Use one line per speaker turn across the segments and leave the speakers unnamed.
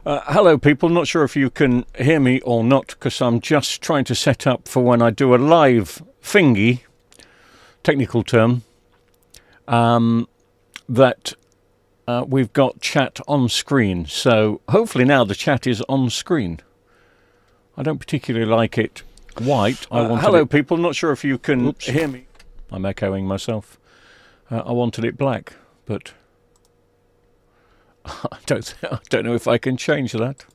Hello, people. Not sure if you can hear me or not, because I'm just trying to set up for when I do a live thingy, technical term, that we've got chat on screen. So hopefully now the chat is on screen. I don't particularly like it white. Hello, people. Not sure if you can hear me. I'm echoing myself. I wanted it black, but I don't know if I can change that.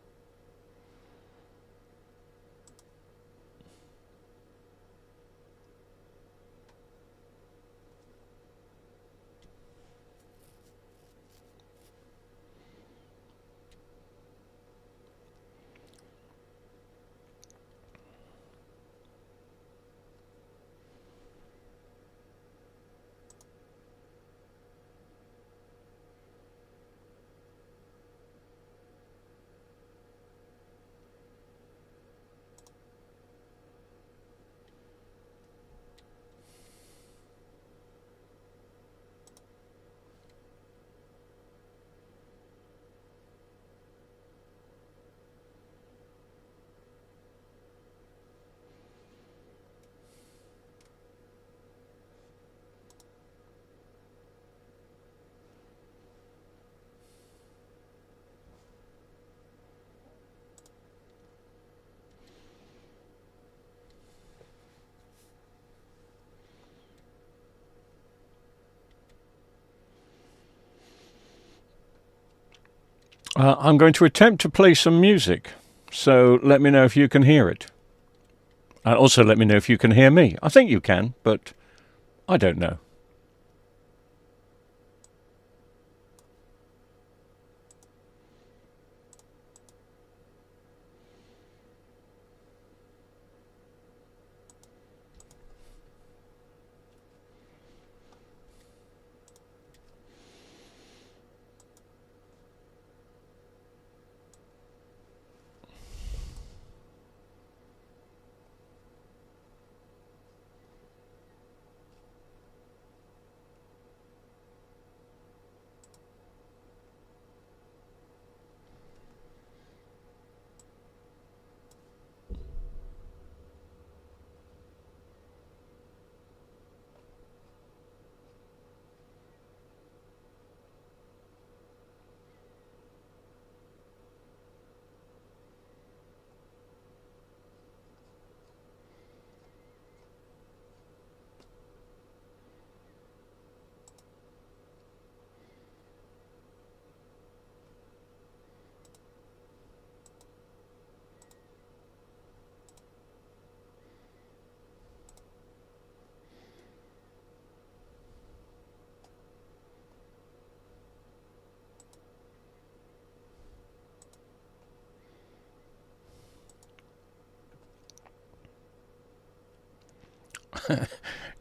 I'm going to attempt to play some music, so let me know if you can hear it. And also let me know if you can hear me. I think you can, but I don't know.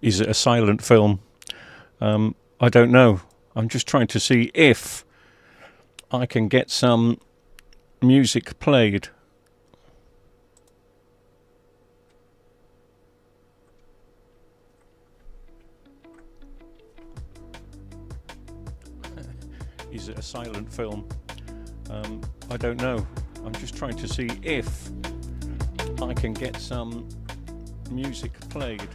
Is it a silent film? I don't know. I'm just trying to see if I can get some music played. Is it a silent film? I don't know. I'm just trying to see if I can get some music played.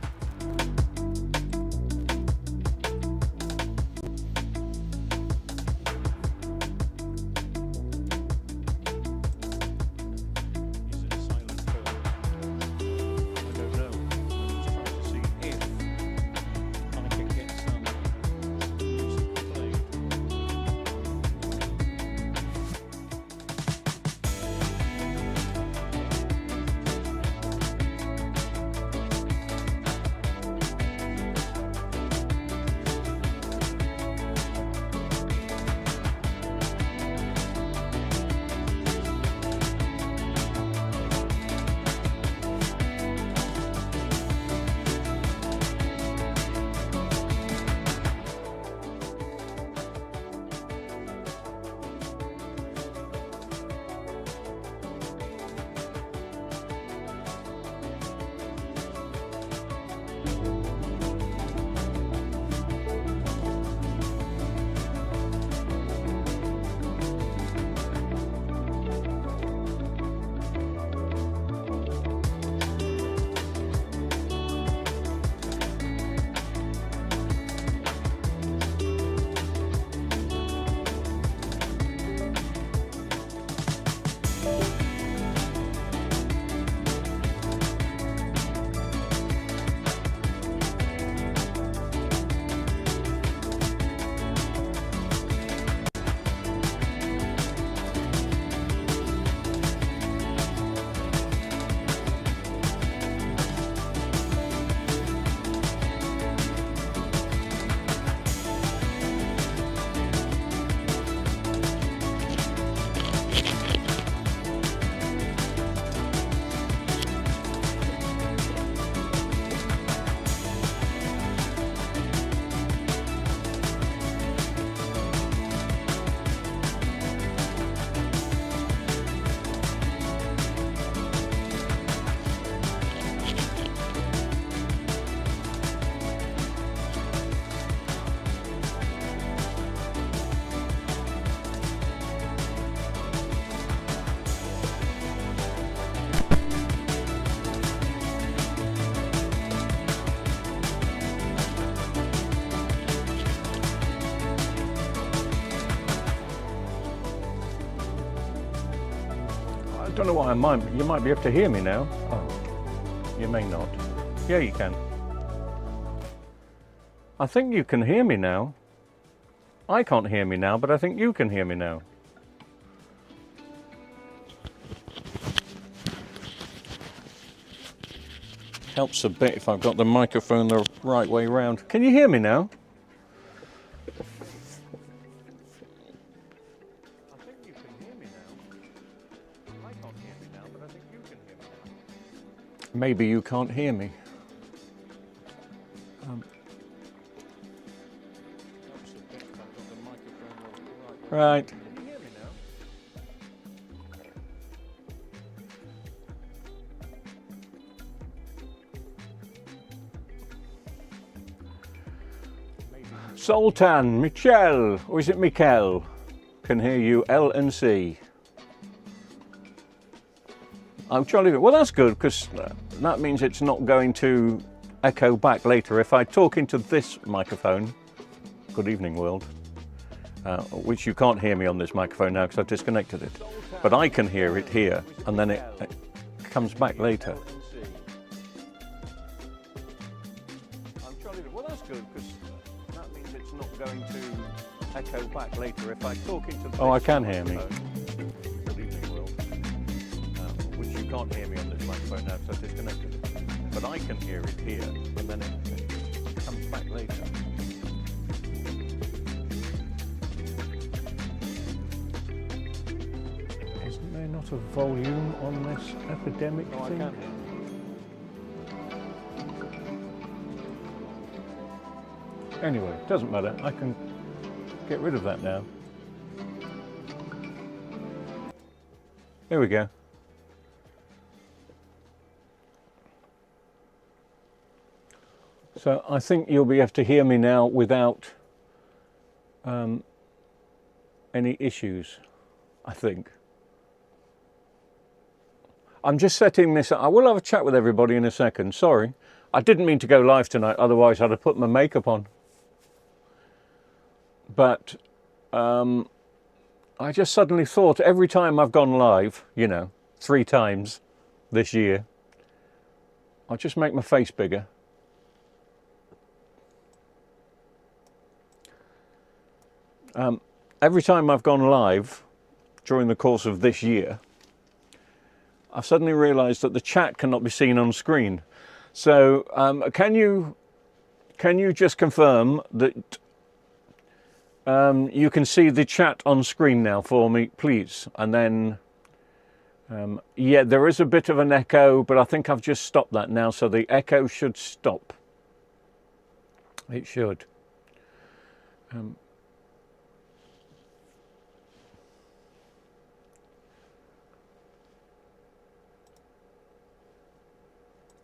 don't know why you might be able to hear me now. Oh, you may not. Yeah, you can. I think you can hear me now. I can't hear me now, but I think you can hear me now. Helps a bit if I've got the microphone the right way round. Can you hear me now? I think you can hear me now. I can't hear me now, but I think you can hear me now. Maybe you can't hear me. Helps a bit if I've got the microphone the right way. Right. Can you hear me now? Sultan, Michel, or is it Mikel? Can hear you, L and C. I'm jolly good. Well, that's good, because that means it's not going to echo back later. If I talk into this microphone, good evening world, which you can't hear me on this microphone now because I've disconnected it, but I can hear it here, and then it comes back later. I'm jolly good. Well, that's good, because that means it's not going to echo back later. If I talk into this I can hear me. Good evening world, which you can't hear me on this microphone now because I've disconnected it, but I can hear it here, and then it comes back later. Isn't there not a volume on this epidemic thing? I can hear. Anyway, doesn't matter. I can get rid of that now. There we go. So I think you'll be able to hear me now without any issues, I think. I'm just setting this up. I will have a chat with everybody in a second. Sorry. I didn't mean to go live tonight, otherwise I'd have put my makeup on. But I just suddenly thought every time I've gone live, 3 times this year, I'll just make my face bigger. Every time I've gone live during the course of this year, I've suddenly realised that the chat cannot be seen on screen. So can you just confirm that you can see the chat on screen now for me, please? And then, yeah, there is a bit of an echo, but I think I've just stopped that now, so the echo should stop. It should.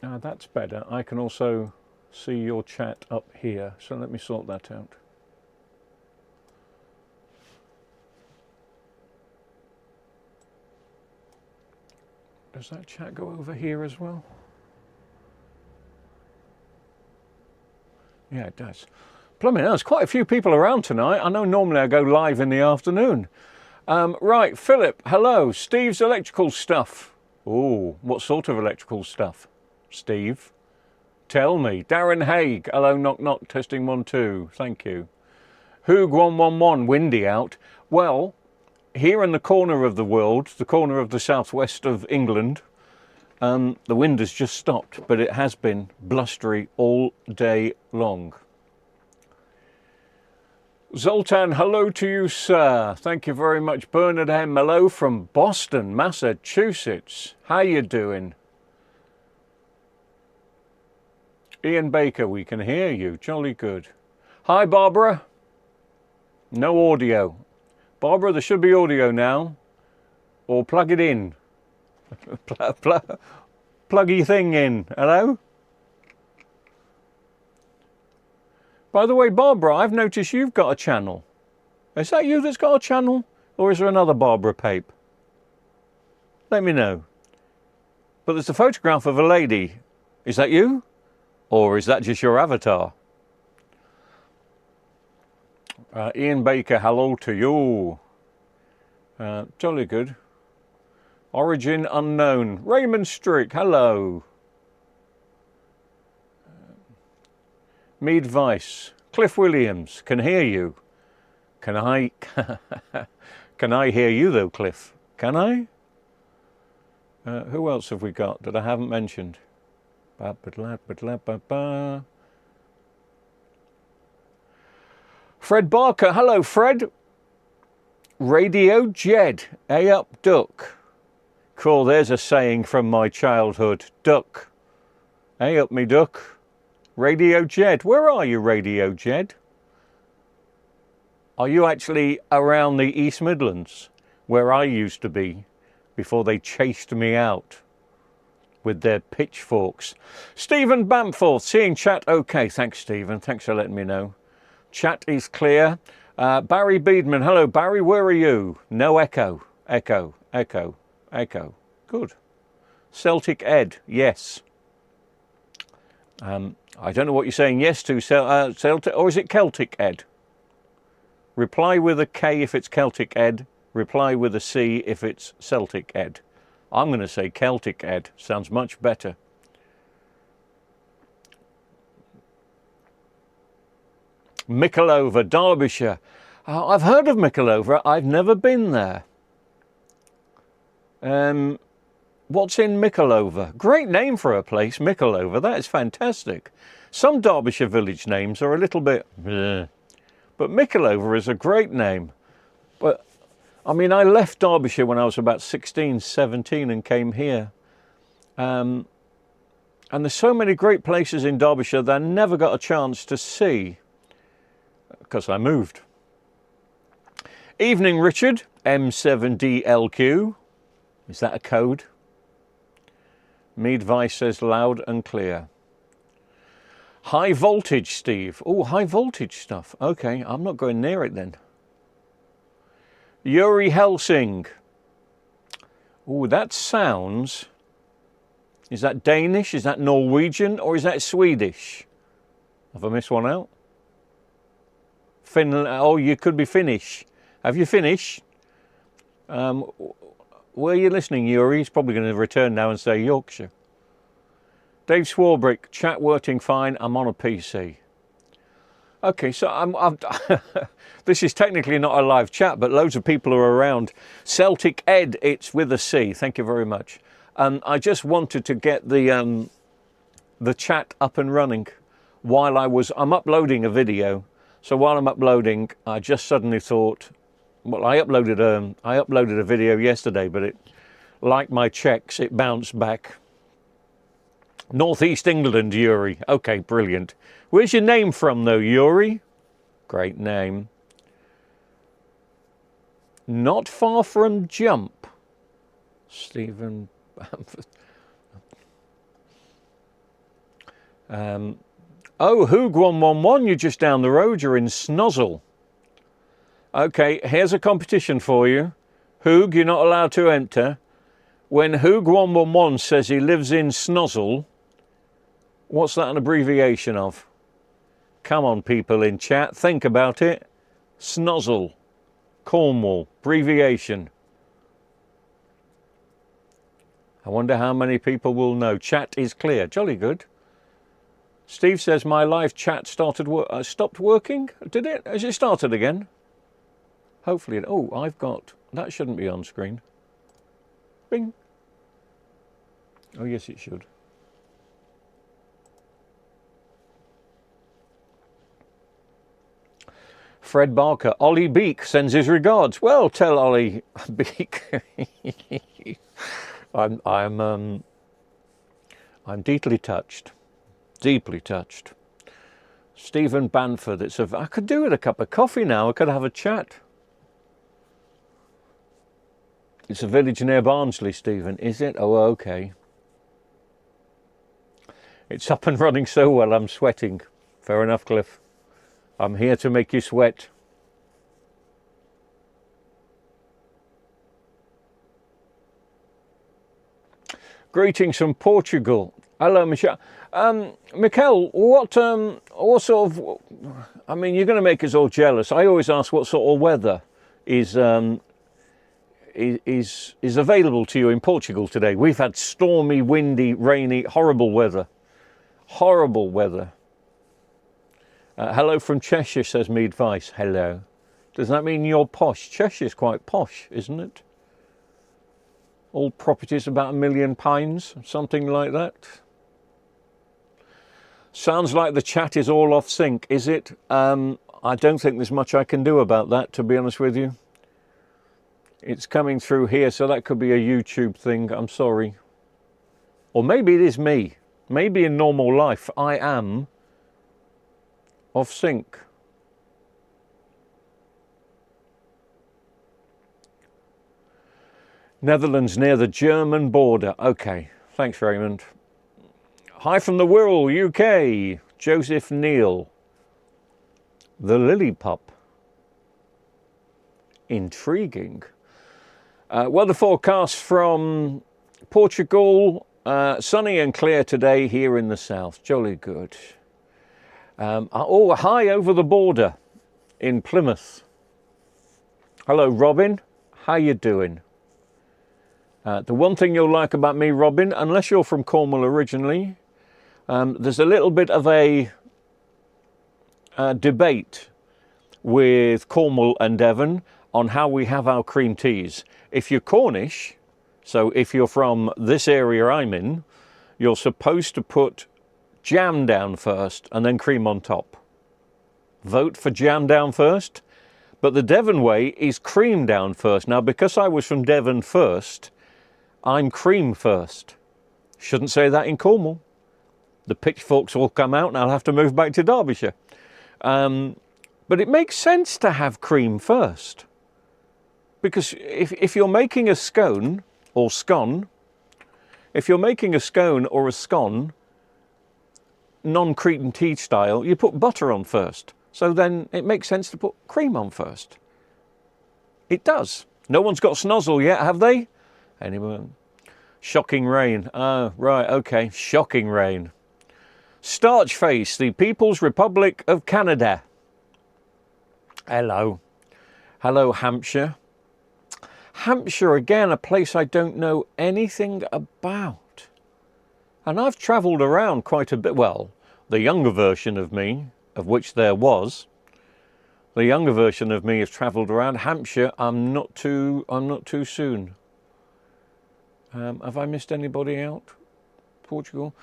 Now that's better. I can also see your chat up here, so let me sort that out. Does that chat go over here as well? Yeah, it does. Plumbing, there's quite a few people around tonight. I know normally I go live in the afternoon. Right, Philip, hello. Steve's electrical stuff. Oh, what sort of electrical stuff? Steve, tell me. Darren Haig, hello, knock knock, testing 1 2, thank you. Hoog 111, windy out. Well, here in the corner of the world, the corner of the southwest of England, the wind has just stopped, but it has been blustery all day long. Zoltan, hello to you, sir. Thank you very much. Bernard M, hello from Boston, Massachusetts. How you doing? Ian Baker, we can hear you. Jolly good. Hi, Barbara. No audio. Barbara, there should be audio now. Or plug it in. Plug your thing in. Hello? By the way, Barbara, I've noticed you've got a channel. Is that you that's got a channel? Or is there another Barbara Pape? Let me know. But there's a photograph of a lady. Is that you? Or is that just your avatar? Ian Baker, hello to you. Jolly good. Origin unknown. Raymond Strick, hello. Mead Vice. Cliff Williams, can hear you. Can I hear you though, Cliff? Can I? Who else have we got that I haven't mentioned? Fred Barker, hello Fred. Radio Jed, up duck. Cool, there's a saying from my childhood. Duck. Up me duck. Radio Jed, where are you, Radio Jed? Are you actually around the East Midlands, where I used to be, before they chased me out with their pitchforks? Stephen Bamforth, seeing chat okay. Thanks, Stephen. Thanks for letting me know. Chat is clear. Barry Beedman, hello, Barry, where are you? No echo. Echo, echo, echo. Good. Celtic Ed, yes. I don't know what you're saying yes to, Celtic, or is it Celtic Ed? Reply with a K if it's Celtic Ed. Reply with a C if it's Celtic Ed. I'm going to say Celtic Ed. Sounds much better. Micklover, Derbyshire. I've heard of Micklover. I've never been there. What's in Micklover? Great name for a place, Micklover. That is fantastic. Some Derbyshire village names are a little bit... bleh. But Micklover is a great name. But, I mean, I left Derbyshire when I was about 16, 17 and came here. And there's so many great places in Derbyshire that I never got a chance to see because I moved. Evening, Richard. M7DLQ. Is that a code? Mead Vice says loud and clear. High voltage, Steve. Oh, high voltage stuff. Okay, I'm not going near it then. Yuri Helsing. Oh, that sounds... Is that Danish? Is that Norwegian? Or is that Swedish? Have I missed one out? Finland. Oh, you could be Finnish. Have you finished? Where are you listening, Yuri? He's probably going to return now and say Yorkshire. Dave Swarbrick, chat working fine. I'm on a PC. Okay, so I'm this is technically not a live chat, but loads of people are around. Celtic Ed, it's with a C. Thank you very much. I just wanted to get the chat up and running while I'm uploading a video. So while I'm uploading, I just suddenly thought, well, I uploaded a video yesterday, but it, like my checks, it bounced back. Northeast England, Yuri. Okay, brilliant. Where's your name from, though, Yuri? Great name. Not far from Jump. Stephen Bamford. Oh, Hoog 111, you're just down the road. You're in Snozzle. Okay, here's a competition for you. Hoog, you're not allowed to enter. When Hoog 111 says he lives in Snozzle, what's that an abbreviation of? Come on, people in chat, think about it. Snozzle, Cornwall, abbreviation. I wonder how many people will know. Chat is clear. Jolly good. Steve says my live chat stopped working. Did it? Has it started again? Hopefully. Oh, I've got... That shouldn't be on screen. Bing. Oh, yes, it should. Fred Barker. Ollie Beak sends his regards. Well, tell Ollie Beak. I'm deeply touched. Deeply touched. Stephen Banford. I could do with a cup of coffee now. I could have a chat. It's a village near Barnsley, Stephen. Is it? Oh, okay. It's up and running so well, I'm sweating. Fair enough, Cliff. I'm here to make you sweat. Greetings from Portugal. Hello, Michelle. Mikel, what sort of... I mean, you're going to make us all jealous. I always ask what sort of weather is is available to you in Portugal today. We've had stormy, windy, rainy, horrible weather. Horrible weather. Hello from Cheshire, says Mead Vice. Hello. Does that mean you're posh? Cheshire's quite posh, isn't it? All properties about £1 million, something like that. Sounds like the chat is all off sync, is it? I don't think there's much I can do about that, to be honest with you. It's coming through here, so that could be a YouTube thing. I'm sorry. Or maybe it is me. Maybe in normal life I am off sync. Netherlands near the German border. Okay, thanks Raymond. Hi from the Wirral, UK. Joseph Neal. The Lily Pup. Intriguing. Weather forecast from Portugal. Sunny and clear today here in the south. Jolly good. Oh, hi over the border in Plymouth. Hello, Robin. How you doing? The one thing you'll like about me, Robin, unless you're from Cornwall originally, there's a little bit of a debate with Cornwall and Devon on how we have our cream teas. If you're Cornish, so if you're from this area I'm in, you're supposed to put jam down first and then cream on top. Vote for jam down first, but the Devon way is cream down first. Now, because I was from Devon first, I'm cream first. Shouldn't say that in Cornwall. The pitchforks will come out and I'll have to move back to Derbyshire. But it makes sense to have cream first. Because if you're making a scone or scone, if you're making a scone or a scone, non-cream tea style, you put butter on first. So then it makes sense to put cream on first. It does. No one's got snozzle yet, have they? Anyone? Shocking rain. Oh, right, okay. Shocking rain. Starch Face, the People's Republic of Canada. Hello. Hello, Hampshire. Hampshire, again, a place I don't know anything about. And I've travelled around quite a bit. Well, the younger version of me, of which there was, the younger version of me has travelled around. Hampshire, I'm not too soon. Have I missed anybody out? Portugal.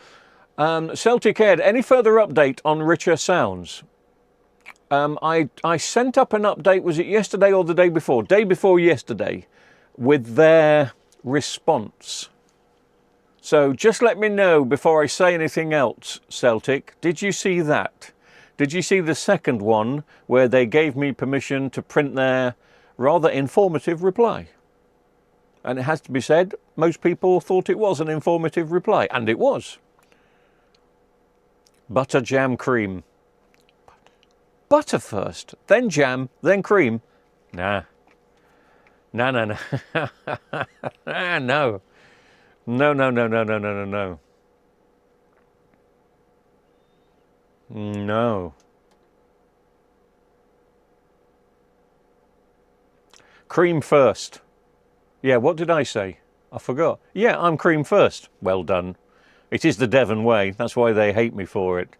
Celtic Ed, any further update on Richer Sounds? I sent up an update, was it yesterday or the day before? Day before yesterday, with their response. So just let me know before I say anything else, Celtic. Did you see that? Did you see the second one where they gave me permission to print their rather informative reply? And it has to be said, most people thought it was an informative reply, and it was. Butter, jam, cream. Butter first, then jam, then cream. Nah. No. No. No. No. Cream first. Yeah, what did I say? I forgot. Yeah, I'm cream first. Well done. It is the Devon way. That's why they hate me for it.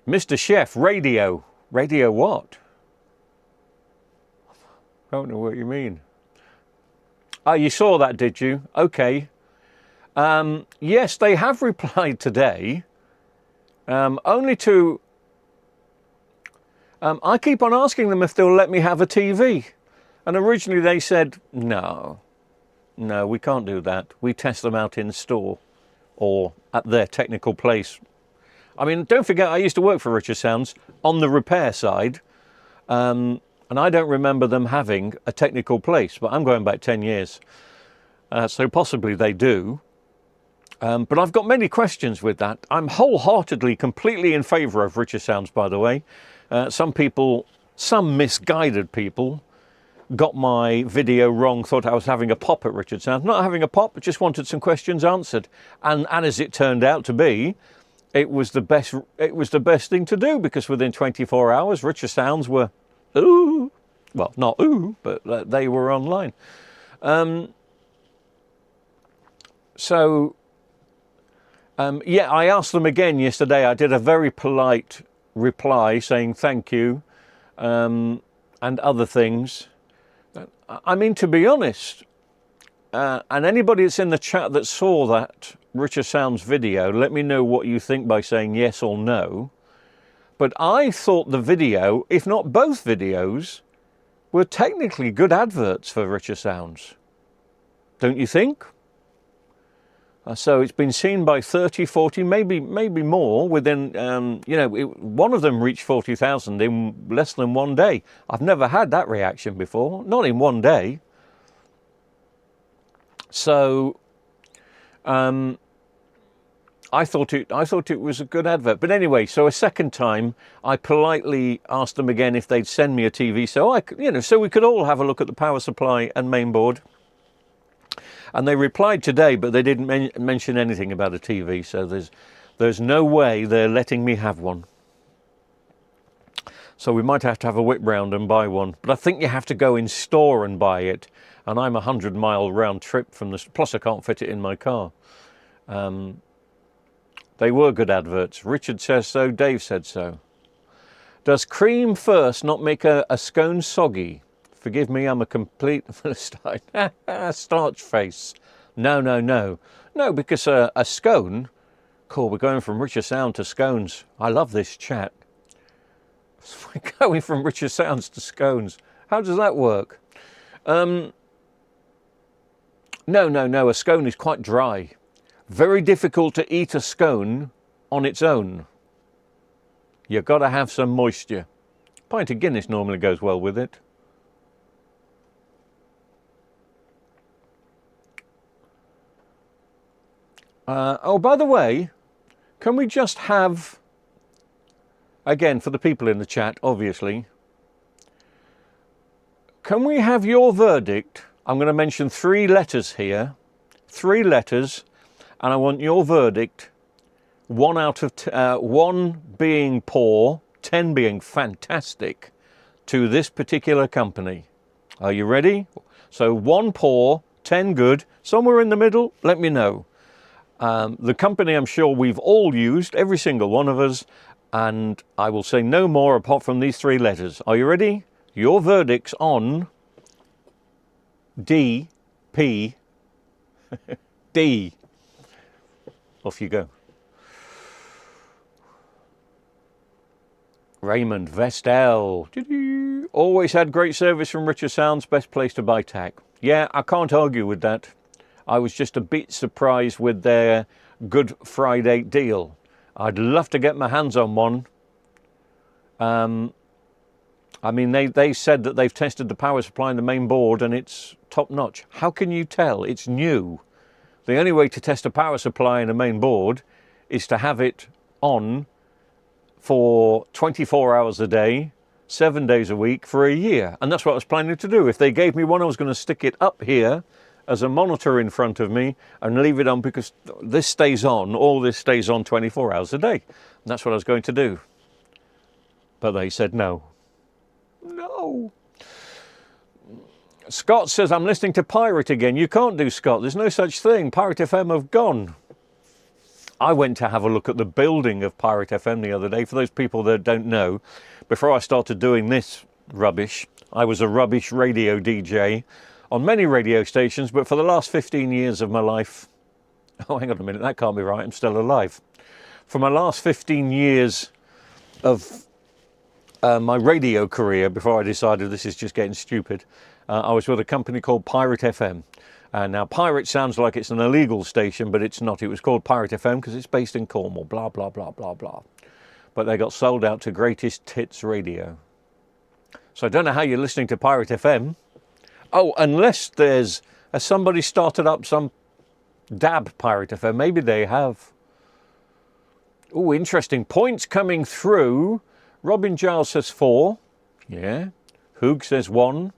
Mr. Chef, radio. Radio what? I don't know what you mean. Oh, you saw that, did you? Okay. Yes, they have replied today. Only to... I keep on asking them if they'll let me have a TV. And originally they said, no, we can't do that. We test them out in store or at their technical place. I mean, don't forget, I used to work for Richer Sounds on the repair side. And I don't remember them having a technical place, but I'm going back 10 years. So possibly they do. But I've got many questions with that. I'm wholeheartedly, completely in favour of Richer Sounds, by the way. Some people, some misguided people, got my video wrong, thought I was having a pop at Richer Sounds. Not having a pop, just wanted some questions answered. And as it turned out to be, it was the best thing to do, because within 24 hours, Richer Sounds were, ooh, Well, not ooh, but they were online. Yeah, I asked them again yesterday. I did a very polite reply saying thank you and other things. I mean, to be honest, and anybody that's in the chat that saw that Richer Sounds video, let me know what you think by saying yes or no. But I thought the video, if not both videos, were technically good adverts for Richer Sounds. Don't you think? So it's been seen by 30, 40, maybe more within, one of them reached 40,000 in less than one day. I've never had that reaction before, not in one day. So I thought it was a good advert. But anyway, so a second time, I politely asked them again if they'd send me a TV so we could all have a look at the power supply and main board. And they replied today, but they didn't mention anything about a TV, so there's no way they're letting me have one. So we might have to have a whip round and buy one. But I think you have to go in store and buy it. And I'm a 100-mile round trip from this, plus I can't fit it in my car. They were good adverts. Richard says so, Dave said so. Does cream first not make a scone soggy? Forgive me, I'm a complete Philistine. Starch face. No. No, because a scone... Cool, we're going from Richer Sound to scones. I love this chat. We're going from Richer Sounds to scones. How does that work? No. A scone is quite dry. Very difficult to eat a scone on its own. You've got to have some moisture. A pint of Guinness normally goes well with it. Oh, by the way, can we just have, again, for the people in the chat, obviously, can we have your verdict? I'm going to mention 3 letters here, 3 letters, and I want your verdict, 1 out of 1 being poor, 10 being fantastic, to this particular company. Are you ready? So 1 poor, 10 good, somewhere in the middle, let me know. The company I'm sure we've all used, every single one of us, and I will say no more apart from these 3 letters. Are you ready? Your verdicts on D, P, D. Off you go. Raymond Vestel. Always had great service from Richer Sounds, best place to buy tack. Yeah, I can't argue with that. I was just a bit surprised with their Good Friday deal. I'd love to get my hands on one. I mean, they said that they've tested the power supply and the main board and it's top notch. How can you tell? It's new. The only way to test a power supply and a main board is to have it on for 24 hours a day, 7 days a week for a year. And that's what I was planning to do. If they gave me one, I was going to stick it up here as a monitor in front of me and leave it on, because this stays on, all this stays on 24 hours a day. And that's what I was going to do. But they said no. No. Scott says, I'm listening to Pirate again. You can't do, Scott. There's no such thing. Pirate FM have gone. I went to have a look at the building of Pirate FM the other day. For those people that don't know, before I started doing this rubbish, I was a rubbish radio DJ on many radio stations, but for the last 15 years of my life, oh, hang on a minute, that can't be right, I'm still alive. For my last 15 years of my radio career, before I decided this is just getting stupid, I was with a company called Pirate FM. Now, Pirate sounds like it's an illegal station, but it's not. It was called Pirate FM because it's based in Cornwall, blah, blah, blah, blah, blah. But they got sold out to Greatest Hits Radio. So I don't know how you're listening to Pirate FM. Oh, unless has somebody started up some DAB Pirate FM. Maybe they have. Oh, interesting. Points coming through. Robin Giles says 4. Yeah. Hoog says 1.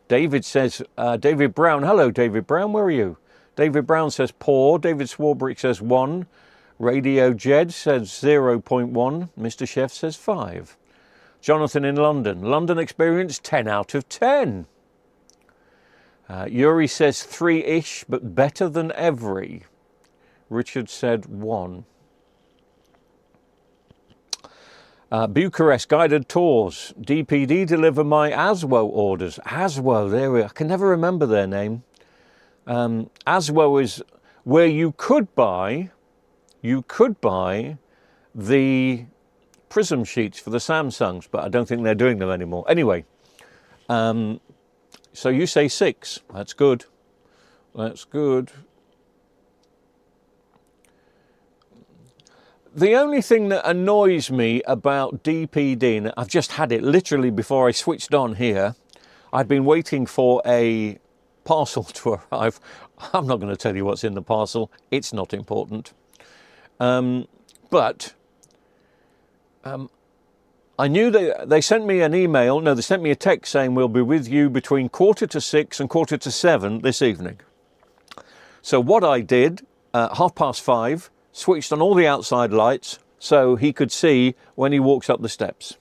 David says, David Brown. Hello, David Brown. Where are you? David Brown says poor. David Swarbrick says 1. Radio Jed says 0.1. Mr. Chef says 5. Jonathan in London. London experience, 10 out of 10. Yuri says 3-ish, but better than every. Richard said 1. Bucharest guided tours. DPD deliver my Aswo orders. Aswo, there we are. I can never remember their name. Aswo is where you could buy the prism sheets for the Samsungs, but I don't think they're doing them anymore. Anyway, so you say 6. That's good. That's good. The only thing that annoys me about DPD, and I've just had it literally before I switched on here, I'd been waiting for a parcel to arrive. I'm not going to tell you what's in the parcel. It's not important. But I knew they sent me an email. No, they sent me a text saying we'll be with you between 6:15 and 7:15 this evening. So what I did, 5:30, switched on all the outside lights so he could see when he walks up the steps.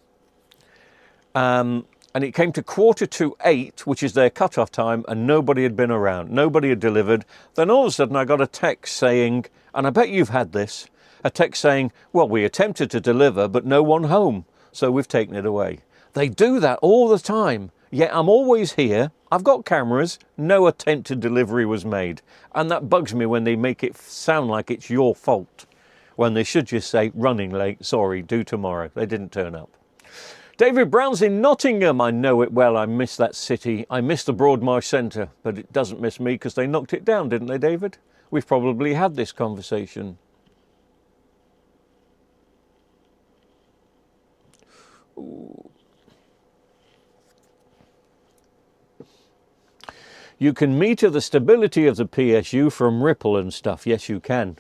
And it came to 7:45, which is their cut-off time, and nobody had been around. Nobody had delivered. Then all of a sudden I got a text saying, and I bet you've had this, a text saying, well, we attempted to deliver, but no one home, so we've taken it away. They do that all the time. Yet I'm always here. I've got cameras. No attempted delivery was made. And that bugs me when they make it sound like it's your fault, when they should just say, running late, sorry, do tomorrow. They didn't turn up. David Brown's in Nottingham. I know it well. I miss that city. I miss the Broadmarsh Centre, but it doesn't miss me because they knocked it down, didn't they, David? We've probably had this conversation. Ooh. You can meter the stability of the PSU from Ripple and stuff. Yes, you can.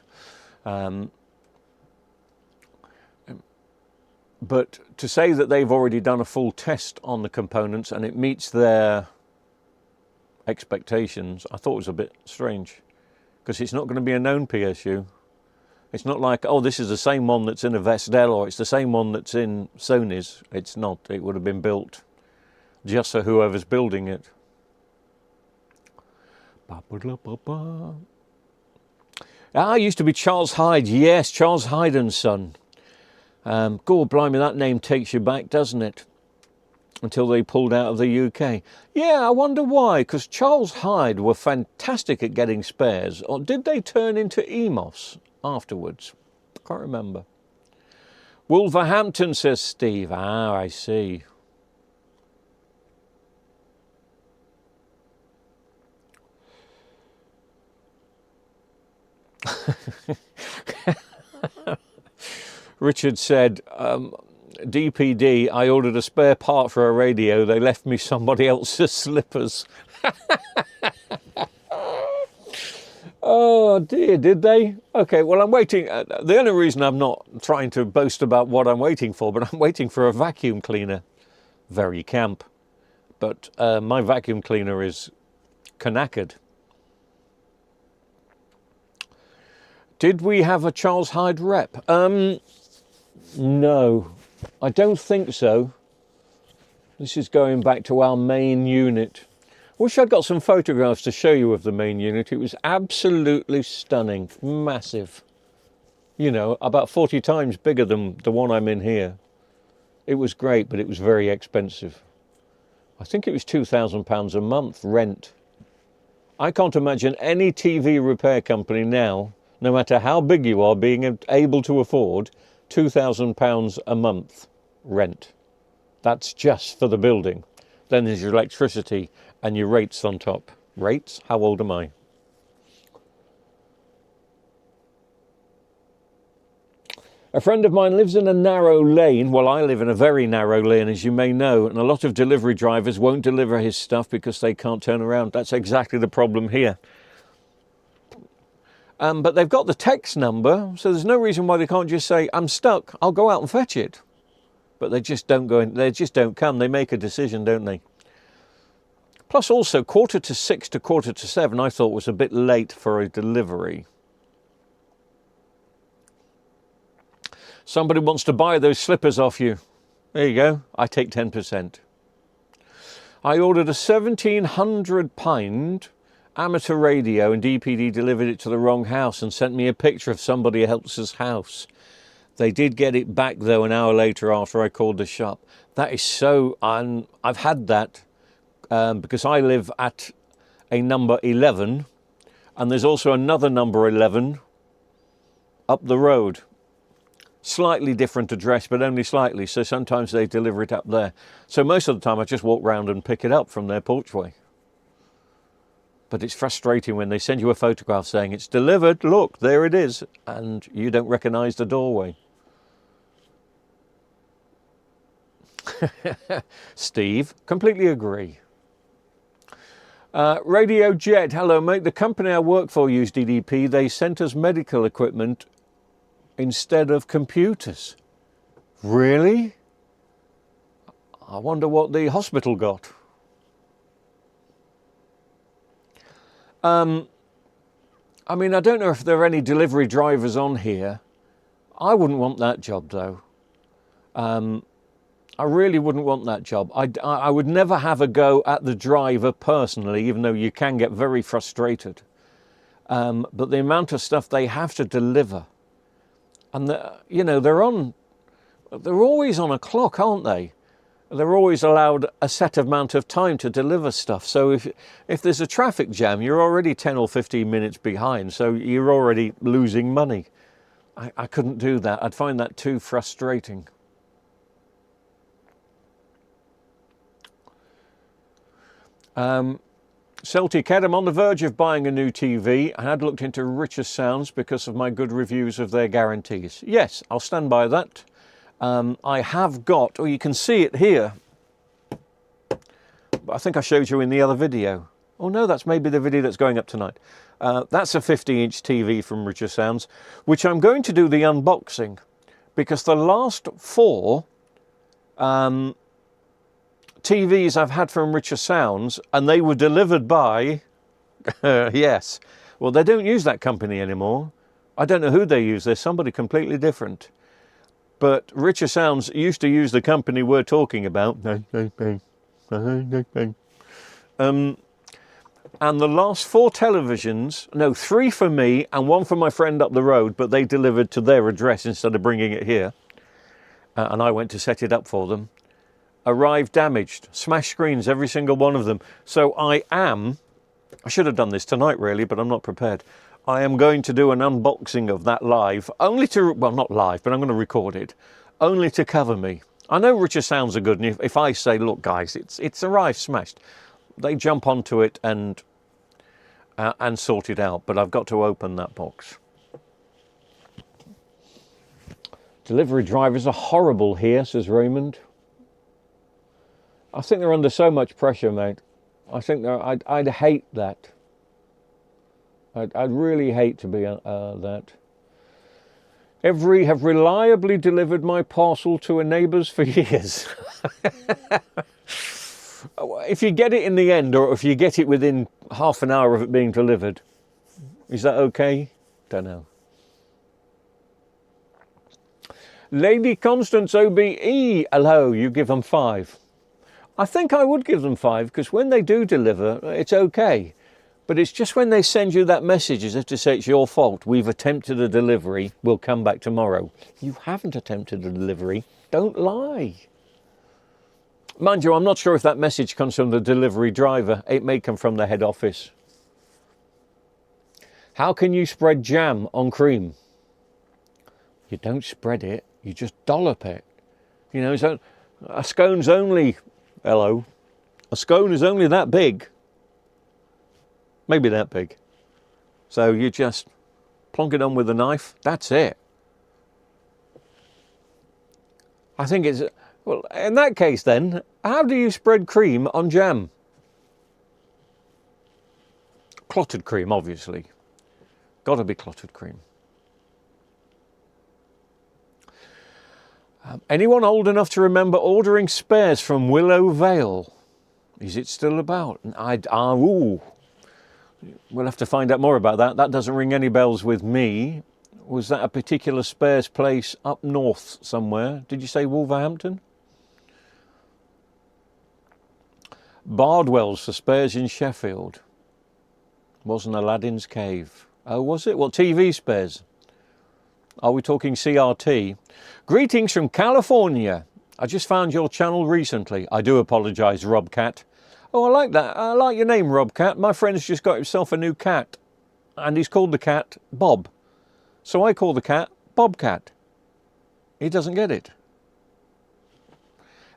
But to say that they've already done a full test on the components and it meets their expectations, I thought was a bit strange, because it's not going to be a known PSU. It's not like, oh, this is the same one that's in a Vestel, or it's the same one that's in Sony's. It's not. It would have been built just for whoever's building it. Ah, it used to be Charles Hyde. Yes, Charles Hyde and Son. God blimey, that name takes you back, doesn't it? Until they pulled out of the UK. Yeah, I wonder why, because Charles Hyde were fantastic at getting spares. Or did they turn into EMOS afterwards? I can't remember. Wolverhampton, says Steve. Ah, I see. Richard said, DPD, I ordered a spare part for a radio. They left me somebody else's slippers. Oh dear, did they? Okay, well, I'm waiting. The only reason I'm not trying to boast about what I'm waiting for, but I'm waiting for a vacuum cleaner. Very camp. But my vacuum cleaner is knackered. Did we have a Charles Hyde rep? No, I don't think so. This is going back to our main unit. Wish I'd got some photographs to show you of the main unit. It was absolutely stunning, massive. You know, about 40 times bigger than the one I'm in here. It was great, but it was very expensive. I think it was £2,000 a month rent. I can't imagine any TV repair company now, no matter how big you are, being able to afford £2,000 a month rent. That's just for the building. Then there's your electricity and your rates on top. Rates? How old am I? A friend of mine lives in a narrow lane. Well, I live in a very narrow lane, as you may know, and a lot of delivery drivers won't deliver his stuff because they can't turn around. That's exactly the problem here. But they've got the text number, so there's no reason why they can't just say, I'm stuck, I'll go out and fetch it. But they just don't go in, they just don't come. They make a decision, don't they? Plus also 6:45 to 7:15 I thought was a bit late for a delivery. Somebody wants to buy those slippers off you. There you go. I take 10%. I ordered a £1,700 amateur radio and DPD delivered it to the wrong house and sent me a picture of somebody else's house. They did get it back though an hour later after I called the shop. That is so... I've had that because I live at a number 11 and there's also another number 11 up the road. Slightly different address, but only slightly, so sometimes they deliver it up there. So most of the time I just walk round and pick it up from their porchway. But it's frustrating when they send you a photograph saying it's delivered, look, there it is, and you don't recognise the doorway. Steve, completely agree. Radio Jet, hello mate, the company I work for used DDP, they sent us medical equipment instead of computers. Really? I wonder what the hospital got. I mean, I don't know if there are any delivery drivers on here. I wouldn't want that job though. I really wouldn't want that job. I would never have a go at the driver personally, even though you can get very frustrated. But the amount of stuff they have to deliver, and you know, they're always on a clock, aren't they? They're always allowed a set amount of time to deliver stuff. So if there's a traffic jam, you're already 10 or 15 minutes behind, so you're already losing money. I couldn't do that. I'd find that too frustrating. Celtic Ed, I'm on the verge of buying a new TV and had looked into Richer Sounds because of my good reviews of their guarantees. Yes, I'll stand by that. I have got, or you can see it here, but I think I showed you in the other video. Oh no, that's maybe the video that's going up tonight. That's a 50-inch TV from Richer Sounds, which I'm going to do the unboxing because the last 4 TVs I've had from Richer Sounds, and they were delivered by, yes, well, they don't use that company anymore. I don't know who they use. There's somebody completely different. But Richer Sounds used to use the company we're talking about. And the last 4 televisions, no, 3 for me and 1 for my friend up the road, but they delivered to their address instead of bringing it here. And I went to set it up for them. Arrived damaged, smashed screens, every single one of them. So I should have done this tonight really, but I'm not prepared. I am going to do an unboxing of that live, only to, well, not live, but I'm going to record it, only to cover me. I know Richer Sounds are good, and if I say, look guys, it's arrived smashed, they jump onto it and sort it out, but I've got to open that box. Delivery drivers are horrible here, says Raymond. I think they're under so much pressure, mate. I think I'd hate that. I'd really hate to be that. Every have reliably delivered my parcel to a neighbour's for years. If you get it in the end, or if you get it within half an hour of it being delivered, is that okay? Don't know. Lady Constance OBE, hello, you give them 5. I think I would give them 5 because when they do deliver, it's okay. But it's just when they send you that message as if to say it's your fault. We've attempted a delivery. We'll come back tomorrow. You haven't attempted a delivery. Don't lie. Mind you, I'm not sure if that message comes from the delivery driver. It may come from the head office. How can you spread jam on cream? You don't spread it. You just dollop it. You know, so a scone's only... Hello. A scone is only that big. Maybe that big. So you just plonk it on with a knife. That's it. I think it's... Well, in that case then, how do you spread cream on jam? Clotted cream, obviously. Got to be clotted cream. Anyone old enough to remember ordering spares from Willow Vale? Is it still about? Ooh. We'll have to find out more about that. That doesn't ring any bells with me. Was that a particular spares place up north somewhere? Did you say Wolverhampton? Bardwell's for spares in Sheffield. Wasn't Aladdin's Cave. Oh, was it? What, TV spares? Are we talking CRT? Greetings from California. I just found your channel recently. I do apologise, Robcat. Oh, I like that. I like your name, Robcat. My friend's just got himself a new cat. And he's called the cat Bob. So I call the cat Bobcat. He doesn't get it.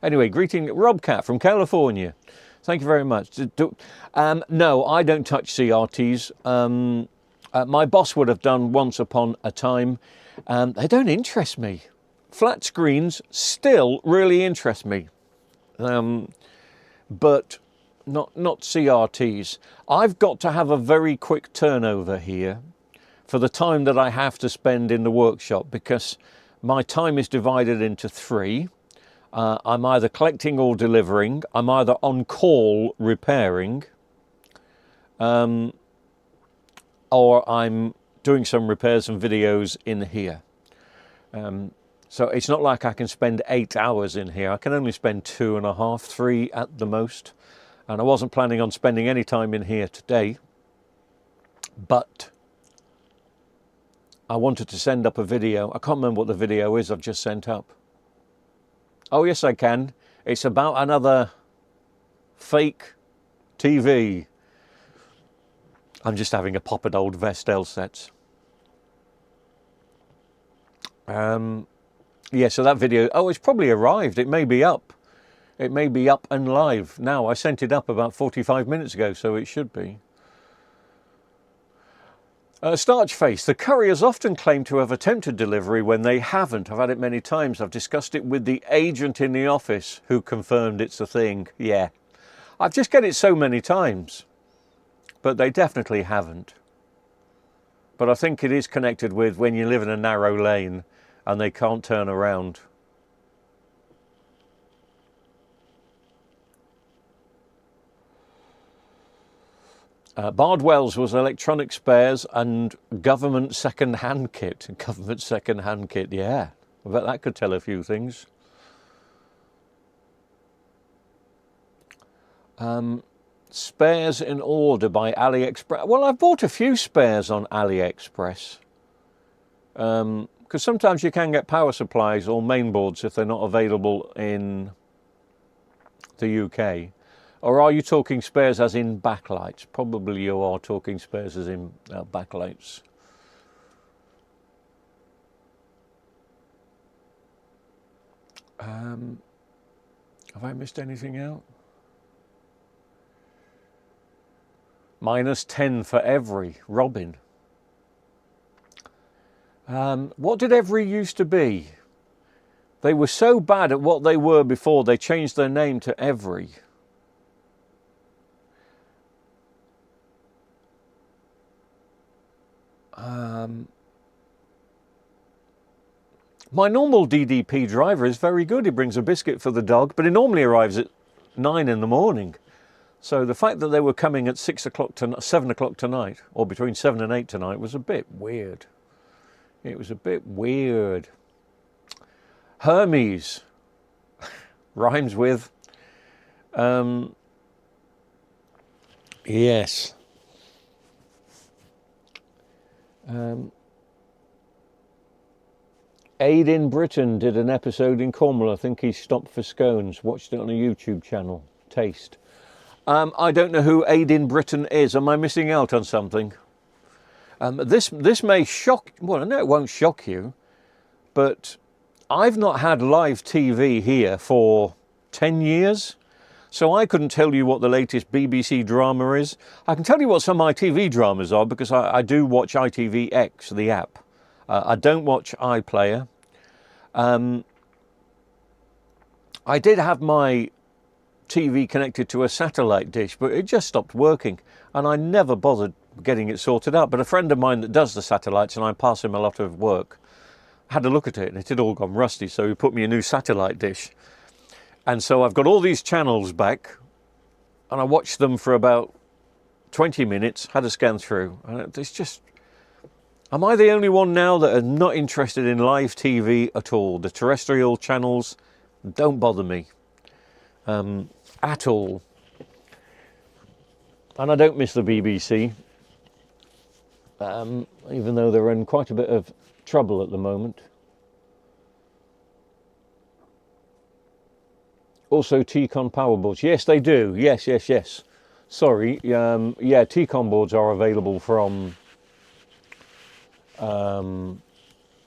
Anyway, greeting Robcat from California. Thank you very much. No, I don't touch CRTs. My boss would have done once upon a time. They don't interest me. Flat screens still really interest me. But not CRTs. I've got to have a very quick turnover here for the time that I have to spend in the workshop, because my time is divided into three. I'm either collecting or delivering. I'm either on call repairing, or I'm doing some repairs and videos in here. So it's not like I can spend 8 hours in here. I can only spend 2.5, 3 at the most. And I wasn't planning on spending any time in here today. But I wanted to send up a video. I can't remember what the video is I've just sent up. Oh, yes, I can. It's about another fake TV. I'm just having a pop at old Vestel sets. Yeah, so that video, oh, it's probably arrived. It may be up. It may be up and live now. I sent it up about 45 minutes ago, so it should be. Starchface, the couriers often claim to have attempted delivery when they haven't. I've had it many times. I've discussed it with the agent in the office who confirmed it's a thing. Yeah, I've just get it so many times, but they definitely haven't. But I think it is connected with when you live in a narrow lane and they can't turn around. Bardwell's was electronic spares and government second-hand kit. Government second-hand kit, yeah. I bet that could tell a few things. Spares in order by AliExpress. Well, I've bought a few spares on AliExpress. Because sometimes you can get power supplies or mainboards if they're not available in the UK. Or are you talking spares as in backlights? Probably you are talking spares as in backlights. Have I missed anything out? -10 for every. Robin. What did every used to be? They were so bad at what they were before, they changed their name to every. My normal DDP driver is very good. He brings a biscuit for the dog, but it normally arrives at 9 in the morning. So the fact that they were coming at 6 o'clock to 7 o'clock tonight, or between 7 and 8 tonight, was a bit weird. It was a bit weird. Hermes rhymes with yes. Aid in Britain did an episode in Cornwall. I think he stopped for scones. Watched it on a YouTube channel. Taste. I don't know who Aid in Britain is. Am I missing out on something? This may shock. Well, I know it won't shock you, but I've not had live TV here for 10 years. So I couldn't tell you what the latest BBC drama is. I can tell you what some ITV dramas are because I do watch ITVX, the app. I don't watch iPlayer. I did have my TV connected to a satellite dish, but it just stopped working and I never bothered getting it sorted out. But a friend of mine that does the satellites, and I pass him a lot of work, had a look at it and it had all gone rusty, so he put me a new satellite dish. And so I've got all these channels back and I watched them for about 20 minutes, had a scan through, and it's just, am I the only one now that are not interested in live TV at all? The terrestrial channels don't bother me at all. And I don't miss the BBC, even though they're in quite a bit of trouble at the moment. Also, T-Con power boards. Yes, they do. Yes. Sorry. Yeah, T-Con boards are available from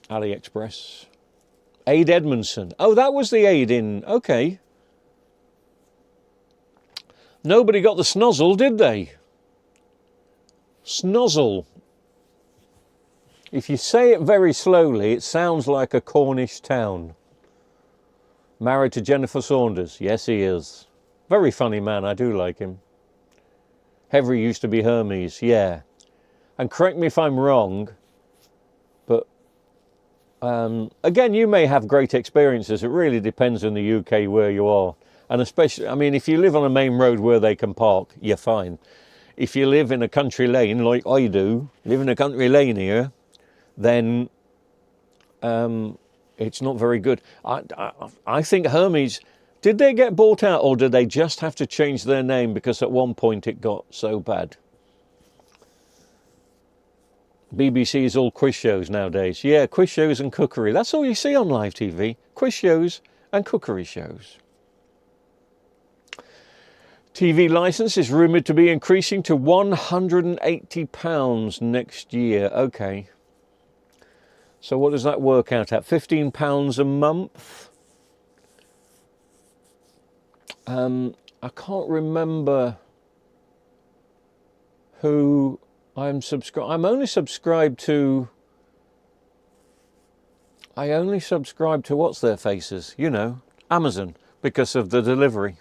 AliExpress. Aid Edmondson. Oh, that was the Aid in. Okay. Nobody got the snozzle, did they? Snozzle. If you say it very slowly, it sounds like a Cornish town. Married to Jennifer Saunders. Yes, he is. Very funny man. I do like him. Hevery used to be Hermes. Yeah. And correct me if I'm wrong, but again, you may have great experiences. It really depends in the UK where you are. And especially, I mean, if you live on a main road where they can park, you're fine. If you live in a country lane, like I do, live in a country lane here, then it's not very good. I think Hermes, did they get bought out, or did they just have to change their name because at one point it got so bad? BBC is all quiz shows nowadays. Yeah, quiz shows and cookery. That's all you see on live TV. Quiz shows and cookery shows. TV licence is rumoured to be increasing to £180 next year. Okay. So what does that work out at? £15 a month? I can't remember who I'm subscribed. I'm only subscribed to. I only subscribe to what's their faces, you know, Amazon, because of the delivery.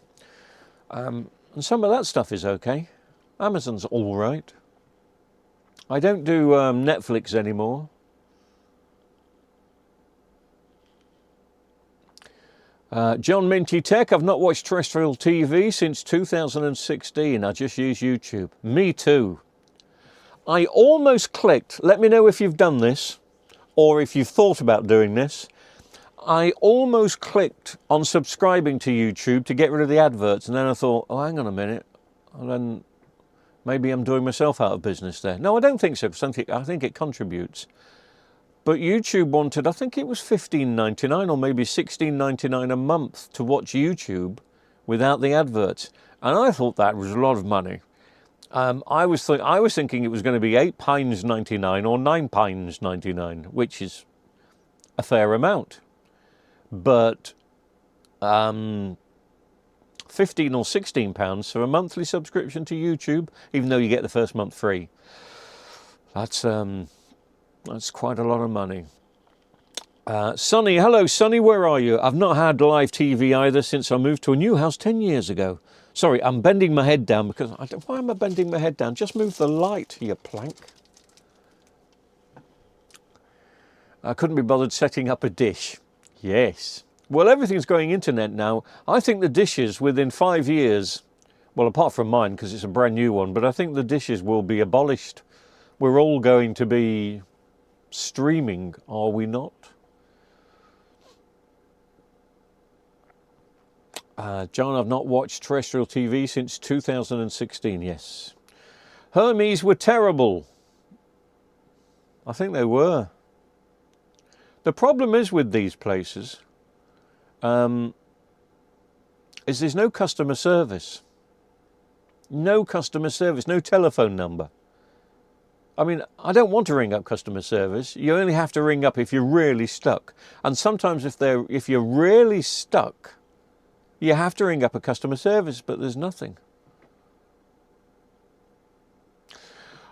And some of that stuff is okay. Amazon's all right. I don't do Netflix anymore. John Minty Tech, I've not watched terrestrial TV since 2016. I just use YouTube. Me too. I almost clicked, let me know if you've done this, or if you've thought about doing this. I almost clicked on subscribing to YouTube to get rid of the adverts, and then I thought, oh, hang on a minute, and then maybe I'm doing myself out of business there. No, I don't think so, because I think it contributes. But YouTube wanted, I think it was $15.99 or maybe $16.99 a month to watch YouTube without the adverts. And I thought that was a lot of money. I was thinking it was going to be £8.99 or £9.99, which is a fair amount. But £15 or £16 for a monthly subscription to YouTube, even though you get the first month free. That's quite a lot of money. Sonny, hello Sonny, where are you? I've not had live TV either since I moved to a new house 10 years ago. Sorry, I'm bending my head down because, why am I bending my head down? Just move the light, you plank. I couldn't be bothered setting up a dish. Yes. Well, everything's going internet now. I think the dishes within 5 years, well, apart from mine because it's a brand new one, but I think the dishes will be abolished. We're all going to be streaming, are we not? John, I've not watched terrestrial TV since 2016, yes. Hermes were terrible. I think they were. The problem is with these places, is there's no customer service. No customer service, no telephone number. I mean, I don't want to ring up customer service. You only have to ring up if you're really stuck. And sometimes if you're really stuck, you have to ring up a customer service, but there's nothing.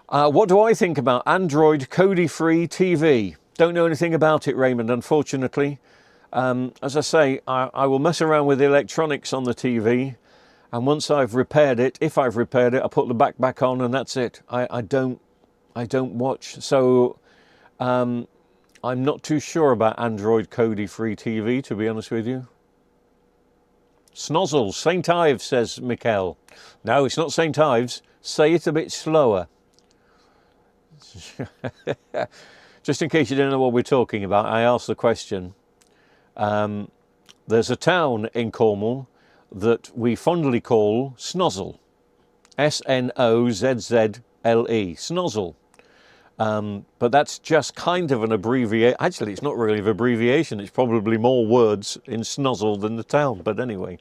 What do I think about Android Kodi-free TV? Don't know anything about it, Raymond, unfortunately. As I say, I will mess around with the electronics on the TV, and once I've repaired it, if I've repaired it, I put the back on, and that's it. I don't watch, so I'm not too sure about Android Kodi-free TV, to be honest with you. Snozzles, St. Ives, says Mikkel. No, it's not St. Ives. Say it a bit slower. Just in case you don't know what we're talking about, I asked the question. There's a town in Cornwall that we fondly call Snozzle. Snozzle. Snozzle. But that's just kind of an abbreviation. Actually, it's not really an abbreviation. It's probably more words in Snozzle than the town. But anyway,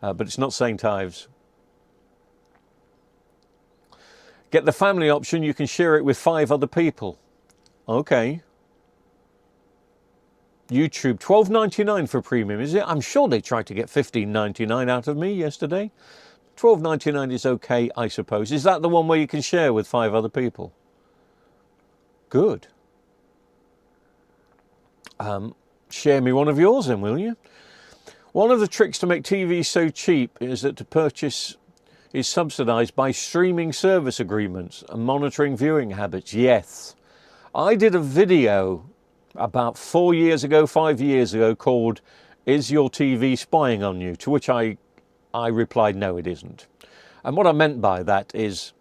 but it's not St. Ives. Get the family option. You can share it with 5 other people. Okay. YouTube, $12.99 for premium, is it? I'm sure they tried to get $15.99 out of me yesterday. $12.99 is okay, I suppose. Is that the one where you can share with 5 other people? Good. Share me one of yours then, will you? One of the tricks to make TV so cheap is that to purchase is subsidised by streaming service agreements and monitoring viewing habits. Yes. I did a video about 4 years ago, 5 years ago, called "Is Your TV Spying on You?" To which I replied, no, it isn't. And what I meant by that is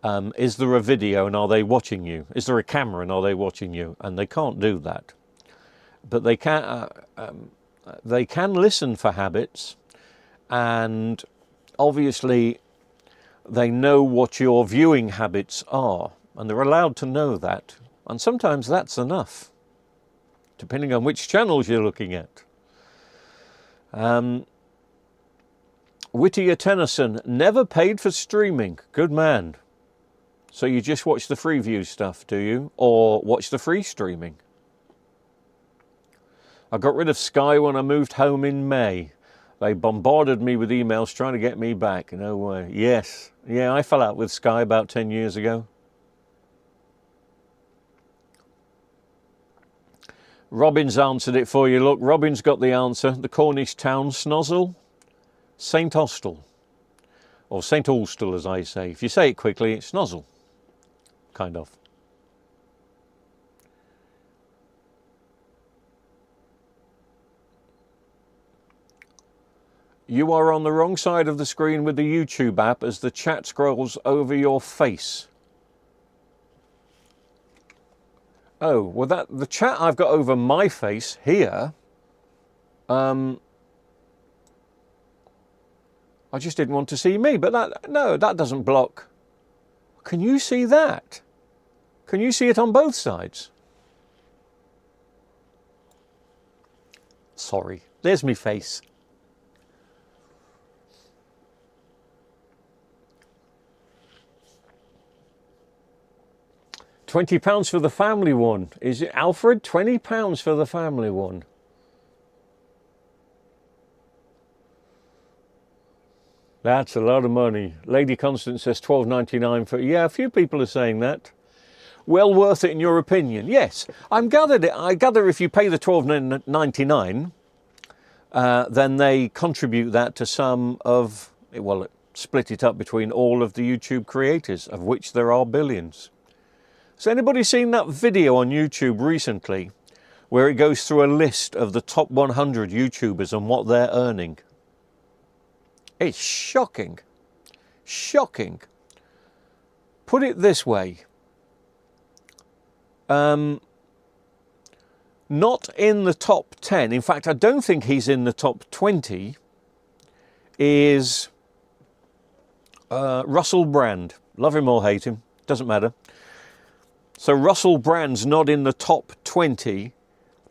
there a video and are they watching you? Is there a camera and are they watching you? And they can't do that. But they can listen for habits, and obviously they know what your viewing habits are, and they're allowed to know that. And sometimes that's enough, depending on which channels you're looking at. Whittier Tennyson, never paid for streaming. Good man. So you just watch the free view stuff, do you? Or watch the free streaming? I got rid of Sky when I moved home in May. They bombarded me with emails trying to get me back. No way. Yes. Yeah, I fell out with Sky about 10 years ago. Robin's answered it for you. Look, Robin's got the answer. The Cornish town, Snozzle, St. Austell. Or St. Austell, as I say. If you say it quickly, it's Snozzle. Kind of. You are on the wrong side of the screen with the YouTube app as the chat scrolls over your face. Oh, well, the chat I've got over my face here, I just didn't want to see me, but that doesn't block. Can you see that? Can you see it on both sides? Sorry, there's me face. £20 for the family one. Is it Alfred? £20 for the family one. That's a lot of money. Lady Constance says $12.99 for... Yeah, a few people are saying that. Well worth it in your opinion. Yes, I gather if you pay the $12.99, then they contribute that to some of... Well, split it up between all of the YouTube creators, of which there are billions. Has anybody seen that video on YouTube recently where it goes through a list of the top 100 YouTubers and what they're earning? It's shocking. Shocking. Put it this way. Not in the top 10, in fact, I don't think he's in the top 20, is Russell Brand. Love him or hate him, doesn't matter. So Russell Brand's not in the top 20,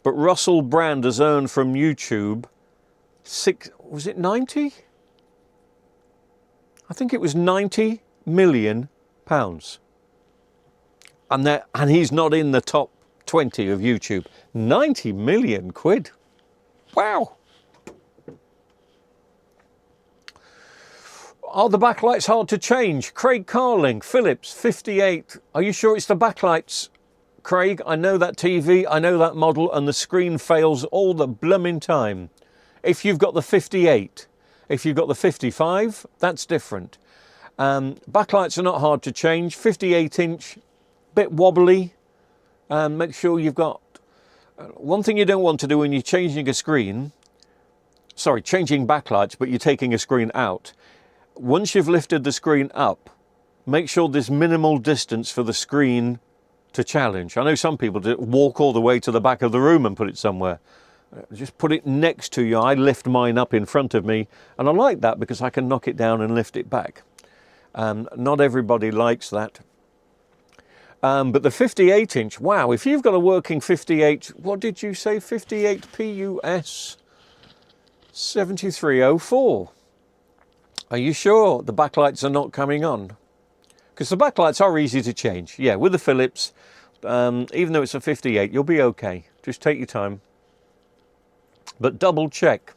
but Russell Brand has earned from YouTube was it 90? I think it was £90 million. And he's not in the top 20 of YouTube. 90 million quid. Wow. Are the backlights hard to change? Craig Carling, Philips, 58. Are you sure it's the backlights, Craig? I know that TV, I know that model, and the screen fails all the blooming time. If you've got the 58, if you've got the 55, that's different. Backlights are not hard to change. 58-inch, bit wobbly. Make sure you've got... One thing you don't want to do when you're changing a screen, changing backlights, but you're taking a screen out. Once you've lifted the screen up, make sure there's minimal distance for the screen to challenge. I know some people walk all the way to the back of the room and put it somewhere. Just put it next to you. I lift mine up in front of me, and I like that because I can knock it down and lift it back. Not everybody likes that. But the 58-inch, wow, if you've got a working 58, what did you say, 58 PUS 7304? Are you sure the backlights are not coming on? Because the backlights are easy to change. Yeah, with the Philips, even though it's a 58, you'll be okay. Just take your time. But double check.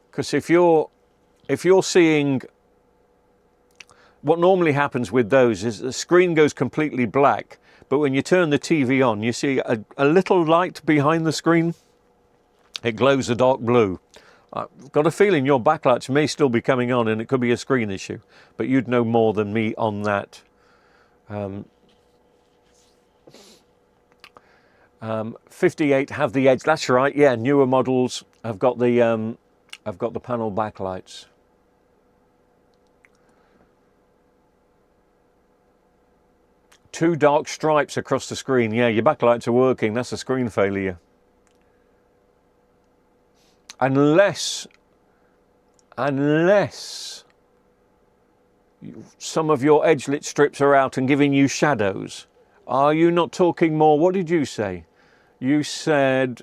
Because if you're seeing, what normally happens with those is the screen goes completely black, but when you turn the TV on, you see a little light behind the screen. It glows a dark blue. I've got a feeling your backlights may still be coming on and it could be a screen issue, but you'd know more than me on that. 58 have the edge. That's right. Yeah, newer models have got the panel backlights. Two dark stripes across the screen. Yeah, your backlights are working. That's a screen failure. Unless some of your edge lit strips are out and giving you shadows. Are you not talking more? What did you say? You said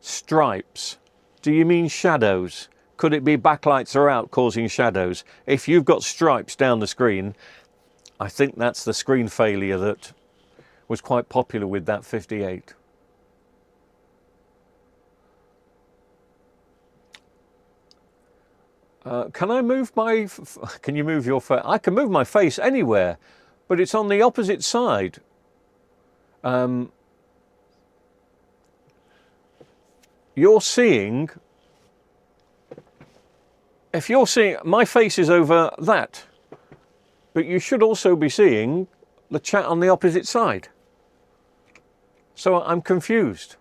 stripes. Do you mean shadows? Could it be backlights are out causing shadows? If you've got stripes down the screen, I think that's the screen failure that was quite popular with that 58. Can I move my... Can you move your face? I can move my face anywhere, but it's on the opposite side. You're seeing... If you're seeing... My face is over that, but you should also be seeing the chat on the opposite side. So I'm confused.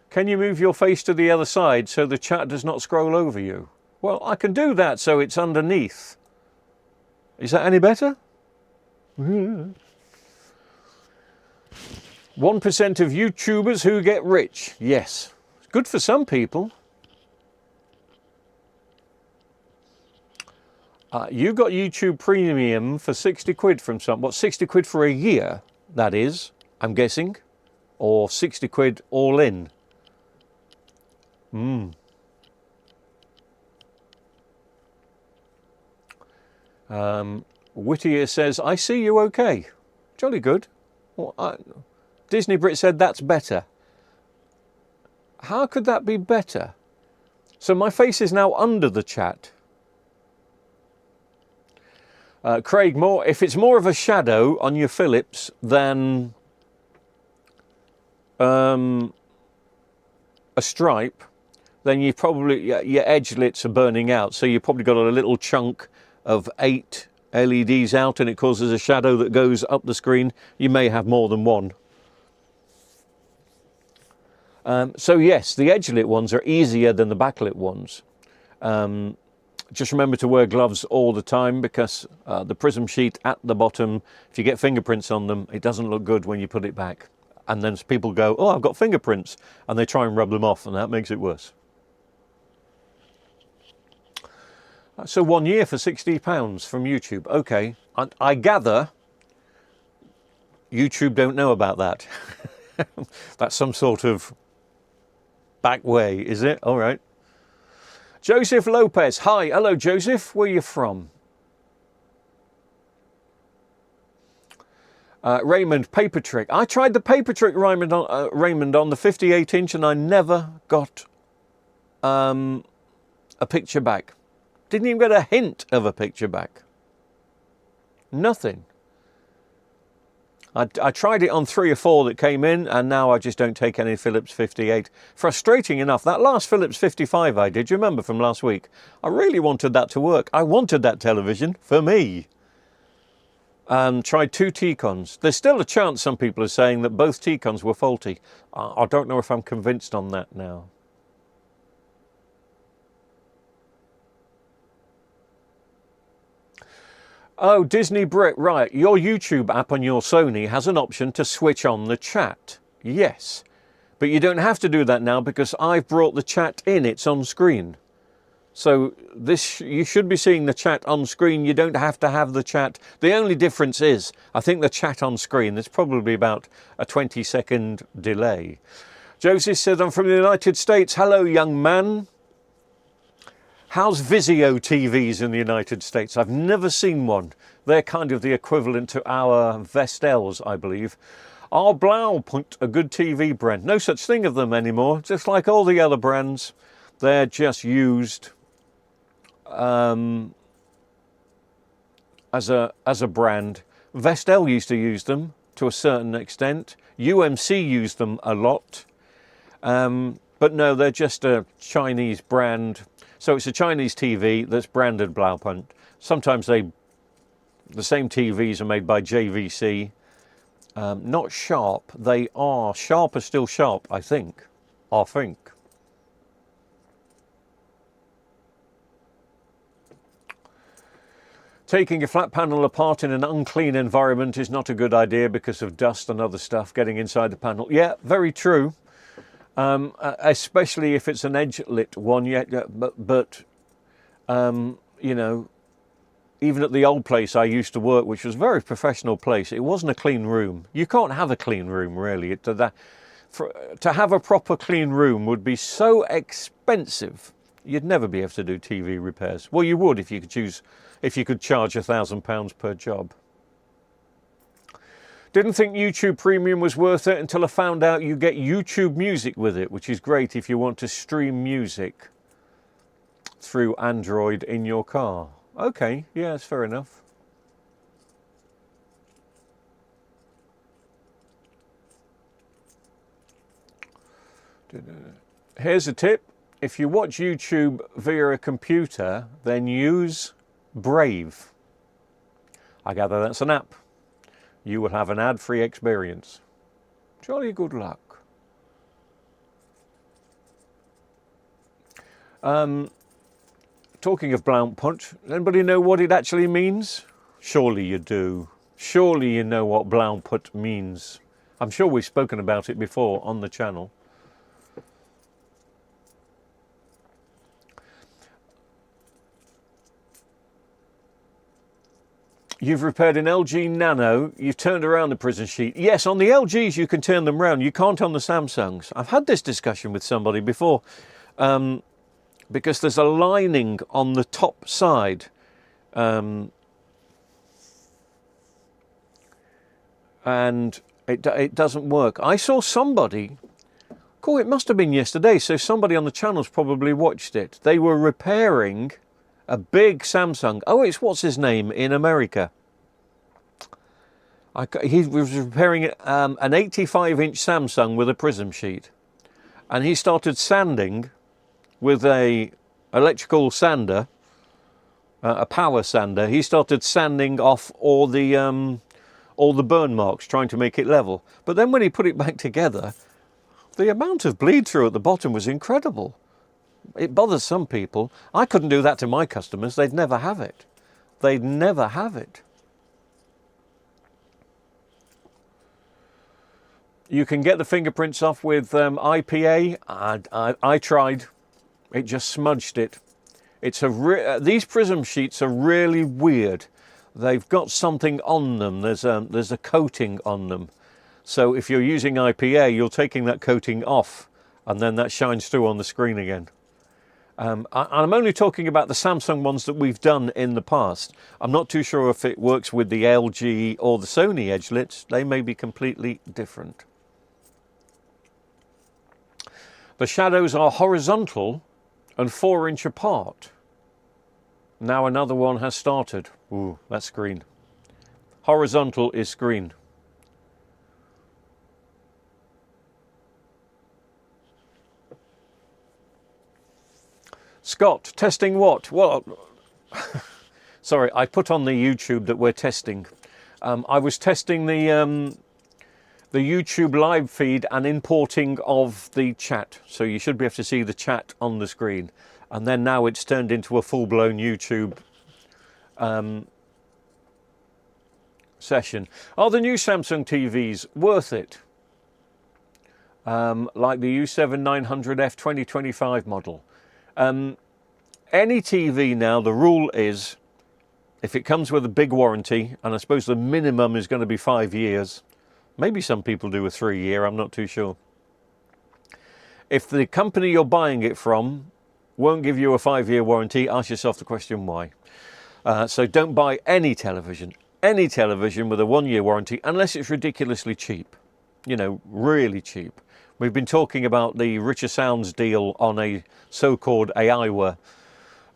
Can you move your face to the other side so the chat does not scroll over you? Well, I can do that so it's underneath. Is that any better? 1% of YouTubers who get rich. Yes. Good for some people. You got YouTube Premium for 60 quid from some... What, 60 quid for a year, that is, I'm guessing? Or 60 quid all in? Whittier says, I see you okay. Jolly good. Well, Disney Brit said that's better. How could that be better? So my face is now under the chat. Craig Moore, if it's more of a shadow on your Philips than a stripe, then you probably, your edge lits are burning out. So you've probably got a little chunk of 8 LEDs out and it causes a shadow that goes up the screen. You may have more than one. So yes, the edge lit ones are easier than the backlit ones. Just remember to wear gloves all the time because the prism sheet at the bottom, if you get fingerprints on them, it doesn't look good when you put it back. And then people go, oh, I've got fingerprints, and they try and rub them off, and that makes it worse. So 1 year for £60 from YouTube. Okay, I gather YouTube don't know about that. That's some sort of back way, is it? All right. Joseph Lopez. Hi. Hello, Joseph. Where are you from? Raymond, Paper Trick. I tried the Paper Trick Raymond on the 58-inch and I never got a picture back. Didn't even get a hint of a picture back. Nothing. I tried it on 3 or 4 that came in, and now I just don't take any Philips 58. Frustrating enough, that last Philips 55 I did, you remember from last week? I really wanted that to work. I wanted that television for me. Tried 2 T-Cons. There's still a chance, some people are saying, that both T-Cons were faulty. I don't know if I'm convinced on that now. Oh, Disney Brit, right. Your YouTube app on your Sony has an option to switch on the chat. Yes. But you don't have to do that now because I've brought the chat in. It's on screen. So this, you should be seeing the chat on screen. You don't have to have the chat. The only difference is, I think the chat on screen, there's probably about a 20-second delay. Josie said, I'm from the United States. Hello, young man. How's Vizio TVs in the United States? I've never seen one. They're kind of the equivalent to our Vestels, I believe. Are Blaupunkt a good TV brand? No such thing of them anymore. Just like all the other brands, they're just used as a brand. Vestel used to use them to a certain extent. UMC used them a lot. But no, they're just a Chinese brand. So it's a Chinese TV that's branded Blaupunkt. Sometimes the same TVs are made by JVC. Not Sharp. They are. Sharp are still Sharp, I think. Taking a flat panel apart in an unclean environment is not a good idea because of dust and other stuff getting inside the panel. Yeah, very true. Especially if it's an edge-lit one. Yeah, but you know, even at the old place I used to work, which was a very professional place, it wasn't a clean room. You can't have a clean room, really. To have a proper clean room would be so expensive. You'd never be able to do TV repairs. Well, you would if you could charge £1,000 per job. Didn't think YouTube Premium was worth it until I found out you get YouTube Music with it, which is great if you want to stream music through Android in your car. Okay, yeah, that's fair enough. Here's a tip. If you watch YouTube via a computer, then use Brave. I gather that's an app. You will have an ad-free experience. Jolly good luck. Talking of Blaupunkt, anybody know what it actually means? Surely you do. Surely you know what Blaupunkt means. I'm sure we've spoken about it before on the channel. You've repaired an LG Nano, you've turned around the prison sheet. Yes, on the LGs you can turn them around, you can't on the Samsungs. I've had this discussion with somebody before, because there's a lining on the top side. And it doesn't work. I saw somebody, cool, it must have been yesterday, so somebody on the channel's probably watched it. They were repairing a big Samsung. Oh, it's what's his name in America. He was repairing an 85-inch Samsung with a prism sheet, and he started sanding with a electrical sander, a power sander. He started sanding off all the burn marks, trying to make it level. But then when he put it back together, the amount of bleed through at the bottom was incredible. It bothers some people. I couldn't do that to my customers. They'd never have it. They'd never have it. You can get the fingerprints off with IPA. I tried. It just smudged it. These prism sheets are really weird. They've got something on them. There's a coating on them. So if you're using IPA, you're taking that coating off, and then that shines through on the screen again. I'm only talking about the Samsung ones that we've done in the past. I'm not too sure if it works with the LG or the Sony edge-lits. They may be completely different. The shadows are horizontal and 4-inch apart. Now another one has started. Ooh, that's green. Horizontal is green. Scott, testing what? Well, sorry, I put on the YouTube that we're testing. I was testing the YouTube live feed and importing of the chat. So you should be able to see the chat on the screen. And then now it's turned into a full-blown YouTube session. Are the new Samsung TVs worth it? Like the U7 900F 2025 model. Any TV now, the rule is, if it comes with a big warranty, and I suppose the minimum is going to be 5 years, maybe some people do a 3-year, I'm not too sure. If the company you're buying it from won't give you a 5-year warranty, ask yourself the question why. So don't buy any television with a 1-year warranty, unless it's ridiculously cheap, you know, really cheap. We've been talking about the Richer Sounds deal on a so-called Aiwa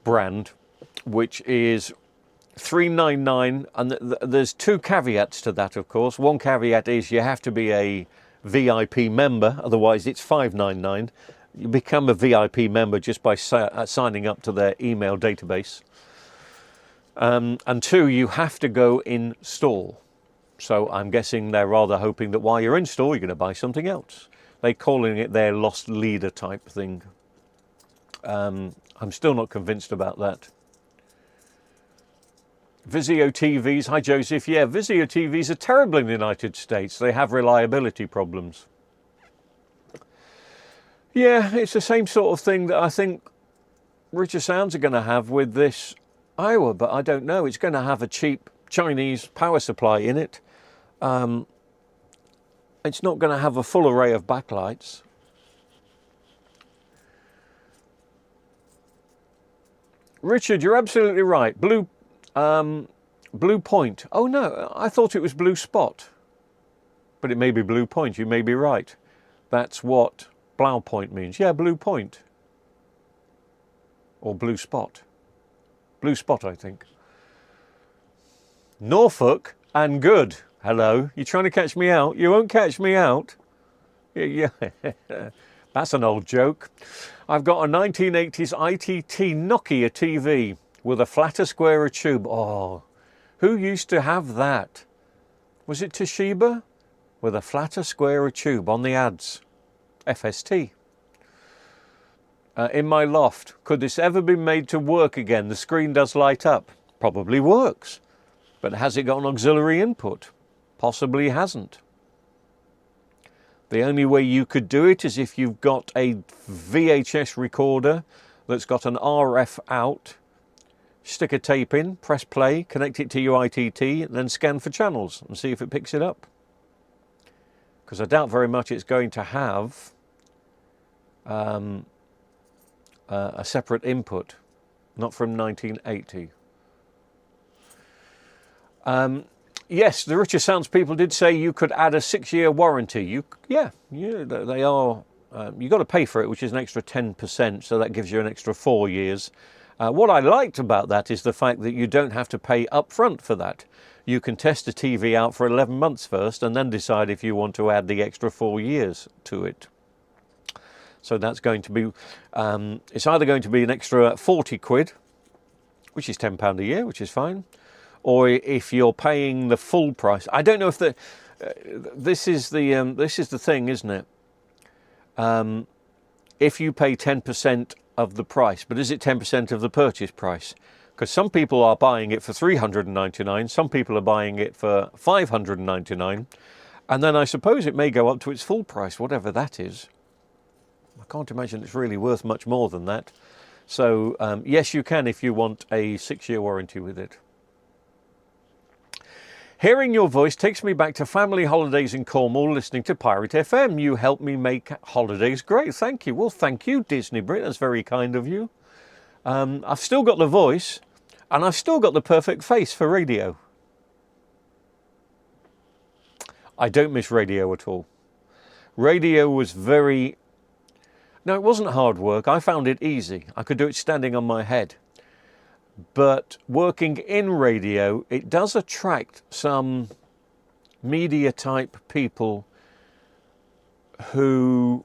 brand, which is $399, and there's 2 caveats to that, of course. One caveat is you have to be a VIP member, otherwise it's $599. You become a VIP member just by signing up to their email database. And 2, you have to go in store. So I'm guessing they're rather hoping that while you're in store, you're going to buy something else. They're calling it their lost leader type thing. I'm still not convinced about that. Vizio TVs, hi Joseph. Yeah, Vizio TVs are terrible in the United States. They have reliability problems. Yeah, it's the same sort of thing that I think Richer Sounds are going to have with this Aiwa, but I don't know. It's going to have a cheap Chinese power supply in it. It's not going to have a full array of backlights. Richard, you're absolutely right. Blue Point. Oh no, I thought it was Blue Spot. But it may be Blue Point, you may be right. That's what Blau Point means. Yeah, Blue Point. Or Blue Spot. Blue Spot, I think. Norfolk and good. Hello, you trying to catch me out? You won't catch me out. Yeah, that's an old joke. I've got a 1980s ITT Nokia TV with a flatter, squarer tube. Oh, who used to have that? Was it Toshiba? With a flatter, squarer tube on the ads. FST. In my loft. Could this ever be made to work again? The screen does light up. Probably works. But has it got an auxiliary input? Possibly hasn't. The only way you could do it is if you've got a VHS recorder that's got an RF out, stick a tape in, press play, connect it to your ITT, and then scan for channels and see if it picks it up. Because I doubt very much it's going to have a separate input, not from 1980. Yes, the Richer Sounds people did say you could add a 6-year warranty. Yeah, they are. You've got to pay for it, which is an extra 10%, so that gives you an extra 4 years. What I liked about that is the fact that you don't have to pay up front for that. You can test a TV out for 11 months first and then decide if you want to add the extra 4 years to it. So that's going to be, it's either going to be an extra 40 quid, which is £10 a year, which is fine, or if you're paying the full price. I don't know if this is the thing, isn't it? If you pay 10% of the price, but is it 10% of the purchase price? Because some people are buying it for $399, some people are buying it for $599, and then I suppose it may go up to its full price, whatever that is. I can't imagine it's really worth much more than that. So yes, you can if you want a 6-year warranty with it. Hearing your voice takes me back to family holidays in Cornwall listening to Pirate FM. You helped me make holidays great. Thank you. Well, thank you, Disney Brit. That's very kind of you. I've still got the voice and I've still got the perfect face for radio. I don't miss radio at all. Radio was very... No, it wasn't hard work. I found it easy. I could do it standing on my head. But working in radio, it does attract some media type people who,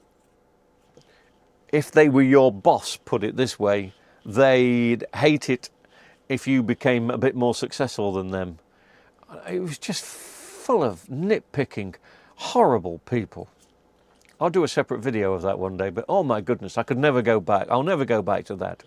if they were your boss, put it this way, they'd hate it if you became a bit more successful than them. It was just full of nitpicking, horrible people. I'll do a separate video of that one day, but oh my goodness, I could never go back. I'll never go back to that.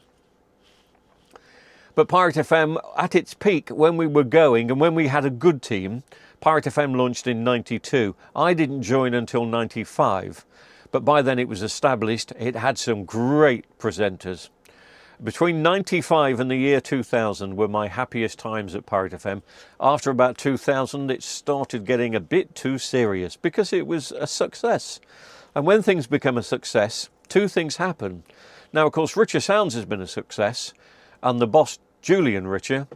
But Pirate FM, at its peak, when we were going and when we had a good team, Pirate FM launched in '92. I didn't join until '95, but by then it was established. It had some great presenters. Between 95 and the year 2000 were my happiest times at Pirate FM. After about 2000, it started getting a bit too serious because it was a success. And when things become a success, two things happen. Now, of course, Richer Sounds has been a success, and the boss, Julian Richer,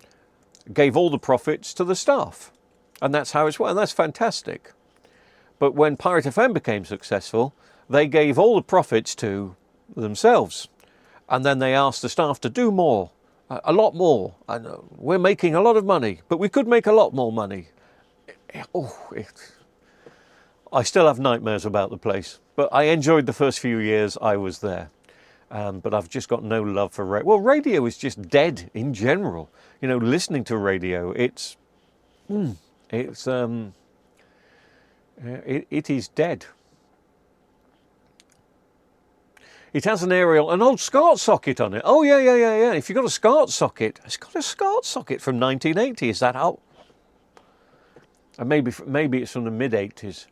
gave all the profits to the staff. And that's how it's worked, and that's fantastic. But when Pirate FM became successful, they gave all the profits to themselves. And then they asked the staff to do more, a lot more. And we're making a lot of money, but we could make a lot more money. I still have nightmares about the place, but I enjoyed the first few years I was there. But I've just got no love for radio. Well, radio is just dead in general. You know, listening to radio, it is dead. It has an old SCART socket on it. Oh, yeah. If you've got a SCART socket, it's got a SCART socket from 1980. Is that out? And maybe it's from the mid-80s.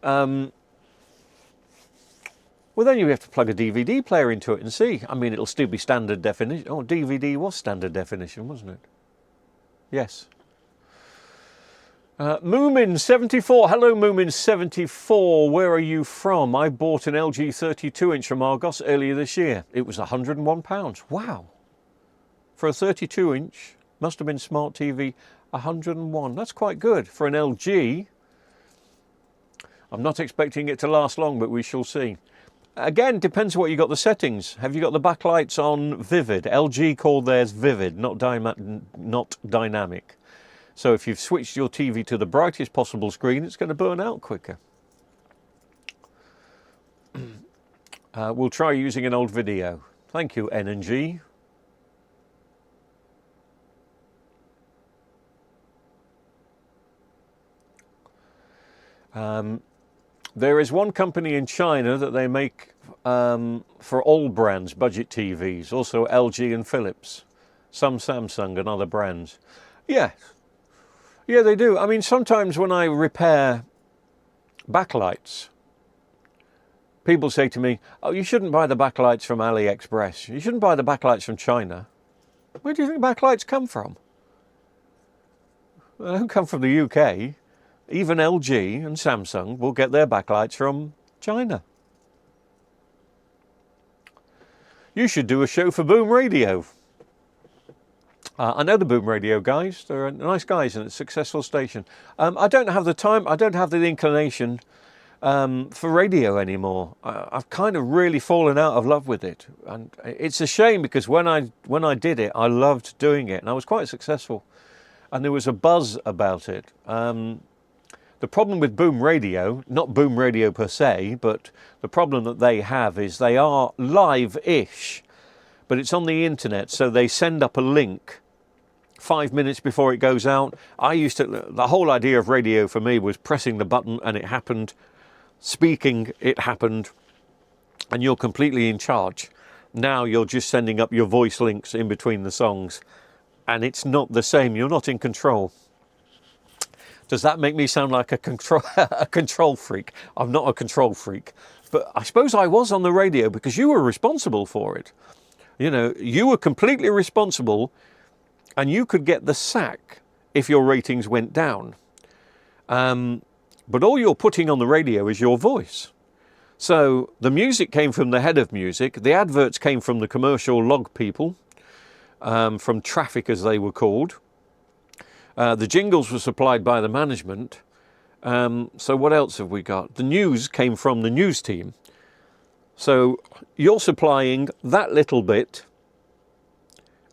Well, then you have to plug a DVD player into it and see. I mean, it'll still be standard definition. Oh, DVD was standard definition, wasn't it? Yes. Moomin74, hello Moomin74, where are you from? I bought an LG 32-inch from Argos earlier this year. It was £101. Wow. For a 32-inch, must have been smart TV, 101. That's quite good for an LG. I'm not expecting it to last long, but we shall see. Again, depends what you got the settings. Have you got the backlights on vivid? LG called theirs vivid, not dynamic. So if you've switched your TV to the brightest possible screen, it's going to burn out quicker. We'll try using an old video. Thank you, N&G. There is one company in China that they make for all brands, budget TVs, also LG and Philips, some Samsung and other brands. Yes. Yeah, they do. I mean, sometimes when I repair backlights, people say to me, oh, you shouldn't buy the backlights from AliExpress. You shouldn't buy the backlights from China. Where do you think backlights come from? They don't come from the UK. Even LG and Samsung will get their backlights from China. You should do a show for Boom Radio. I know the Boom Radio guys. They're nice guys and a successful station. I don't have the time, I don't have the inclination for radio anymore. I've kind of really fallen out of love with it. And it's a shame because when I did it, I loved doing it and I was quite successful. And there was a buzz about it. The problem with Boom Radio, not Boom Radio per se, but the problem that they have is they are live-ish, but it's on the internet, so they send up a link 5 minutes before it goes out. The whole idea of radio for me was pressing the button and it happened, speaking, it happened, and you're completely in charge. Now you're just sending up your voice links in between the songs, and it's not the same, you're not in control. Does that make me sound like a control freak? I'm not a control freak, but I suppose I was on the radio because you were responsible for it. You know, you were completely responsible and you could get the sack if your ratings went down. But all you're putting on the radio is your voice. So the music came from the head of music. The adverts came from the commercial log people, from traffic as they were called. The jingles were supplied by the management. So what else have we got? The news came from the news team. So you're supplying that little bit,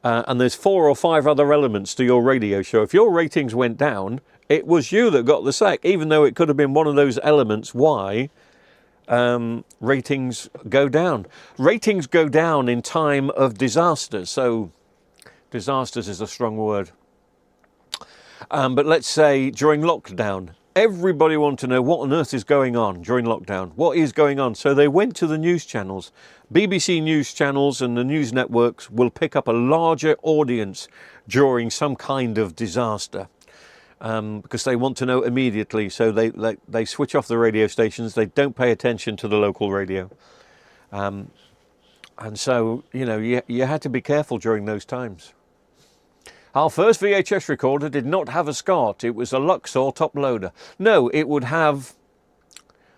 and there's 4 or 5 other elements to your radio show. If your ratings went down, it was you that got the sack, even though it could have been one of those elements why ratings go down. Ratings go down in time of disasters. So disasters is a strong word. But let's say during lockdown, everybody wanted to know what on earth is going on during lockdown. What is going on? So they went to the news channels. BBC news channels and the news networks will pick up a larger audience during some kind of disaster because they want to know immediately. So they switch off the radio stations. They don't pay attention to the local radio. And so, you know, you had to be careful during those times. Our first VHS recorder did not have a SCART. It was a Luxor top loader. No, it would have,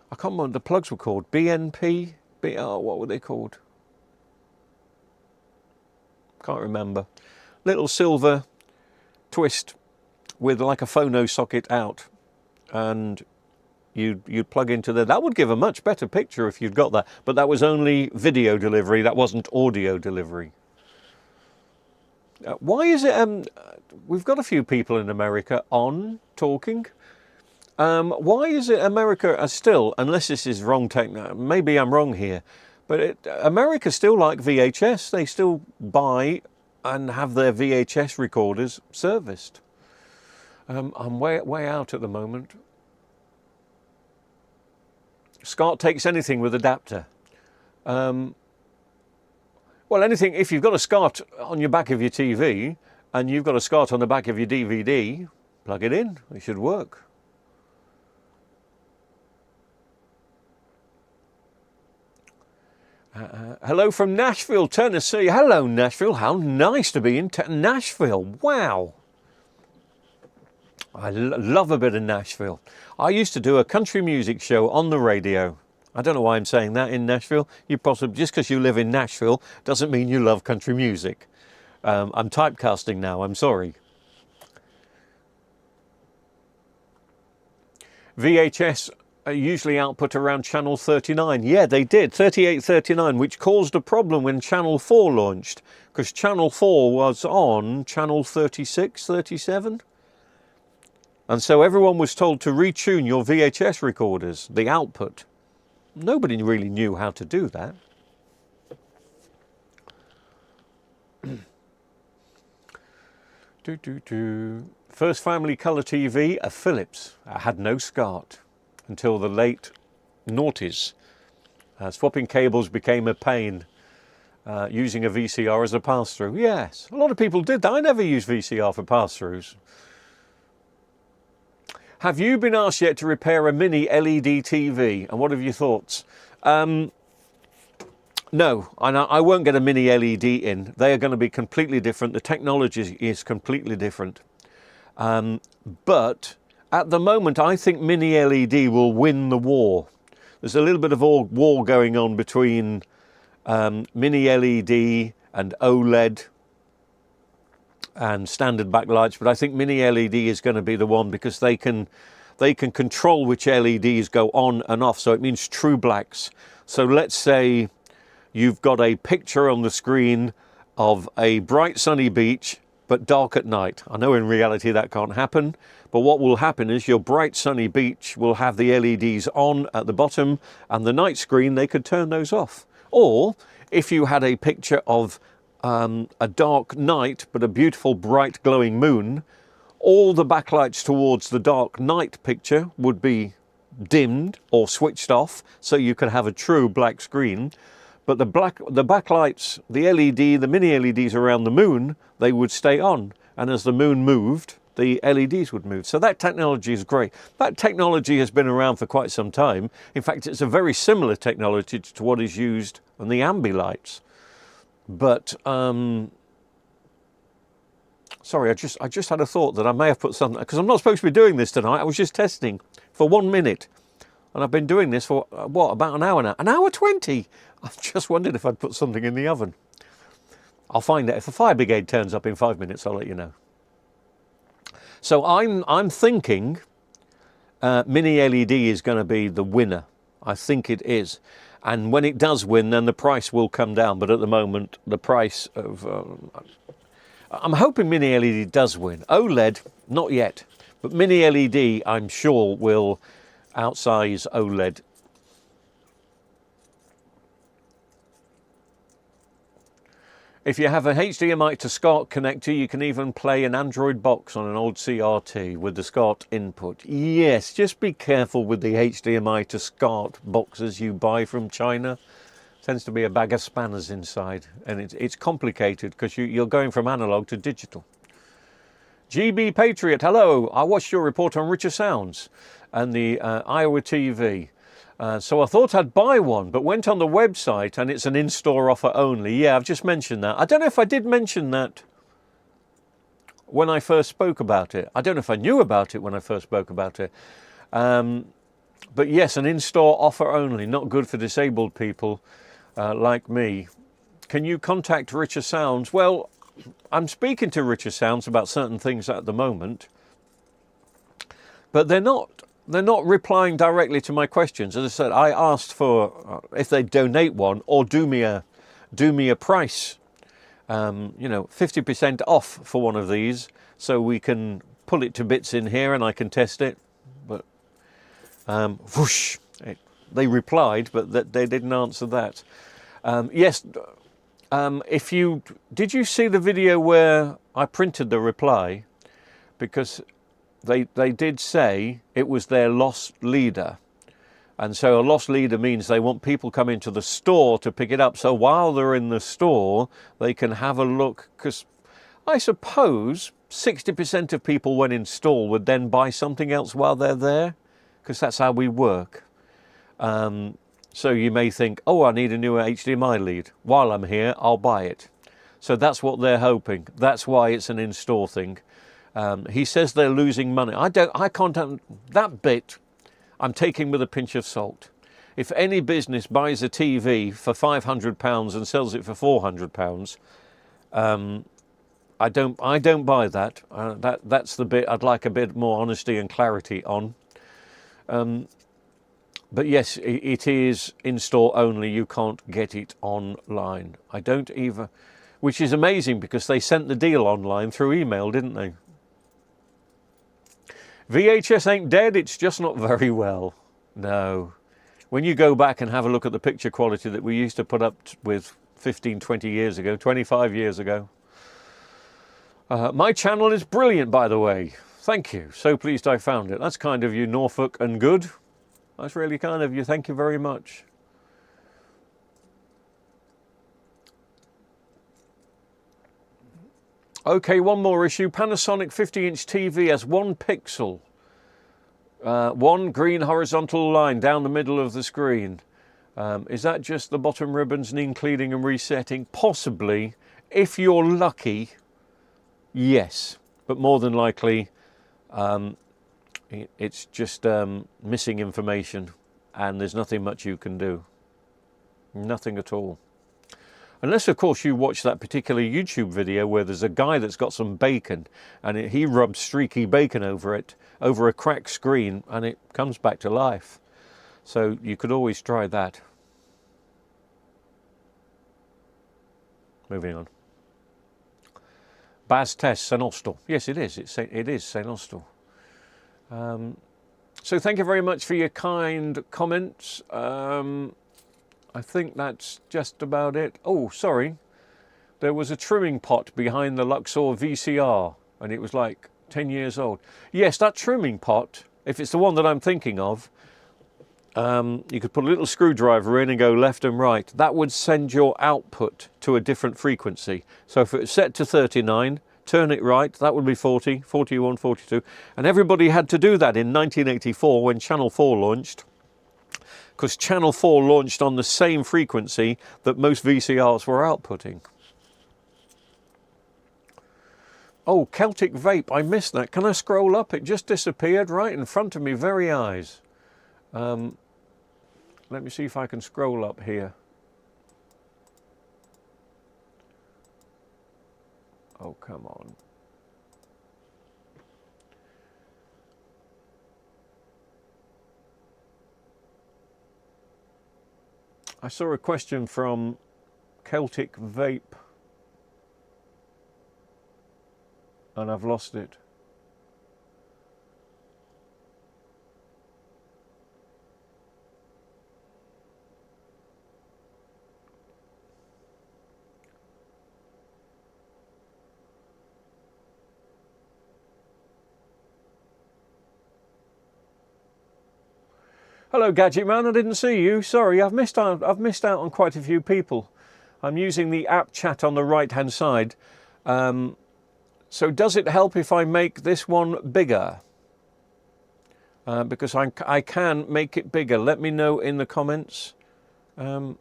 I can't remember what the plugs were called. BNP? What were they called? Can't remember. Little silver twist with like a phono socket out. And you'd plug into there. That would give a much better picture if you'd got that. But that was only video delivery. That wasn't audio delivery. Why is it, we've got a few people in America on talking. Why is it America still, unless this is wrong technology, maybe I'm wrong here, but America still like VHS. They still buy and have their VHS recorders serviced. I'm way out at the moment. SCART takes anything with adapter. Well, anything, if you've got a SCART on your back of your TV and you've got a SCART on the back of your DVD, plug it in, it should work. Hello from Nashville, Tennessee. Hello, Nashville. How nice to be in Nashville. Wow. I love a bit of Nashville. I used to do a country music show on the radio. I don't know why I'm saying that in Nashville. You possibly, just because you live in Nashville doesn't mean you love country music. I'm typecasting now, I'm sorry. VHS usually output around channel 39. Yeah, they did, 38, 39, which caused a problem when channel 4 launched, because channel 4 was on channel 36, 37. And so everyone was told to retune your VHS recorders, the output. Nobody really knew how to do that. First family colour TV, a Philips. I had no SCART until the late noughties. Swapping cables became a pain. Using a VCR as a pass-through. Yes, a lot of people did that. I never used VCR for pass-throughs. Have you been asked yet to repair a mini LED TV? And what have your thoughts? No, I won't get a mini LED in. They are going to be completely different. The technology is completely different. But at the moment, I think mini LED will win the war. There's a little bit of a war going on between mini LED and OLED and standard backlights, but I think mini LED is going to be the one because they can control which LEDs go on and off, so it means true blacks. So let's say you've got a picture on the screen of a bright sunny beach but dark at night. I know in reality that can't happen, but what will happen is your bright sunny beach will have the LEDs on at the bottom, and the night screen, they could turn those off. Or if you had a picture of a dark night but a beautiful bright glowing moon, all the backlights towards the dark night picture would be dimmed or switched off, so you could have a true black screen. But the backlights, the LED, the mini LEDs around the moon, they would stay on, and as the moon moved, the LEDs would move. So that technology is great. That technology has been around for quite some time. In fact, it's a very similar technology to what is used on the ambilights. But sorry, I just had a thought that I may have put something, because I'm not supposed to be doing this tonight. I was just testing for 1 minute, and I've been doing this for what, about an hour now? An hour 20. I've just wondered if I'd put something in the oven. I'll find out. If the fire brigade turns up in 5 minutes, I'll let you know. So I'm thinking mini LED is going to be the winner. I think it is. And when it does win, then the price will come down. But at the moment, the price of... I'm hoping mini LED does win. OLED, not yet. But mini LED, I'm sure, will outsize OLED. If you have a HDMI to SCART connector, you can even play an Android box on an old CRT with the SCART input. Yes, just be careful with the HDMI to SCART boxes you buy from China. Tends to be a bag of spanners inside, and it's complicated because you're going from analog to digital. GB Patriot, hello. I watched your report on Richer Sounds and the Iowa TV. So I thought I'd buy one, but went on the website and it's an in-store offer only. Yeah, I've just mentioned that. I don't know if I did mention that when I first spoke about it. I don't know if I knew about it when I first spoke about it. But yes, an in-store offer only, not good for disabled people like me. Can you contact Richer Sounds? Well, I'm speaking to Richer Sounds about certain things at the moment, but they're not replying directly to my questions. As I said, I asked for if they'd donate one or do me a price, 50% off for one of these, so we can pull it to bits in here and I can test it. But whoosh, they replied, but they didn't answer that. Yes, did you see the video where I printed the reply? Because they did say it was their lost leader. And so a lost leader means they want people coming to the store to pick it up. So while they're in the store, they can have a look. Because I suppose 60% of people when in store would then buy something else while they're there. Because that's how we work. So you may think, oh, I need a new HDMI lead. While I'm here, I'll buy it. So that's what they're hoping. That's why it's an in-store thing. He says they're losing money. I can't, that bit I'm taking with a pinch of salt. If any business buys a TV for £500 and sells it for £400, I don't buy that. That's the bit I'd like a bit more honesty and clarity on. But yes, it is in-store only. You can't get it online. I don't even, which is amazing because they sent the deal online through email, didn't they? VHS ain't dead, it's just not very well. No. When you go back and have a look at the picture quality that we used to put up with 15, 20 years ago, 25 years ago. My channel is brilliant, by the way. Thank you. So pleased I found it. That's kind of you, Norfolk and Good. That's really kind of you. Thank you very much. Okay, one more issue. Panasonic 50-inch TV has 1 pixel. One green horizontal line down the middle of the screen. Is that just the bottom ribbons need cleaning and resetting? Possibly. If you're lucky, yes. But more than likely, it's just missing information. And there's nothing much you can do. Nothing at all. Unless, of course, you watch that particular YouTube video where there's a guy that's got some bacon and he rubs streaky bacon over it, over a cracked screen, and it comes back to life. So you could always try that. Moving on. Baz Test, St Austell. Yes, it is. It is St Austell. So thank you very much for your kind comments. I think that's just about it. Oh, sorry. There was a trimming pot behind the Luxor VCR, and it was like 10 years old. Yes, that trimming pot, if it's the one that I'm thinking of, you could put a little screwdriver in and go left and right. That would send your output to a different frequency. So if it's set to 39, turn it right, that would be 40, 41, 42. And everybody had to do that in 1984 when Channel 4 launched. Because Channel 4 launched on the same frequency that most VCRs were outputting. Oh, Celtic Vape, I missed that. Can I scroll up? It just disappeared right in front of me, very eyes. Let me see if I can scroll up here. Oh, come on. I saw a question from Celtic Vape and I've lost it. Hello, Gadget Man. I didn't see you. Sorry, I've missed out on quite a few people. I'm using the app chat on the right-hand side. So does it help if I make this one bigger? because I can make it bigger. Let me know in the comments. Or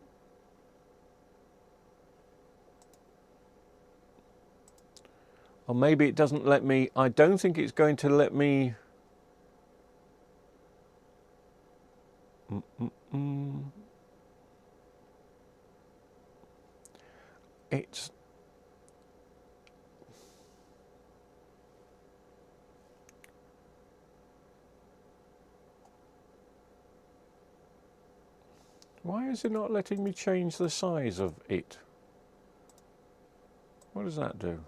maybe it doesn't let me. I don't think it's going to let me. It's. Why is it not letting me change the size of it? What does that do?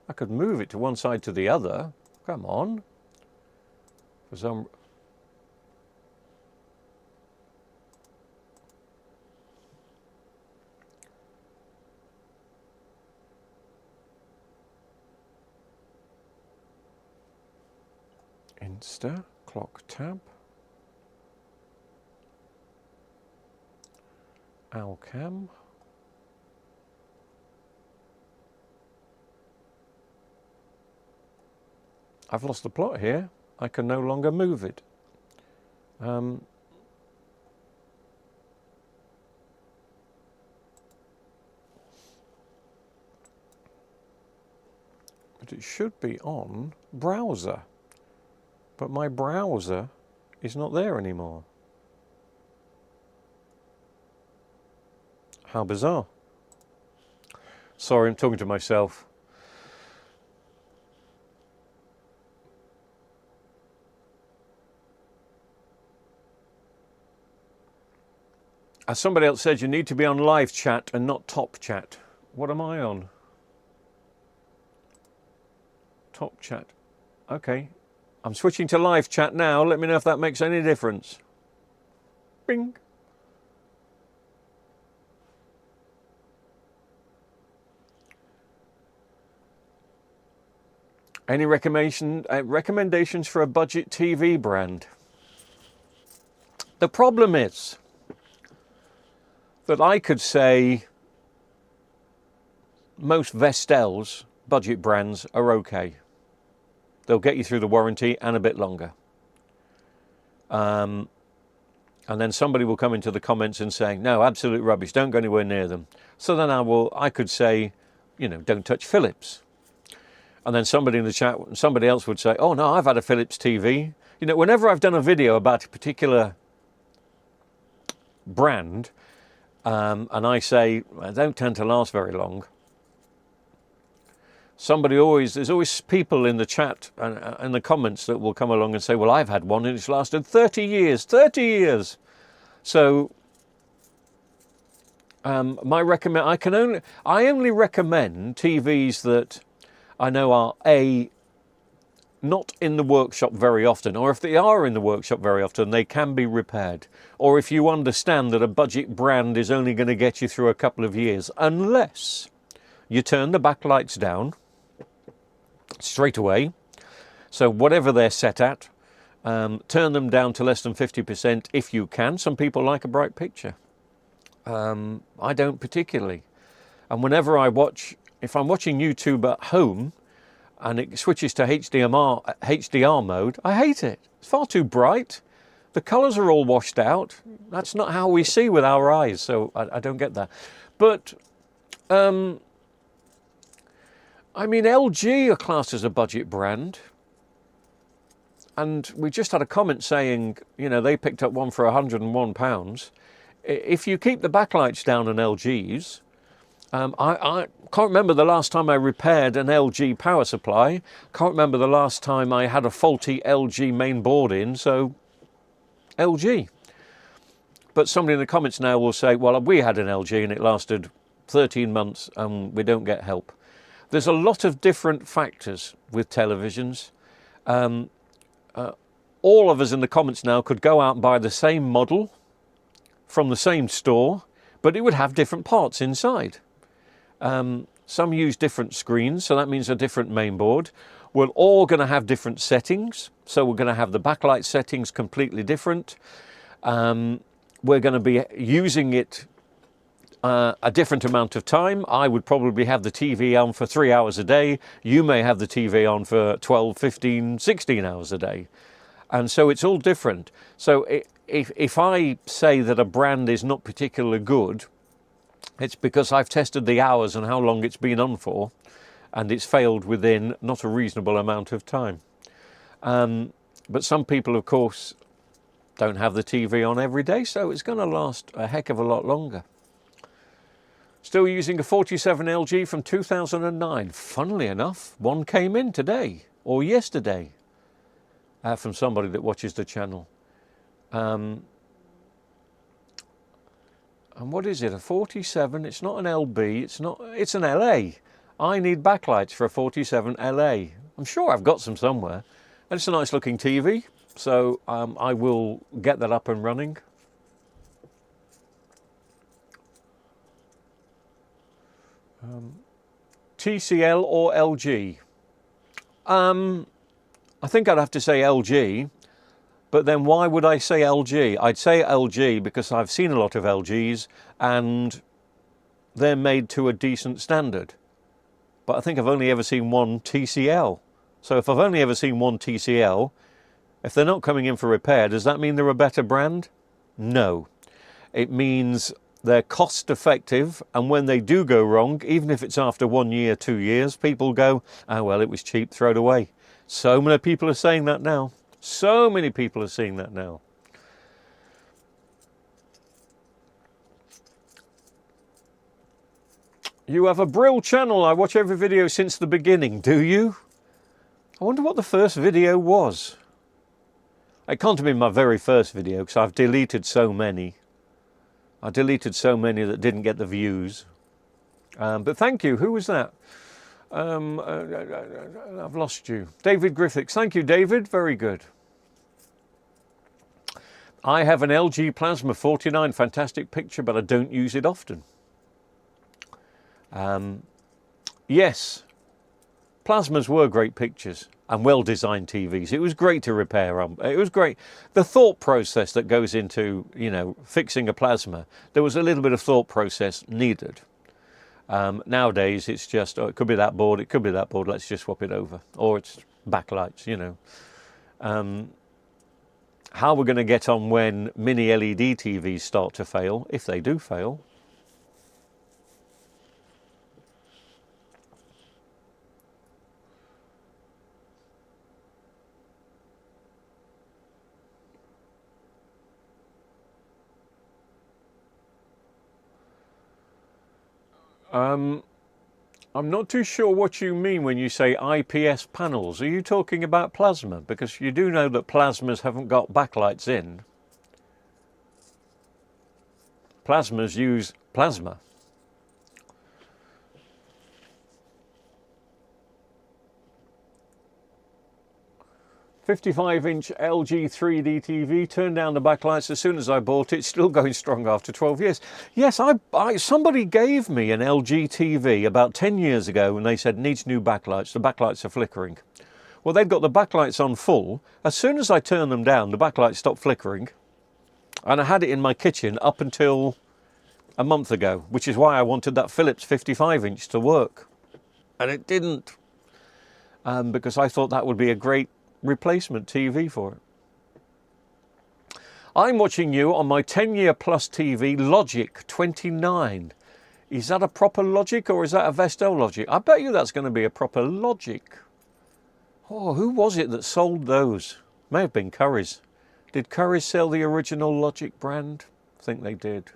I could move it to one side to the other. Come on. For some... Insta, clock tab. Alcam. I've lost the plot here. I can no longer move it. But it should be on browser. But my browser is not there anymore. How bizarre. Sorry, I'm talking to myself. As somebody else said, you need to be on live chat and not top chat. What am I on? Top chat. Okay. I'm switching to live chat now. Let me know if that makes any difference. Bing. Any recommendations for a budget TV brand? The problem is that I could say most Vestels budget brands are okay. They'll get you through the warranty and a bit longer. And then somebody will come into the comments and say, no, absolute rubbish, don't go anywhere near them. So then I could say, you know, don't touch Philips. And then somebody in the chat, somebody else would say, oh no, I've had a Philips TV. You know, whenever I've done a video about a particular brand, and I say, I don't tend to last very long, there's always people in the chat and in the comments that will come along and say, well, I've had one and it's lasted 30 years, 30 years. So I only recommend TVs that I know are not in the workshop very often, or if they are in the workshop very often, they can be repaired. Or if you understand that a budget brand is only going to get you through a couple of years, unless you turn the backlights down straight away. So whatever they're set at, turn them down to less than 50% if you can. Some people like a bright picture. I don't particularly. And whenever if I'm watching YouTube at home and it switches to HDR mode, I hate it. It's far too bright. The colours are all washed out. That's not how we see with our eyes, so I don't get that. But, I mean, LG are classed as a budget brand. And we just had a comment saying, you know, they picked up one for £101. If you keep the backlights down on LGs, I can't remember the last time I repaired an LG power supply. Can't remember the last time I had a faulty LG main board in, so LG. But somebody in the comments now will say, well, we had an LG and it lasted 13 months and we don't get help. There's a lot of different factors with televisions. All of us in the comments now could go out and buy the same model from the same store, but it would have different parts inside. Some use different screens, so that means a different mainboard. We're all going to have different settings, so we're going to have the backlight settings completely different. We're going to be using it a different amount of time. I would probably have the TV on for 3 hours a day. You may have the TV on for 12, 15, 16 hours a day. And so it's all different. So if I say that a brand is not particularly good, it's because I've tested the hours and how long it's been on for, and it's failed within not a reasonable amount of time. But some people, of course, don't have the TV on every day, so it's going to last a heck of a lot longer. Still using a 47 LG from 2009. Funnily enough, one came in today or yesterday from somebody that watches the channel. And what is it? A 47? It's not an LB. It's an LA. I need backlights for a 47 LA. I'm sure I've got some somewhere. And it's a nice looking TV. So I will get that up and running. TCL or LG? I think I'd have to say LG, but then why would I say LG? I'd say LG because I've seen a lot of LGs and they're made to a decent standard. But I think I've only ever seen one TCL. So if I've only ever seen one TCL, if they're not coming in for repair, does that mean they're a better brand? No. It means they're cost effective, and when they do go wrong, even if it's after 1 year, 2 years, people go, oh well, it was cheap, throw it away. So many people are saying that now. So many people are seeing that now. You have a Brill channel. I watch every video since the beginning. Do you? I wonder what the first video was. It can't have been my very first video because I've deleted so many. I deleted so many that didn't get the views. But thank you. Who was that? I've lost you. David Griffiths. Thank you, David. Very good. I have an LG Plasma 49. Fantastic picture, but I don't use it often. Yes. Plasmas were great pictures and well-designed TVs. It was great to repair them. It was great. The thought process that goes into, you know, fixing a plasma, there was a little bit of thought process needed. Nowadays, it's just, oh, it could be that board, it could be that board, let's just swap it over. Or it's backlights, you know. How we're going to get on when mini LED TVs start to fail, if they do fail. I'm not too sure what you mean when you say IPS panels. Are you talking about plasma? Because you do know that plasmas haven't got backlights in. Plasmas use plasma. 55-inch LG 3D TV, turned down the backlights as soon as I bought it, still going strong after 12 years. Yes, somebody gave me an LG TV about 10 years ago and they said, needs new backlights, the backlights are flickering. Well, they'd got the backlights on full. As soon as I turned them down, the backlights stopped flickering. And I had it in my kitchen up until a month ago, which is why I wanted that Philips 55-inch to work. And it didn't, because I thought that would be a great replacement TV for it. I'm watching you on my 10-year plus TV Logic 29. Is that a proper Logic or is that a Vestel Logic? I bet you that's going to be a proper Logic. Oh, who was it that sold those? May have been Currys. Did Currys sell the original Logic brand? I think they did.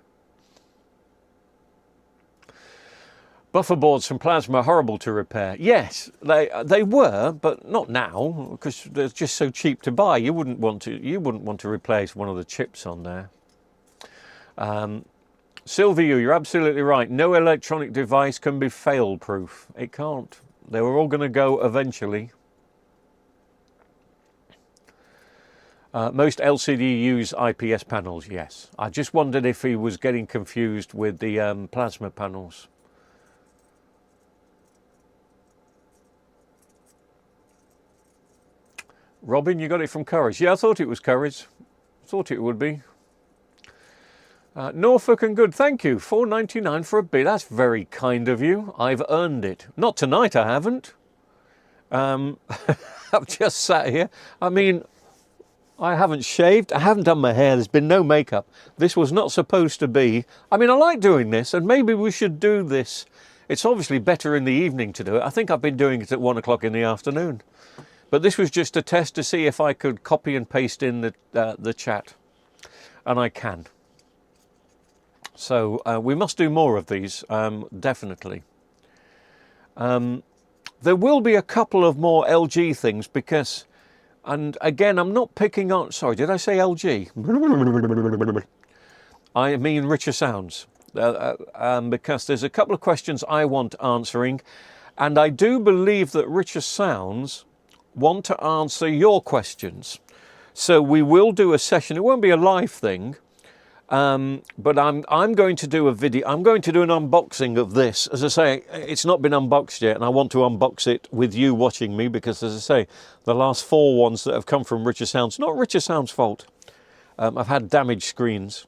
Buffer boards from plasma are horrible to repair. Yes, they were, but not now, because they're just so cheap to buy. You wouldn't want to replace one of the chips on there. Sylvia, you're absolutely right. No electronic device can be fail-proof. It can't. They were all going to go eventually. Most LCD use IPS panels, yes. I just wondered if he was getting confused with the plasma panels. Robin, you got it from Currys. Yeah, I thought it was Currys. Thought it would be. Norfolk and Good, thank you. $4.99 for a bid. That's very kind of you. I've earned it. Not tonight, I haven't. I've just sat here. I mean, I haven't shaved, I haven't done my hair, there's been no makeup. This was not supposed to be. I mean, I like doing this, and maybe we should do this. It's obviously better in the evening to do it. I think I've been doing it at 1 o'clock in the afternoon. But this was just a test to see if I could copy and paste in the chat. And I can. So we must do more of these, definitely. There will be a couple of more LG things because... And again, I'm not picking on... Sorry, did I say LG? I mean Richer Sounds. Because there's a couple of questions I want answering. And I do believe that Richer Sounds want to answer your questions. So we will do a session. It won't be a live thing. But I'm going to do a video. I'm going to do an unboxing of this. As I say, it's not been unboxed yet, and I want to unbox it with you watching me because, as I say, the last 4 ones that have come from Richer Sounds, not Richer Sounds' fault. I've had damaged screens,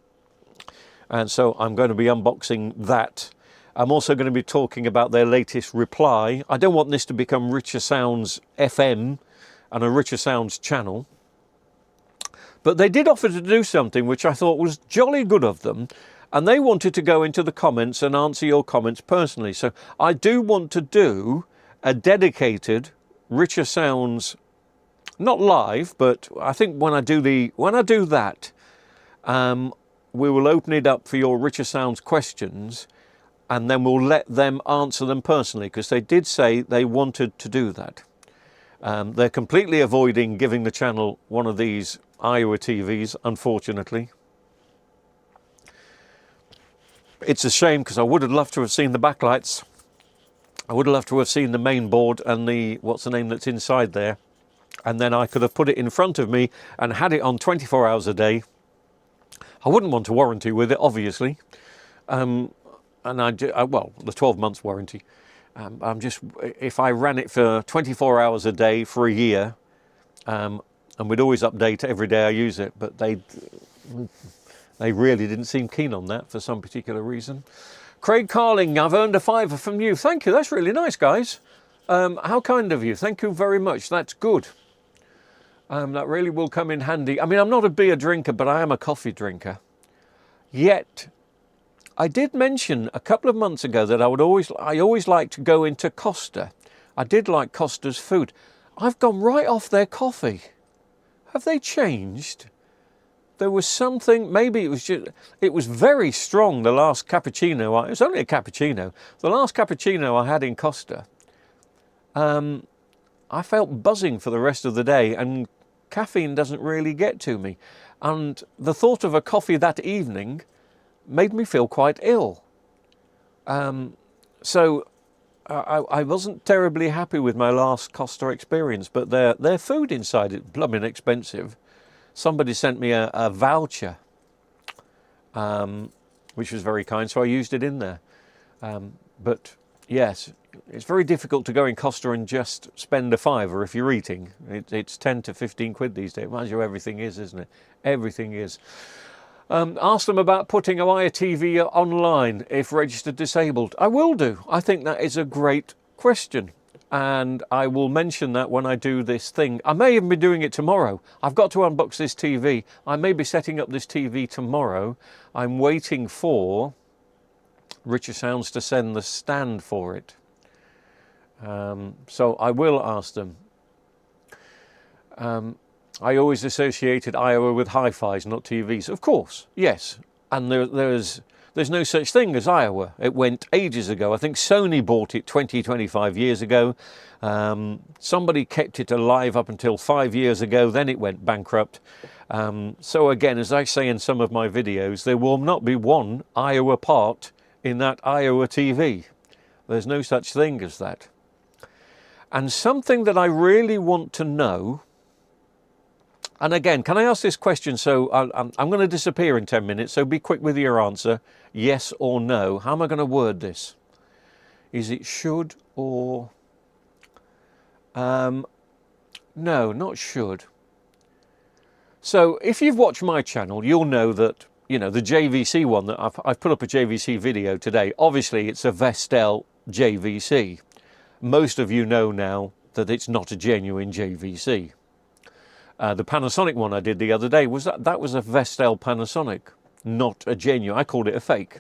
and so I'm going to be unboxing that. I'm also going to be talking about their latest reply. I don't want this to become Richer Sounds FM and a Richer Sounds channel. But they did offer to do something which I thought was jolly good of them, and they wanted to go into the comments and answer your comments personally. So I do want to do a dedicated Richer Sounds, not live, but I think when I do that, we will open it up for your Richer Sounds questions, and then we'll let them answer them personally, because they did say they wanted to do that. They're completely avoiding giving the channel one of these Iowa TVs, unfortunately. It's a shame because I would have loved to have seen the backlights. I would have loved to have seen the main board and the, what's the name that's inside there. And then I could have put it in front of me and had it on 24 hours a day. I wouldn't want a warranty with it, obviously. And well, the 12 months warranty. If I ran it for 24 hours a day for a year, and we'd always update every day I use it, but they really didn't seem keen on that for some particular reason. Craig Carling, I've earned a £5 from you. Thank you, that's really nice, guys. How kind of you. Thank you very much, that's good. That really will come in handy. I mean, I'm not a beer drinker, but I am a coffee drinker. Yet, I did mention a couple of months ago that I always like to go into Costa. I did like Costa's food. I've gone right off their coffee. Have they changed? There was something, maybe it was very strong, the last cappuccino. It was only a cappuccino. The last cappuccino I had in Costa, I felt buzzing for the rest of the day, and caffeine doesn't really get to me. And the thought of a coffee that evening made me feel quite ill. So I wasn't terribly happy with my last Costa experience, but their food inside it, blooming expensive. Somebody sent me a voucher, which was very kind, so I used it in there. But yes, it's very difficult to go in Costa and just spend a £5 if you're eating. It's 10 to 15 quid these days. Mind you, everything is, isn't it? Everything is. Ask them about putting Iowa TV online if registered disabled. I will do. I think that is a great question. And I will mention that when I do this thing. I may even be doing it tomorrow. I've got to unbox this TV. I may be setting up this TV tomorrow. I'm waiting for Richer Sounds to send the stand for it. So I will ask them. I always associated Iowa with hi-fis, not TVs. Of course, yes. And there's no such thing as Iowa. It went ages ago. I think Sony bought it 25 years ago. Somebody kept it alive up until 5 years ago. Then it went bankrupt. So again, as I say in some of my videos, there will not be one Iowa part in that Iowa TV. There's no such thing as that. And something that I really want to know, and again, can I ask this question? So I'm going to disappear in 10 minutes, so be quick with your answer, yes or no. How am I going to word this? Is it should or... no, not should. So if you've watched my channel, you'll know that, you know, the JVC one, that I've put up a JVC video today. Obviously, it's a Vestel JVC. Most of you know now that it's not a genuine JVC. The Panasonic one I did the other day was that was a Vestel Panasonic, not a genuine. I called it a fake.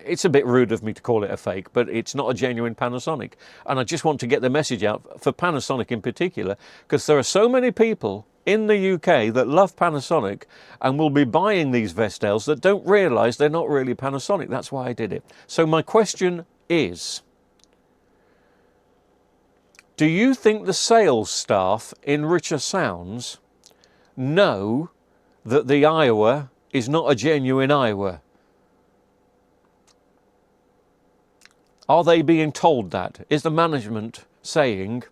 It's a bit rude of me to call it a fake, but it's not a genuine Panasonic. And I just want to get the message out for Panasonic in particular, because there are so many people in the UK that love Panasonic and will be buying these Vestels that don't realise they're not really Panasonic. That's why I did it. So my question is, do you think the sales staff in Richer Sounds know that the Iowa is not a genuine Iowa? Are they being told that? Is the management saying,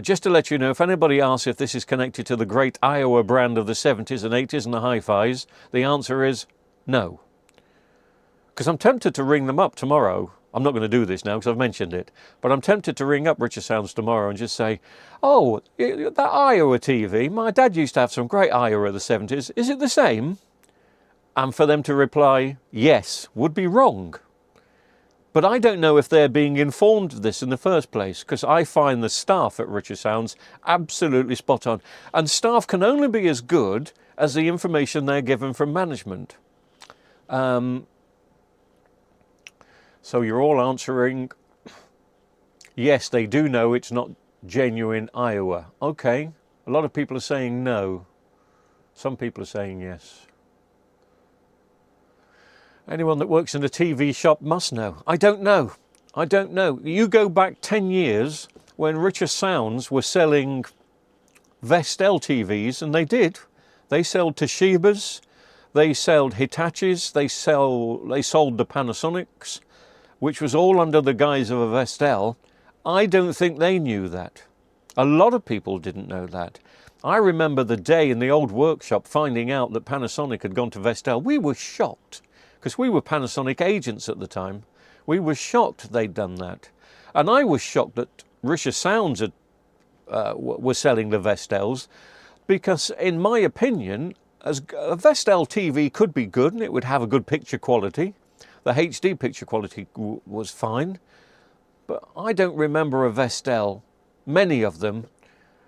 just to let you know, if anybody asks if this is connected to the great Iowa brand of the 70s and 80s and the hi-fis, the answer is no. Because I'm tempted to ring them up tomorrow. I'm not going to do this now because I've mentioned it, but I'm tempted to ring up Richer Sounds tomorrow and just say, oh, that Iowa TV, my dad used to have some great Iowa of the 70s, is it the same? And for them to reply, yes, would be wrong. But I don't know if they're being informed of this in the first place, because I find the staff at Richer Sounds absolutely spot on. And staff can only be as good as the information they're given from management. So you're all answering, yes, they do know it's not genuine Iowa. Okay, a lot of people are saying no. Some people are saying yes. Anyone that works in a TV shop must know. I don't know. I don't know. You go back 10 years when Richer Sounds were selling Vestel TVs, and they did. They sold Toshibas, they sold Hitachis, they sold the Panasonics, which was all under the guise of a Vestel. I don't think they knew that. A lot of people didn't know that. I remember the day in the old workshop finding out that Panasonic had gone to Vestel. We were shocked, because we were Panasonic agents at the time. We were shocked they'd done that. And I was shocked that Richer Sounds were selling the Vestels, because in my opinion, as a Vestel TV could be good and it would have a good picture quality. The HD picture quality was fine, but I don't remember a Vestel, many of them,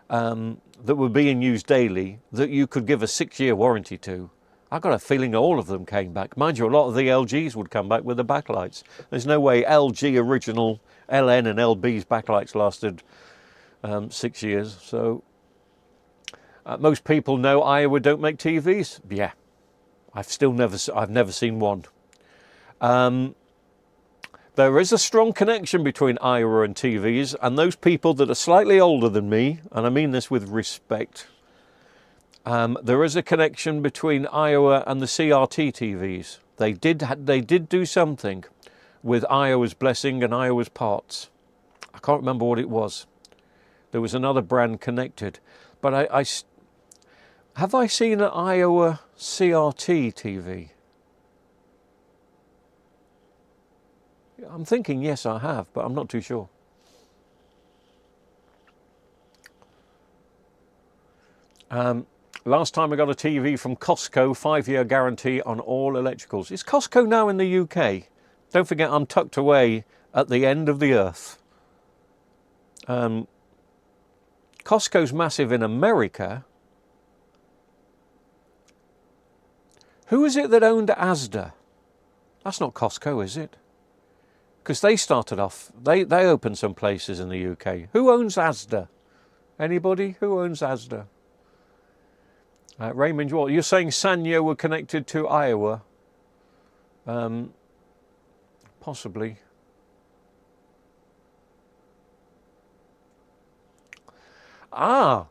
that were being used daily, that you could give a 6-year warranty to. I got a feeling all of them came back. Mind you, a lot of the LGs would come back with the backlights. There's no way LG original LN and LB's backlights lasted 6 years. So most people know Iowa don't make TVs. Yeah, I've never seen one. There is a strong connection between Iowa and TVs, and those people that are slightly older than me, and I mean this with respect, there is a connection between Iowa and the CRT TVs. They did do something with Iowa's Blessing and Iowa's Parts. I can't remember what it was. There was another brand connected, but have I seen an Iowa CRT TV? I'm thinking yes, I have, but I'm not too sure. Last time I got a TV from Costco, 5-year guarantee on all electricals. Is Costco now in the UK? Don't forget, I'm tucked away at the end of the earth. Costco's massive in America. Who is it that owned Asda? That's not Costco, is it? Because they started off, they opened some places in the UK. Who owns Asda? Anybody? Who owns Asda? Raymond, you're saying Sanyo were connected to Iowa? Possibly. Ah,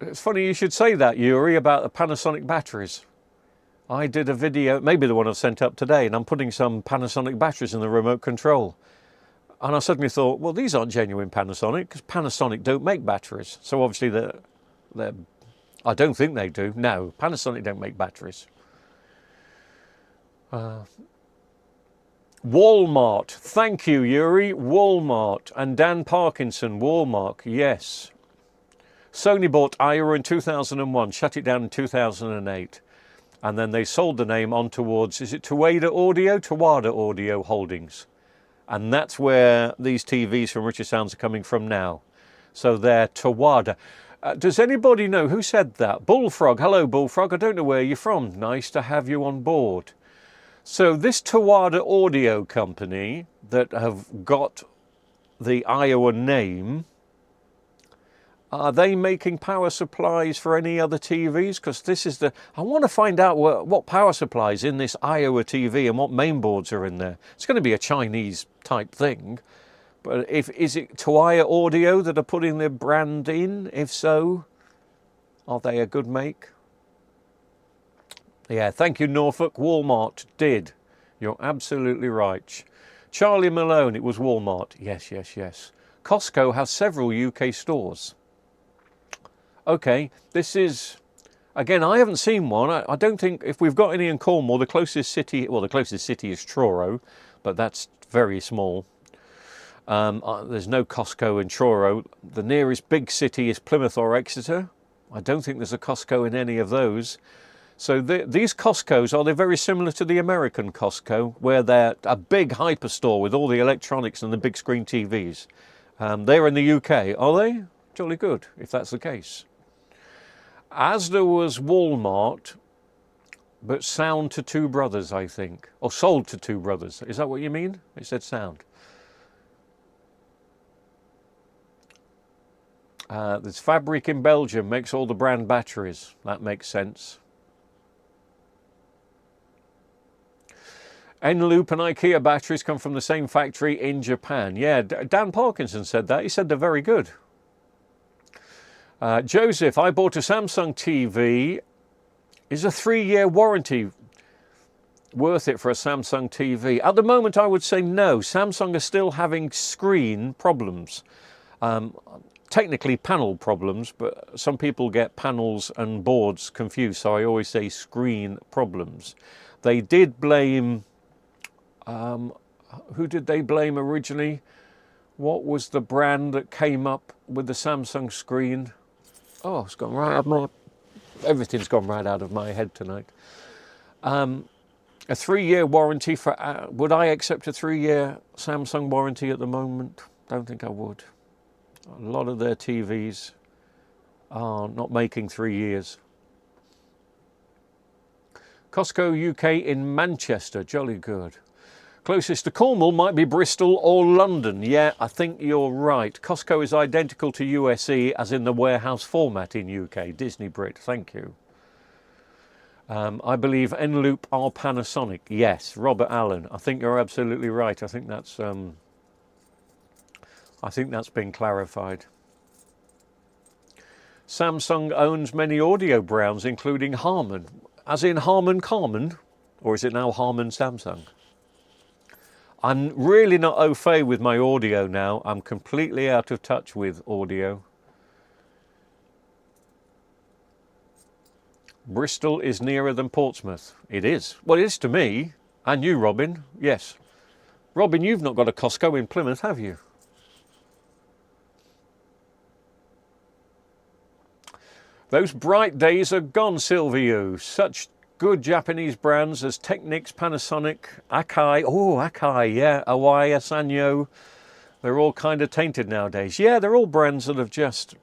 it's funny you should say that, Yuri, about the Panasonic batteries. I did a video, maybe the one I've sent up today, and I'm putting some Panasonic batteries in the remote control. And I suddenly thought, well, these aren't genuine Panasonic, because Panasonic don't make batteries. So obviously they're I don't think they do. No, Panasonic don't make batteries. Walmart. Thank you, Yuri. Walmart. And Dan Parkinson, Walmart. Yes. Sony bought Iowa in 2001, shut it down in 2008. And then they sold the name on towards, is it Tawada Audio Holdings. And that's where these TVs from Richer Sounds are coming from now. So they're Tawada. Does anybody know who said that? Bullfrog. Hello, Bullfrog. I don't know where you're from. Nice to have you on board. So this Tawada Audio Company that have got the Iowa name, are they making power supplies for any other TVs? Because this is I want to find out what power supplies in this Iowa TV and what mainboards are in there. It's going to be a Chinese type thing. But is it Tawada Audio that are putting their brand in? If so, are they a good make? Yeah, thank you, Norfolk. Walmart did. You're absolutely right. Charlie Malone, it was Walmart. Yes, yes, yes. Costco has several UK stores. Okay, this is, again, I haven't seen one. I don't think, if we've got any in Cornwall, the closest city is Truro, but that's very small. There's no Costco in Truro. The nearest big city is Plymouth or Exeter. I don't think there's a Costco in any of those. So these Costcos, are they very similar to the American Costco, where they're a big hyperstore with all the electronics and the big screen TVs? They're in the UK, are they? Jolly good, if that's the case. Asda was Walmart, but Sound to Two Brothers, I think. Or sold to Two Brothers. Is that what you mean? It said Sound. There's Fabric in Belgium, makes all the brand batteries. That makes sense. Enloop and IKEA batteries come from the same factory in Japan. Yeah, Dan Parkinson said that. He said they're very good. Joseph, I bought a Samsung TV. Is a 3-year warranty worth it for a Samsung TV? At the moment, I would say no. Samsung are still having screen problems. Technically panel problems, but some people get panels and boards confused, so I always say screen problems. They did blame... who did they blame originally? What was the brand that came up with the Samsung screen? Oh, it's gone right out of my... Everything's gone right out of my head tonight. A 3-year warranty for... would I accept a 3-year Samsung warranty at the moment? Don't think I would. A lot of their TVs are not making 3 years. Costco UK in Manchester, jolly good. Closest to Cornwall might be Bristol or London. Yeah, I think you're right. Costco is identical to USE as in the warehouse format in UK. Disney Brit, thank you. I believe Enloop are Panasonic. Yes, Robert Allen. I think you're absolutely right. I think that's been clarified. Samsung owns many audio brands, including Harman. As in Harman Kardon, or is it now Harman Samsung? I'm really not au fait with my audio now. I'm completely out of touch with audio. Bristol is nearer than Portsmouth. It is. Well, it is to me. And you, Robin. Yes. Robin, you've not got a Costco in Plymouth, have you? Those bright days are gone, Silvio. Such good Japanese brands as Technics, Panasonic, Akai. Oh, Akai, yeah. Awaya, Sanyo. They're all kind of tainted nowadays. Yeah, they're all brands that have just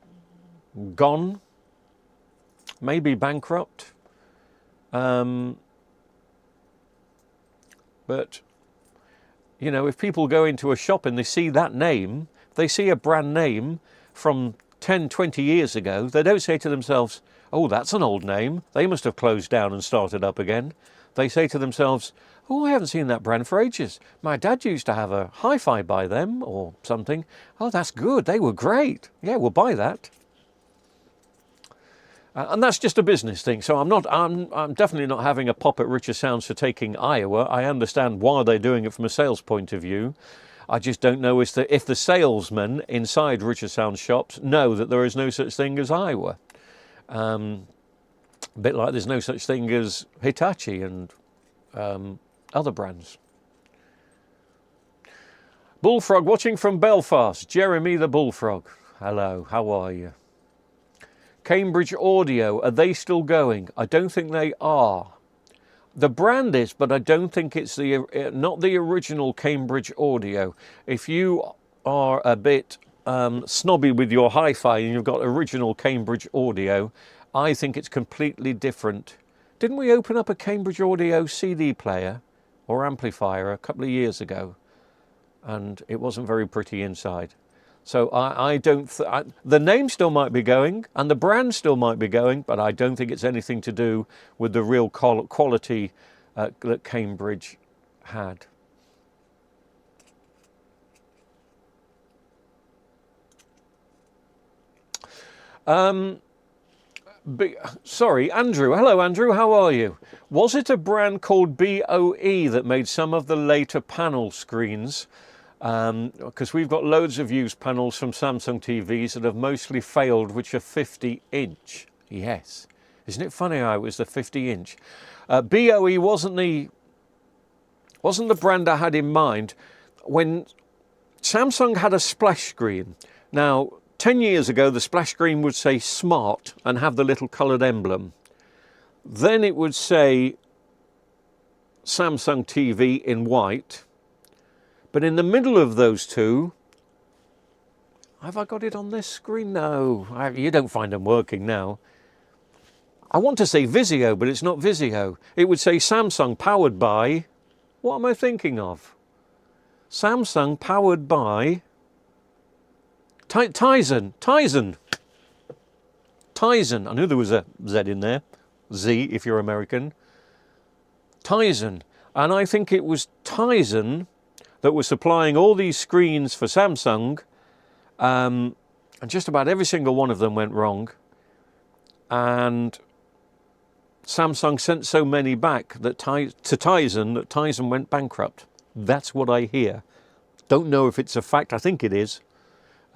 gone. Maybe bankrupt. But, you know, if people go into a shop and they see that name, they see a brand name from 10, 20 years ago, they don't say to themselves, oh, that's an old name. They must have closed down and started up again. They say to themselves, oh, I haven't seen that brand for ages. My dad used to have a hi-fi by them or something. Oh, that's good. They were great. Yeah, we'll buy that. And that's just a business thing. So I'm definitely not having a pop at Richer Sounds for taking Iowa. I understand why they're doing it from a sales point of view. I just don't know if the salesmen inside Richer Sounds shops know that there is no such thing as Iowa. A bit like there's no such thing as Hitachi and other brands. Bullfrog watching from Belfast. Jeremy the Bullfrog. Hello, how are you? Cambridge Audio, are they still going? I don't think they are. The brand is, but I don't think it's not the original Cambridge Audio. If you are a bit snobby with your hi-fi and you've got original Cambridge audio, I think it's completely different. Didn't we open up a Cambridge audio CD player or amplifier a couple of years ago? And it wasn't very pretty inside. So I don't, the name still might be going and the brand still might be going, but I don't think it's anything to do with the real quality that Cambridge had. Sorry, Andrew. Hello, Andrew. How are you? Was it a brand called BOE that made some of the later panel screens? Because we've got loads of used panels from Samsung TVs that have mostly failed, which are 50-inch. Yes. Isn't it funny how it was the 50-inch? BOE wasn't the brand I had in mind when Samsung had a splash screen. Now, 10 years ago, the splash screen would say Smart and have the little coloured emblem. Then it would say Samsung TV in white. But in the middle of those two, have I got it on this screen? No, you don't find them working now. I want to say Vizio, but it's not Vizio. It would say Samsung powered by, what am I thinking of? Samsung powered by Tizen. I knew there was a Z in there. Z if you're American. Tizen. And I think it was Tizen that was supplying all these screens for Samsung, and just about every single one of them went wrong, and Samsung sent so many back that to Tizen that Tizen went bankrupt. That's what I hear. Don't know if it's a fact. I think it is,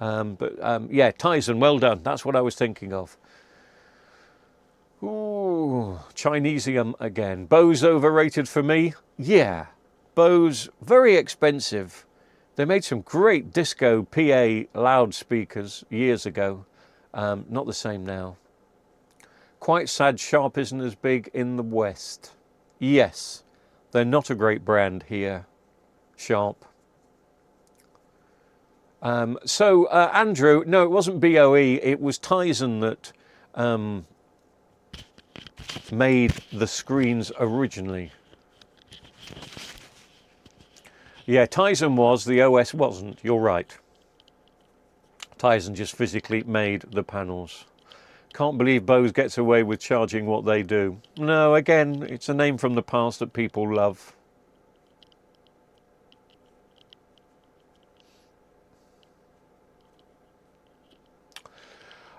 but yeah, Tizen, well done. That's what I was thinking of. Ooh, Chinesium again. Bose overrated for me? Yeah. Bose, very expensive. They made some great disco PA loudspeakers years ago. Not the same now. Quite sad Sharp isn't as big in the West. Yes, they're not a great brand here, Sharp. Andrew, no, it wasn't BOE, it was Tizen that made the screens originally. Yeah, Tizen was, the OS wasn't, you're right. Tizen just physically made the panels. Can't believe Bose gets away with charging what they do. No, again, it's a name from the past that people love.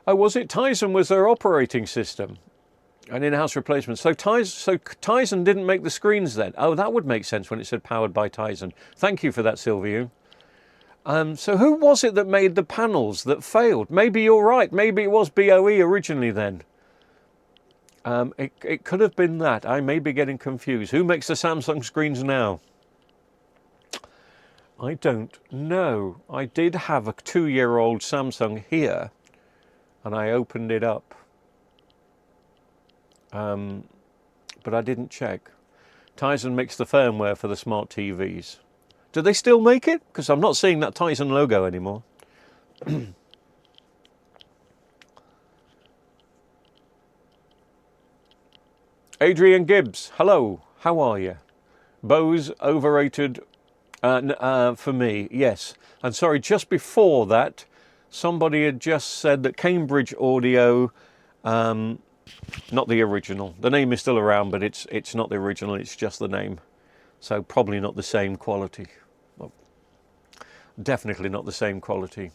Oh, was it Tizen was their operating system? An in-house replacement. So Tizen didn't make the screens then? Oh, that would make sense when it said powered by Tizen. Thank you for that, Sylvia. So who was it that made the panels that failed? Maybe you're right. Maybe it was BOE originally then. It could have been that. I may be getting confused. Who makes the Samsung screens now? I don't know. I did have a 2-year-old Samsung here, and I opened it up. But I didn't check. Tizen makes the firmware for the smart TVs. Do they still make it? Because I'm not seeing that Tizen logo anymore. Adrian Gibbs, hello, how are you? Bose overrated for me, yes. And sorry, just before that, somebody had just said that Cambridge Audio, not the original. The name is still around, but it's not the original, it's just the name. So probably not the same quality. Well, definitely not the same quality.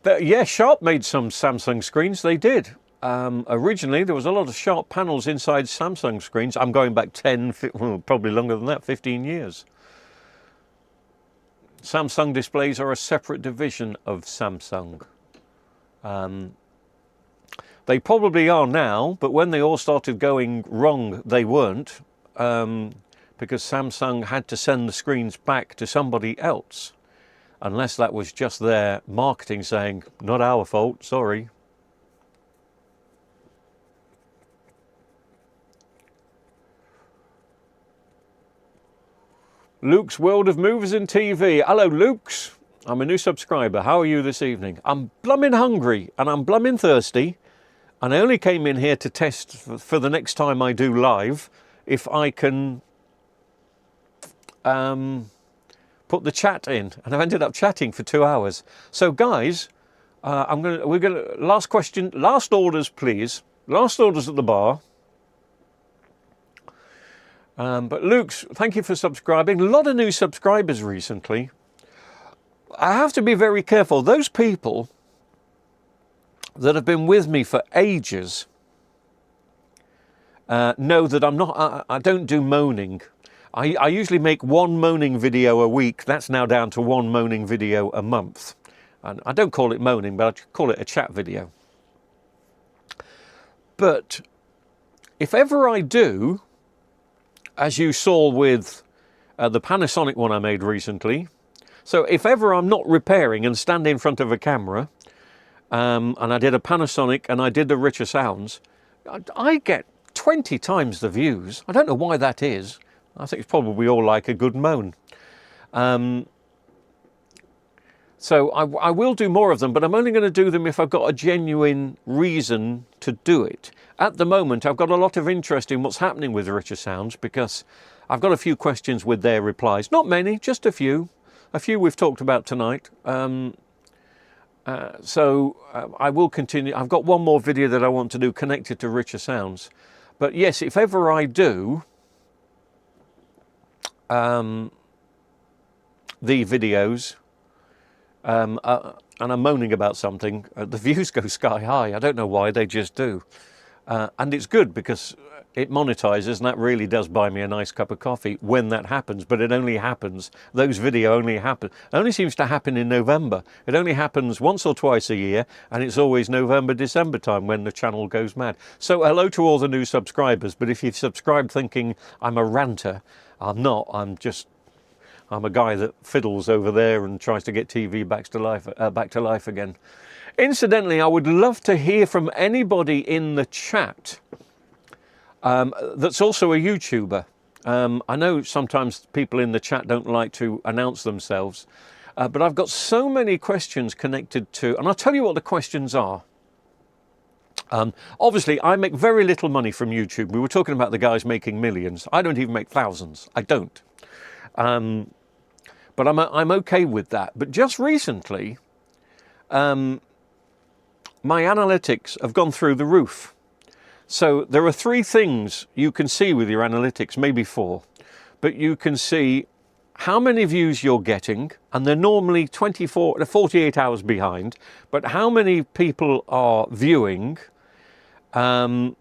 Yeah, Sharp made some Samsung screens, they did. Originally, there was a lot of Sharp panels inside Samsung screens. I'm going back 10, well, probably longer than that, 15 years. Samsung displays are a separate division of Samsung. They probably are now, but when they all started going wrong, they weren't, because Samsung had to send the screens back to somebody else, unless that was just their marketing saying, not our fault, sorry. Luke's World of Movies and TV. Hello, Luke's. I'm a new subscriber. How are you this evening? I'm blooming hungry and I'm blooming thirsty. And I only came in here to test for the next time I do live if I can put the chat in. And I've ended up chatting for 2 hours. So guys, last question, last orders please. Last orders at the bar. But Luke's, thank you for subscribing. A lot of new subscribers recently. I have to be very careful. Those people that have been with me for ages know that I don't do moaning. I usually make one moaning video a week. That's now down to one moaning video a month. And I don't call it moaning, but I call it a chat video. But if ever I do, as you saw with the Panasonic one I made recently, so if ever I'm not repairing and stand in front of a camera, and I did a Panasonic and I did the Richer Sounds, I get 20 times the views. I don't know why that is. I think it's probably all like a good moan. So I will do more of them, but I'm only going to do them if I've got a genuine reason to do it. At the moment, I've got a lot of interest in what's happening with Richer Sounds because I've got a few questions with their replies. Not many, just a few. A few we've talked about tonight. So I will continue. I've got one more video that I want to do connected to Richer Sounds. But yes, if ever I do the videos and I'm moaning about something, the views go sky high. I don't know why, they just do. And it's good because it monetizes, and that really does buy me a nice cup of coffee when that happens. But it only happens, those videos only happen, it only seems to happen in November. It only happens once or twice a year, and it's always November, December time when the channel goes mad. So hello to all the new subscribers, but if you've subscribed thinking I'm a ranter, I'm not. I'm a guy that fiddles over there and tries to get TV back to life again. Incidentally, I would love to hear from anybody in the chat that's also a YouTuber. I know sometimes people in the chat don't like to announce themselves, but I've got so many questions connected to, and I'll tell you what the questions are. Obviously, I make very little money from YouTube. We were talking about the guys making millions. I don't even make thousands. I don't. But I'm okay with that. But just recently, my analytics have gone through the roof. So there are 3 things you can see with your analytics, maybe 4. But you can see how many views you're getting, and they're normally 48 hours behind. But how many people are viewing? You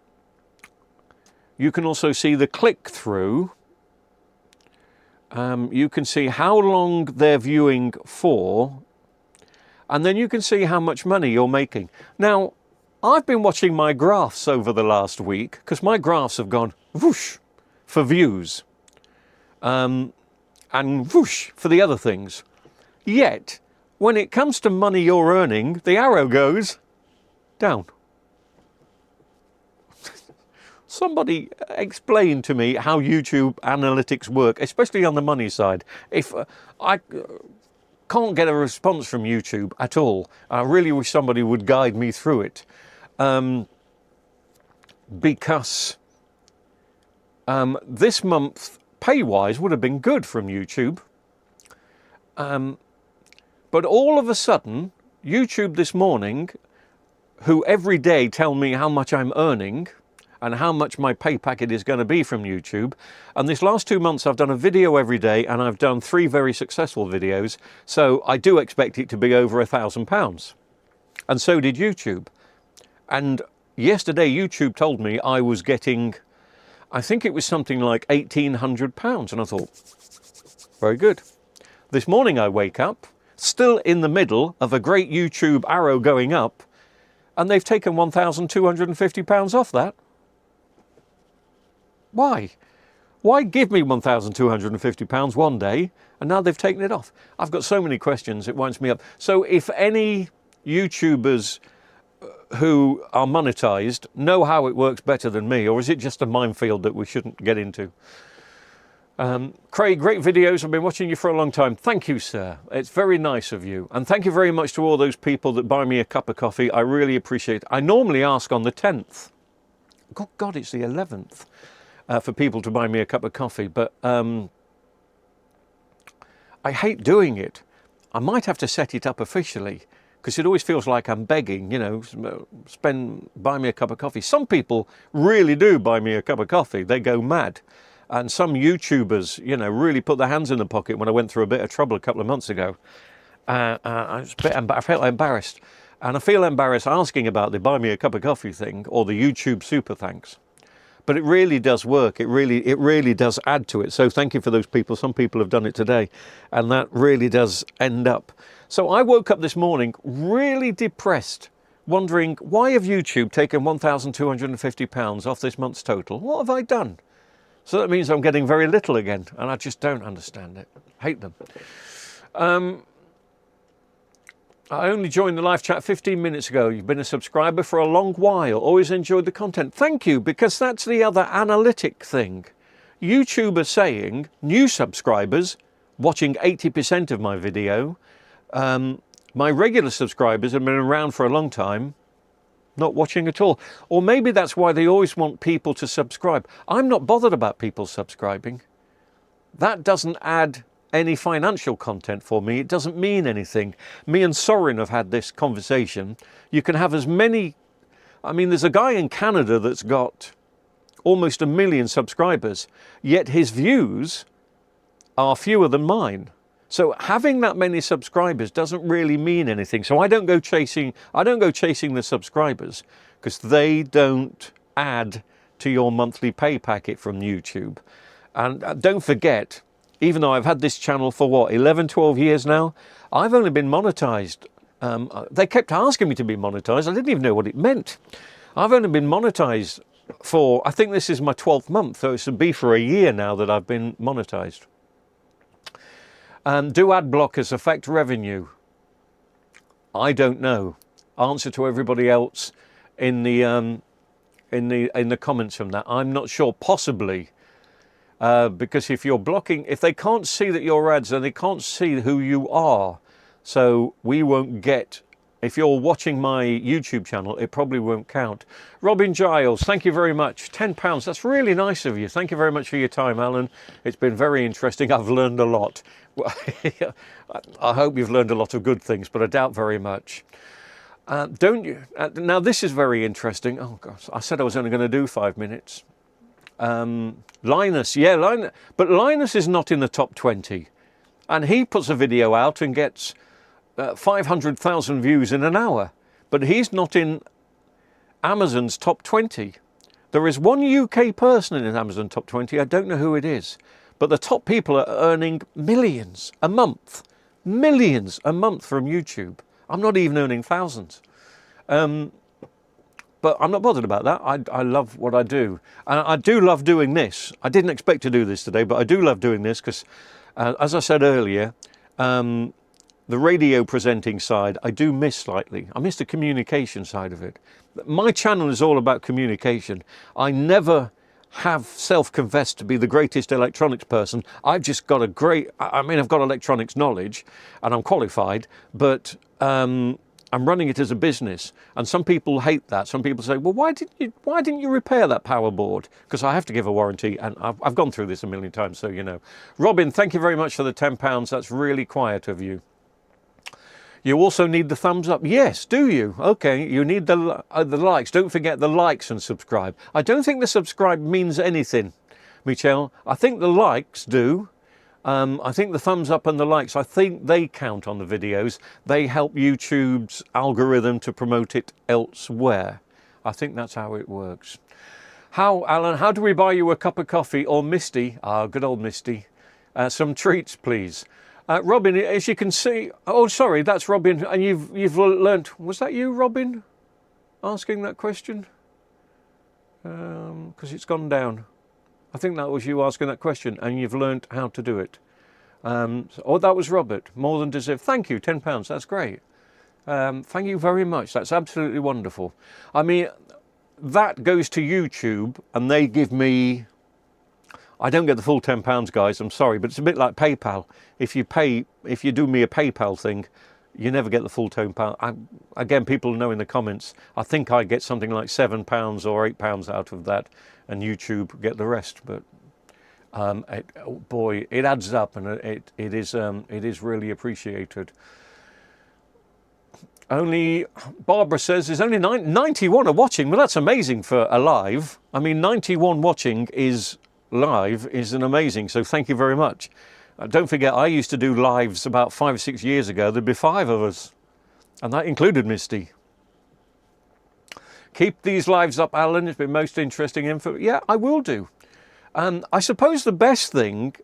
can also see the click-through. You can see how long they're viewing for, and then you can see how much money you're making. Now, I've been watching my graphs over the last week because my graphs have gone whoosh for views and whoosh for the other things. Yet, when it comes to money you're earning, the arrow goes down. Somebody explain to me how YouTube analytics work, especially on the money side. If I can't get a response from YouTube at all, I really wish somebody would guide me through it. Because this month, pay-wise, would have been good from YouTube. But all of a sudden, YouTube this morning, who every day tell me how much I'm earning, and how much my pay packet is going to be from YouTube. And this last 2 months I've done a video every day, and I've done 3 very successful videos. So I do expect it to be over £1,000. And so did YouTube. And yesterday YouTube told me I was getting, I think it was something like £1,800. And I thought, very good. This morning I wake up, still in the middle of a great YouTube arrow going up, and they've taken £1,250 off that. Why? Why give me £1,250 one day and now they've taken it off? I've got so many questions, it winds me up. So if any YouTubers who are monetized know how it works better than me, or is it just a minefield that we shouldn't get into? Craig, great videos. I've been watching you for a long time. Thank you, sir. It's very nice of you. And thank you very much to all those people that buy me a cup of coffee. I really appreciate it. I normally ask on the 10th. Good God, it's the 11th for people to buy me a cup of coffee. But I hate doing it. I might have to set it up officially because it always feels like I'm begging, you know, buy me a cup of coffee. Some people really do buy me a cup of coffee. They go mad. And some YouTubers, you know, really put their hands in the pocket when I went through a bit of trouble a couple of months ago. I felt embarrassed. And I feel embarrassed asking about the buy me a cup of coffee thing or the YouTube super thanks. But it really does work. It really does add to it. So thank you for those people. Some people have done it today. And that really does end up. So I woke up this morning really depressed, wondering, why have YouTube taken £1,250 off this month's total? What have I done? So that means I'm getting very little again, and I just don't understand it. Hate them. I only joined the live chat 15 minutes ago. You've been a subscriber for a long while. Always enjoyed the content. Thank you, because that's the other analytic thing. YouTube are saying new subscribers watching 80% of my video. My regular subscribers have been around for a long time, not watching at all. Or maybe that's why they always want people to subscribe. I'm not bothered about people subscribing. That doesn't add any financial content for me. It doesn't mean anything. Me and Soren have had this conversation. You can have as many... I mean, there's a guy in Canada that's got almost 1 million subscribers, yet his views are fewer than mine. So having that many subscribers doesn't really mean anything. So I don't go chasing the subscribers because they don't add to your monthly pay packet from YouTube. And don't forget, even though I've had this channel for what, 11, 12 years now, I've only been monetized. They kept asking me to be monetized. I didn't even know what it meant. I've only been monetized for, I think this is my 12th month. So it should be for a year now that I've been monetized. Do ad blockers affect revenue? I don't know. Answer to everybody else in the comments from that. I'm not sure. Possibly, because if you're blocking, if they can't see that your ads, then they can't see who you are. So we won't get. If you're watching my YouTube channel, it probably won't count. Robin Giles, thank you very much. £10. That's really nice of you. Thank you very much for your time, Alan. It's been very interesting. I've learned a lot. I hope you've learned a lot of good things, but I doubt very much. Don't you? Now, this is very interesting. Oh, gosh, I said I was only going to do 5 minutes. Linus, yeah, Linus. But Linus is not in the top 20. And he puts a video out and gets 500,000 views in an hour. But he's not in Amazon's top 20. There is one UK person in Amazon top 20. I don't know who it is. But the top people are earning millions a month. Millions a month from YouTube. I'm not even earning thousands. But I'm not bothered about that. I love what I do. And I do love doing this. I didn't expect to do this today, but I do love doing this because, as I said earlier, the radio presenting side, I do miss slightly. I miss the communication side of it. My channel is all about communication. I never have self-confessed to be the greatest electronics person. I've just got I've got electronics knowledge and I'm qualified, but I'm running it as a business. And some people hate that. Some people say, well, why didn't you repair that power board? Because I have to give a warranty, and I've gone through this a million times, so you know. Robin, thank you very much for the £10. That's really quiet of you. You also need the thumbs up. Yes, do you? Okay, you need the likes. Don't forget the likes and subscribe. I don't think the subscribe means anything, Michelle. I think the likes do. I think the thumbs up and the likes, I think they count on the videos. They help YouTube's algorithm to promote it elsewhere. I think that's how it works. Alan, how do we buy you a cup of coffee? Or Misty, good old Misty, some treats, please. Robin, as you can see, oh, sorry, that's Robin, and you've learnt, was that you, Robin, asking that question? Because it's gone down. I think that was you asking that question, and you've learnt how to do it. Oh, that was Robert, more than deserved. Thank you, £10, that's great. Thank you very much, that's absolutely wonderful. I mean, that goes to YouTube, and they give me, I don't get the full £10, guys, I'm sorry, but it's a bit like PayPal. If you do me a PayPal thing, you never get the full £10. Again, people know in the comments, I think I get something like £7 or £8 out of that, and YouTube get the rest. But boy, it adds up, and it is really appreciated. Only, Barbara says, there's only 91 are watching. Well, that's amazing for a live. I mean, 91 watching is live is an amazing, so thank you very much. Don't forget, I used to do lives about 5 or 6 years ago. There'd be 5 of us, and that included Misty. Keep these lives up, Alan. It's been most interesting info. Yeah, I will do. I suppose the best thing,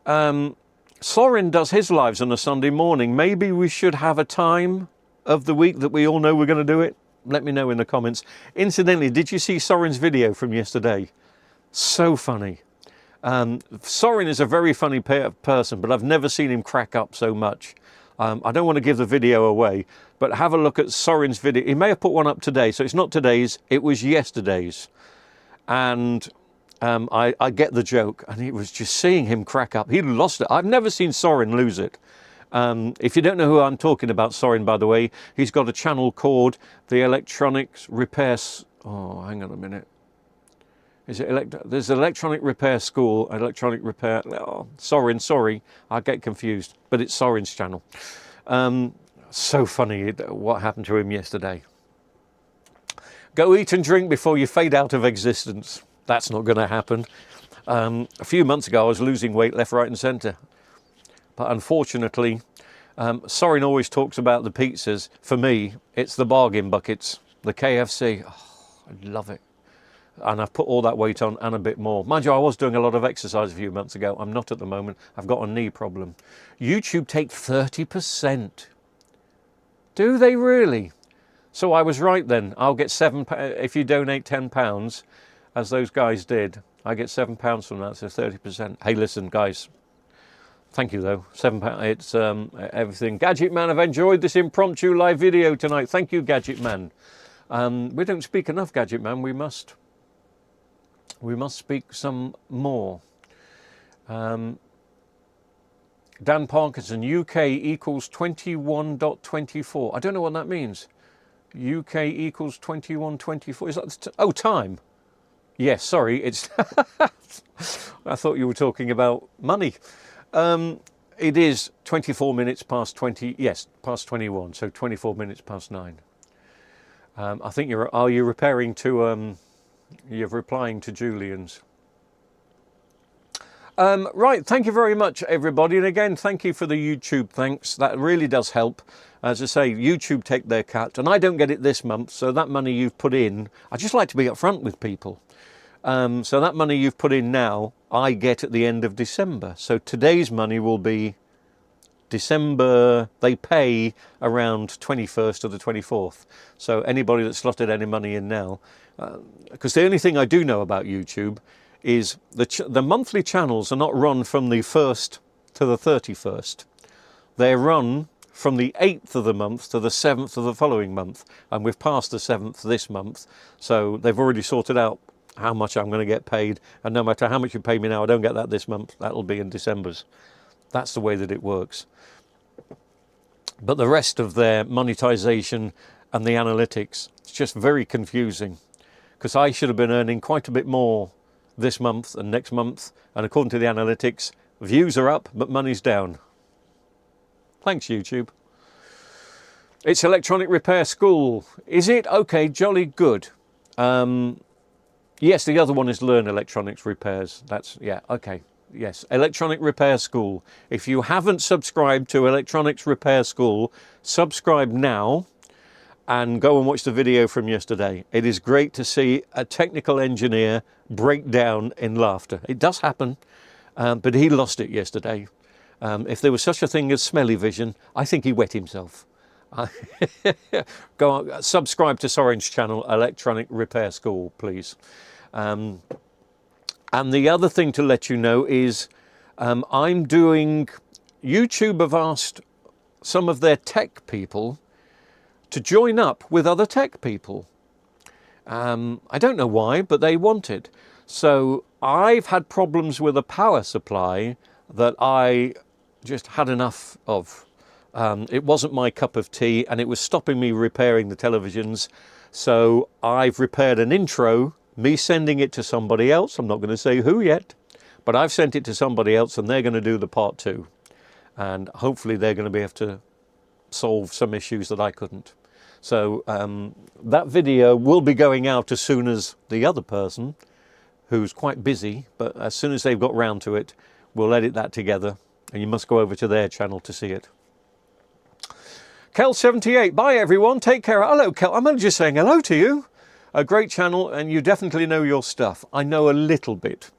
Soren does his lives on a Sunday morning. Maybe we should have a time of the week that we all know we're going to do it. Let me know in the comments. Incidentally, did you see Soren's video from yesterday? So funny. Soren is a very funny person, but I've never seen him crack up so much. I don't want to give the video away, but have a look at Soren's video. He may have put one up today, so it's not today's, it was yesterday's. And I get the joke, and it was just seeing him crack up. He lost it. I've never seen Soren lose it. If you don't know who I'm talking about, Soren, by the way, he's got a channel called the Electronics Repair... Oh, hang on a minute. Is it there's Electronic Repair School, Electronic Repair... Oh, Soren, sorry, I get confused, but it's Soren's channel. So funny what happened to him yesterday. Go eat and drink before you fade out of existence. That's not going to happen. A few months ago, I was losing weight left, right and centre. But unfortunately, Soren always talks about the pizzas. For me, it's the bargain buckets, the KFC. Oh, I love it. And I've put all that weight on and a bit more. Mind you, I was doing a lot of exercise a few months ago. I'm not at the moment. I've got a knee problem. YouTube take 30%. Do they really? So I was right then. I'll get £7 if you donate £10, as those guys did. I get £7 from that, so 30%. Hey, listen, guys. Thank you, though. £7. It's everything. Gadget Man, I've enjoyed this impromptu live video tonight. Thank you, Gadget Man. We don't speak enough, Gadget Man. We must speak some more. Dan Parkinson, UK equals 21.24. I don't know what that means. UK equals 21.24. Is that oh, time? Yes, sorry. It's. I thought you were talking about money. It is 24 minutes past 20. Yes, past 21. So 24 minutes past 9. I think you're. Are you repairing to? You're replying to Julian's. Right, thank you very much, everybody. And again, thank you for the YouTube thanks. That really does help. As I say, YouTube take their cut, and I don't get it this month, so that money you've put in, I just like to be upfront with people. So that money you've put in now, I get at the end of December. So today's money will be December. They pay around 21st or the 24th. So anybody that's slotted any money in now, because the only thing I do know about YouTube is the monthly channels are not run from the 1st to the 31st. They're run from the 8th of the month to the 7th of the following month. And we've passed the 7th this month. So they've already sorted out how much I'm going to get paid. And no matter how much you pay me now, I don't get that this month. That'll be in December's. That's the way that it works. But the rest of their monetization and the analytics, it's just very confusing. Because I should have been earning quite a bit more this month and next month, and according to the analytics, views are up but money's down. Thanks, YouTube. It's Electronic Repair School. Is it? Okay, jolly good. Yes, the other one is Learn Electronics Repairs. That's, yeah, okay. Yes, Electronic Repair School. If you haven't subscribed to Electronics Repair School, subscribe now and go and watch the video from yesterday. It is great to see a technical engineer break down in laughter. It does happen, but he lost it yesterday. If there was such a thing as smelly vision, I think he wet himself. Go on, subscribe to Soren's channel, Electronic Repair School, please. And the other thing to let you know is I'm doing... YouTube have asked some of their tech people to join up with other tech people. I don't know why, but they want it. So I've had problems with a power supply that I just had enough of. It wasn't my cup of tea, and it was stopping me repairing the televisions. So I've repaired an intro, me sending it to somebody else. I'm not going to say who yet, but I've sent it to somebody else, and they're going to do the part 2. And hopefully they're going to be able to solve some issues that I couldn't. So that video will be going out as soon as the other person, who's quite busy, but as soon as they've got round to it, we'll edit that together, and you must go over to their channel to see it. Kel78, bye everyone, take care. Hello Kel, I'm only just saying hello to you. A great channel, and you definitely know your stuff. I know a little bit.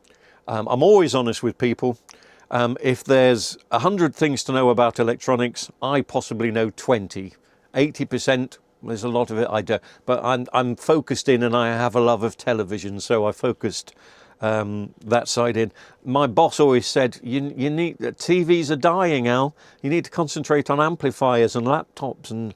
I'm always honest with people. If there's 100 things to know about electronics, I possibly know 20. 80%, there's a lot of it I don't. But I'm focused in, and I have a love of television, so I focused that side in. My boss always said, you need, TVs are dying, Al. You need to concentrate on amplifiers and laptops. And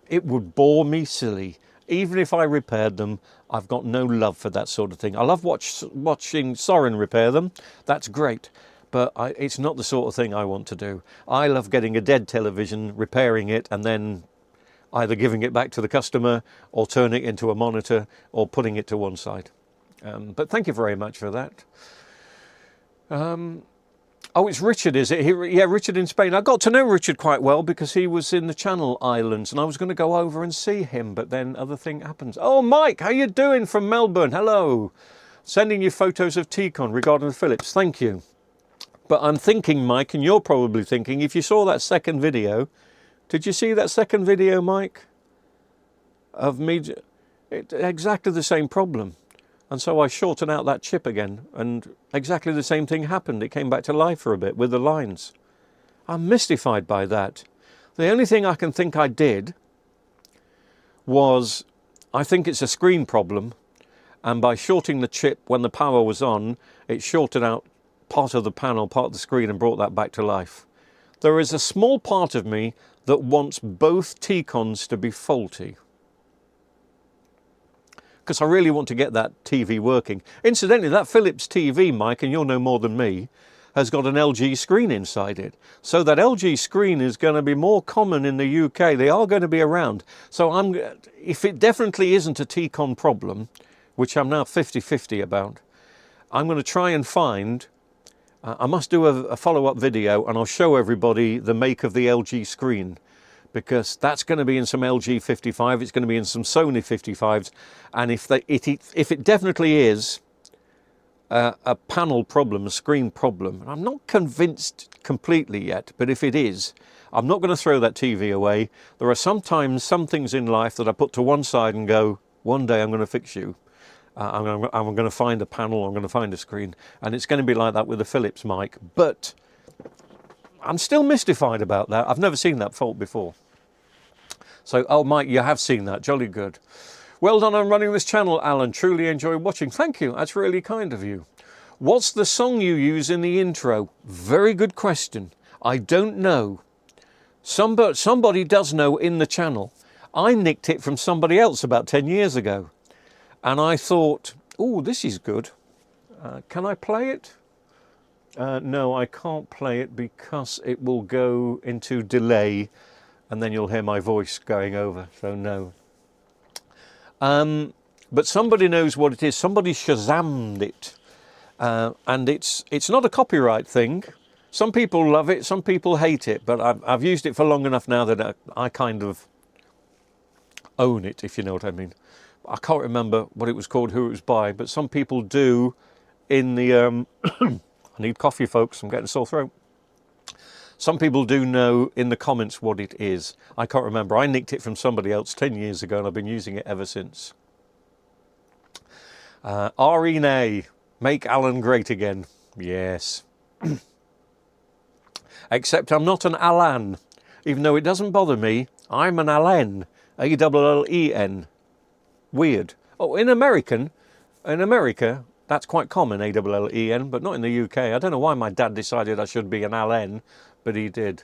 it would bore me silly. Even if I repaired them, I've got no love for that sort of thing. I love watching Soren repair them. That's great. But it's not the sort of thing I want to do. I love getting a dead television, repairing it, and then either giving it back to the customer or turning it into a monitor or putting it to one side. But thank you very much for that. Oh, it's Richard, is it? Yeah, Richard in Spain. I got to know Richard quite well because he was in the Channel Islands, and I was going to go over and see him, but then other thing happens. Oh, Mike, how you doing from Melbourne? Hello. Sending you photos of T-Con regarding the Philips. Thank you. But I'm thinking, Mike, and you're probably thinking, if you saw that second video, did you see that second video, Mike? Of me, exactly the same problem. And so I shortened out that chip again, and exactly the same thing happened. It came back to life for a bit with the lines. I'm mystified by that. The only thing I can think I did was, I think it's a screen problem, and by shorting the chip when the power was on, it shorted out part of the panel, part of the screen, and brought that back to life. There is a small part of me that wants both T-Cons to be faulty, because I really want to get that TV working. Incidentally, that Philips TV, Mike, and you'll know more than me, has got an LG screen inside it. So that LG screen is going to be more common in the UK. They are going to be around. So if it definitely isn't a T-Con problem, which I'm now 50-50 about, I'm going to try and find, I must do a follow-up video, and I'll show everybody the make of the LG screen, because that's going to be in some LG 55, it's going to be in some Sony 55s, and if it definitely is a panel problem, a screen problem, and I'm not convinced completely yet, but if it is, I'm not going to throw that TV away. There are sometimes some things in life that I put to one side and go, one day I'm going to fix you. I'm going to find a panel, I'm going to find a screen, and it's going to be like that with the Philips mic, but I'm still mystified about that. I've never seen that fault before. So, oh, Mike, you have seen that. Jolly good. Well done on running this channel, Alan. Truly enjoy watching. Thank you. That's really kind of you. What's the song you use in the intro? Very good question. I don't know. Somebody does know in the channel. I nicked it from somebody else about 10 years ago. And I thought, oh, this is good. Can I play it? No, I can't play it because it will go into delay, and then you'll hear my voice going over, so no. But somebody knows what it is. Somebody Shazammed it. And it's not a copyright thing. Some people love it, some people hate it, but I've used it for long enough now that I kind of own it, if you know what I mean. I can't remember what it was called, who it was by, but some people do in the... I need coffee, folks, I'm getting a sore throat. Some people do know in the comments what it is. I can't remember. I nicked it from somebody else 10 years ago, and I've been using it ever since. Rene, make Alan great again. Yes. Except I'm not an Alan. Even though it doesn't bother me, I'm an Allen. A-L-L-E-N. Weird. Oh, in America, that's quite common, A-L-L-E-N, but not in the UK. I don't know why my dad decided I should be an Allen, but he did.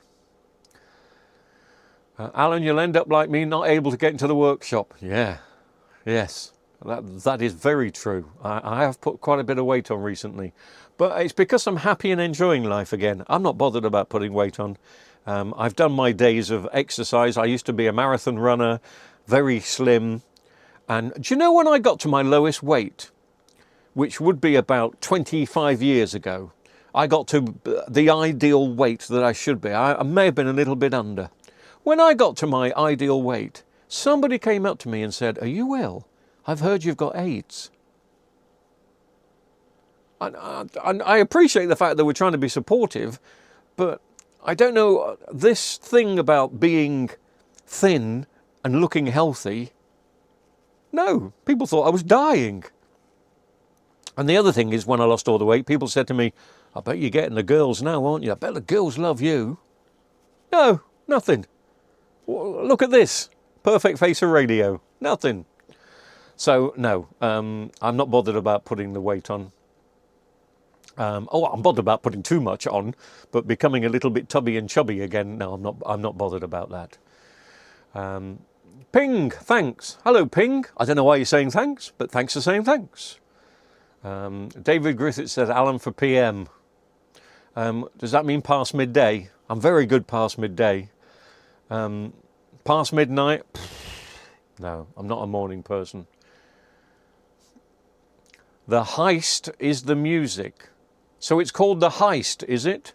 Alan, you'll end up like me, not able to get into the workshop. Yeah, yes. That is very true. I have put quite a bit of weight on recently, but it's because I'm happy and enjoying life again. I'm not bothered about putting weight on. I've done my days of exercise. I used to be a marathon runner, very slim. And do you know when I got to my lowest weight, which would be about 25 years ago, I got to the ideal weight that I should be. I may have been a little bit under. When I got to my ideal weight, somebody came up to me and said, "Are you ill? I've heard you've got AIDS." And I appreciate the fact that we're trying to be supportive, but I don't know, this thing about being thin and looking healthy, no, people thought I was dying. And the other thing is, when I lost all the weight, people said to me, "I bet you're getting the girls now, aren't you? I bet the girls love you." No, nothing. Look at this. Perfect face of radio. Nothing. So, no, I'm not bothered about putting the weight on. I'm bothered about putting too much on, but becoming a little bit tubby and chubby again, no, I'm not bothered about that. Ping, thanks. Hello, Ping. I don't know why you're saying thanks, but thanks for saying thanks. David Griffith says, Alan for PM. Does that mean past midday? I'm very good past midday. Past midnight? No, I'm not a morning person. The heist is the music. So it's called The Heist, is it?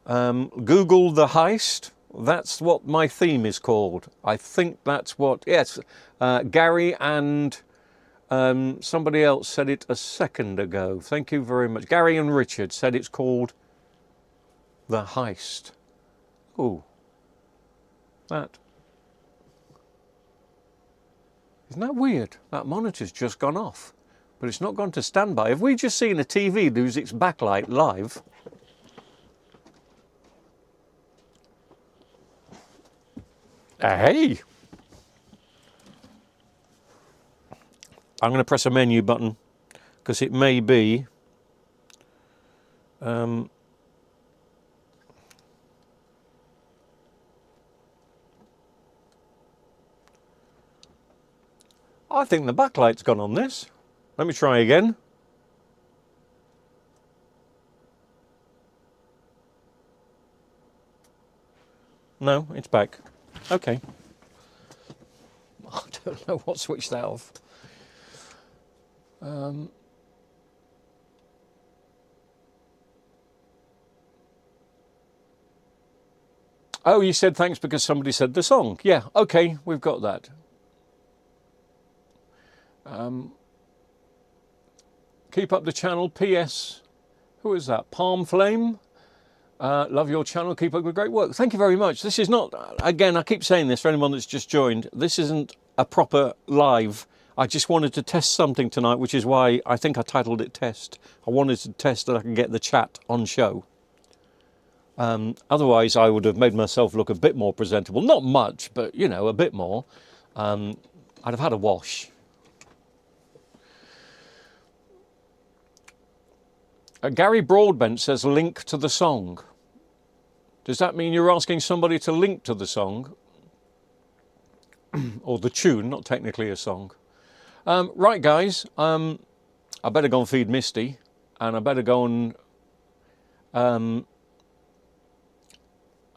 Google The Heist. That's what my theme is called. I think that's what... Yes, Gary and somebody else said it a second ago. Thank you very much. Gary and Richard said it's called The Heist. Ooh. That. Isn't that weird? That monitor's just gone off. But it's not gone to standby. Have we just seen a TV lose its backlight live? Hey! I'm going to press a menu button because it may be I think the backlight's gone on this. Let me try again. No, it's back. Okay. I don't know what switched that off. Oh, you said thanks because somebody said the song. Yeah, okay, we've got that. Keep up the channel. P.S. Who is that? Palm Flame? Love your channel. Keep up the great work. Thank you very much. This is not, again, I keep saying this for anyone that's just joined, this isn't a proper live. I just wanted to test something tonight, which is why I think I titled it Test. I wanted to test that I can get the chat on show. Otherwise, I would have made myself look a bit more presentable. Not much, but, you know, a bit more. I'd have had a wash. Gary Broadbent says link to the song. Does that mean you're asking somebody to link to the song? Or the tune, not technically a song. Right, guys, I better go and feed Misty, and I better go and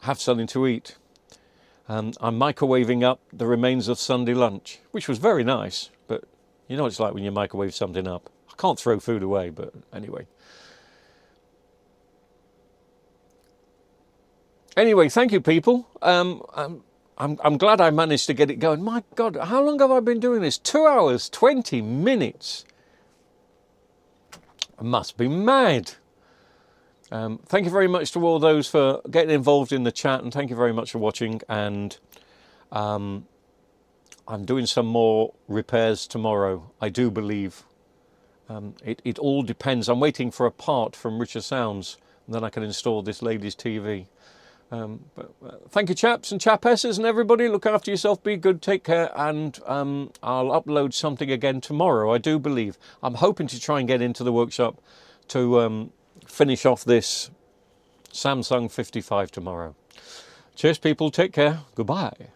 have something to eat. I'm microwaving up the remains of Sunday lunch, which was very nice, but you know what it's like when you microwave something up. I can't throw food away, but anyway. Anyway, thank you, people. I'm glad I managed to get it going. My God, how long have I been doing this? 2 hours, 20 minutes. I must be mad. Thank you very much to all those for getting involved in the chat, and thank you very much for watching. And I'm doing some more repairs tomorrow, I do believe. It all depends. I'm waiting for a part from Richer Sounds, and then I can install this lady's TV. Thank you, chaps and chapesses and everybody. Look after yourself, be good, take care, and I'll upload something again tomorrow, I do believe. I'm hoping to try and get into the workshop to finish off this Samsung 55 tomorrow. Cheers, people. Take care. Goodbye.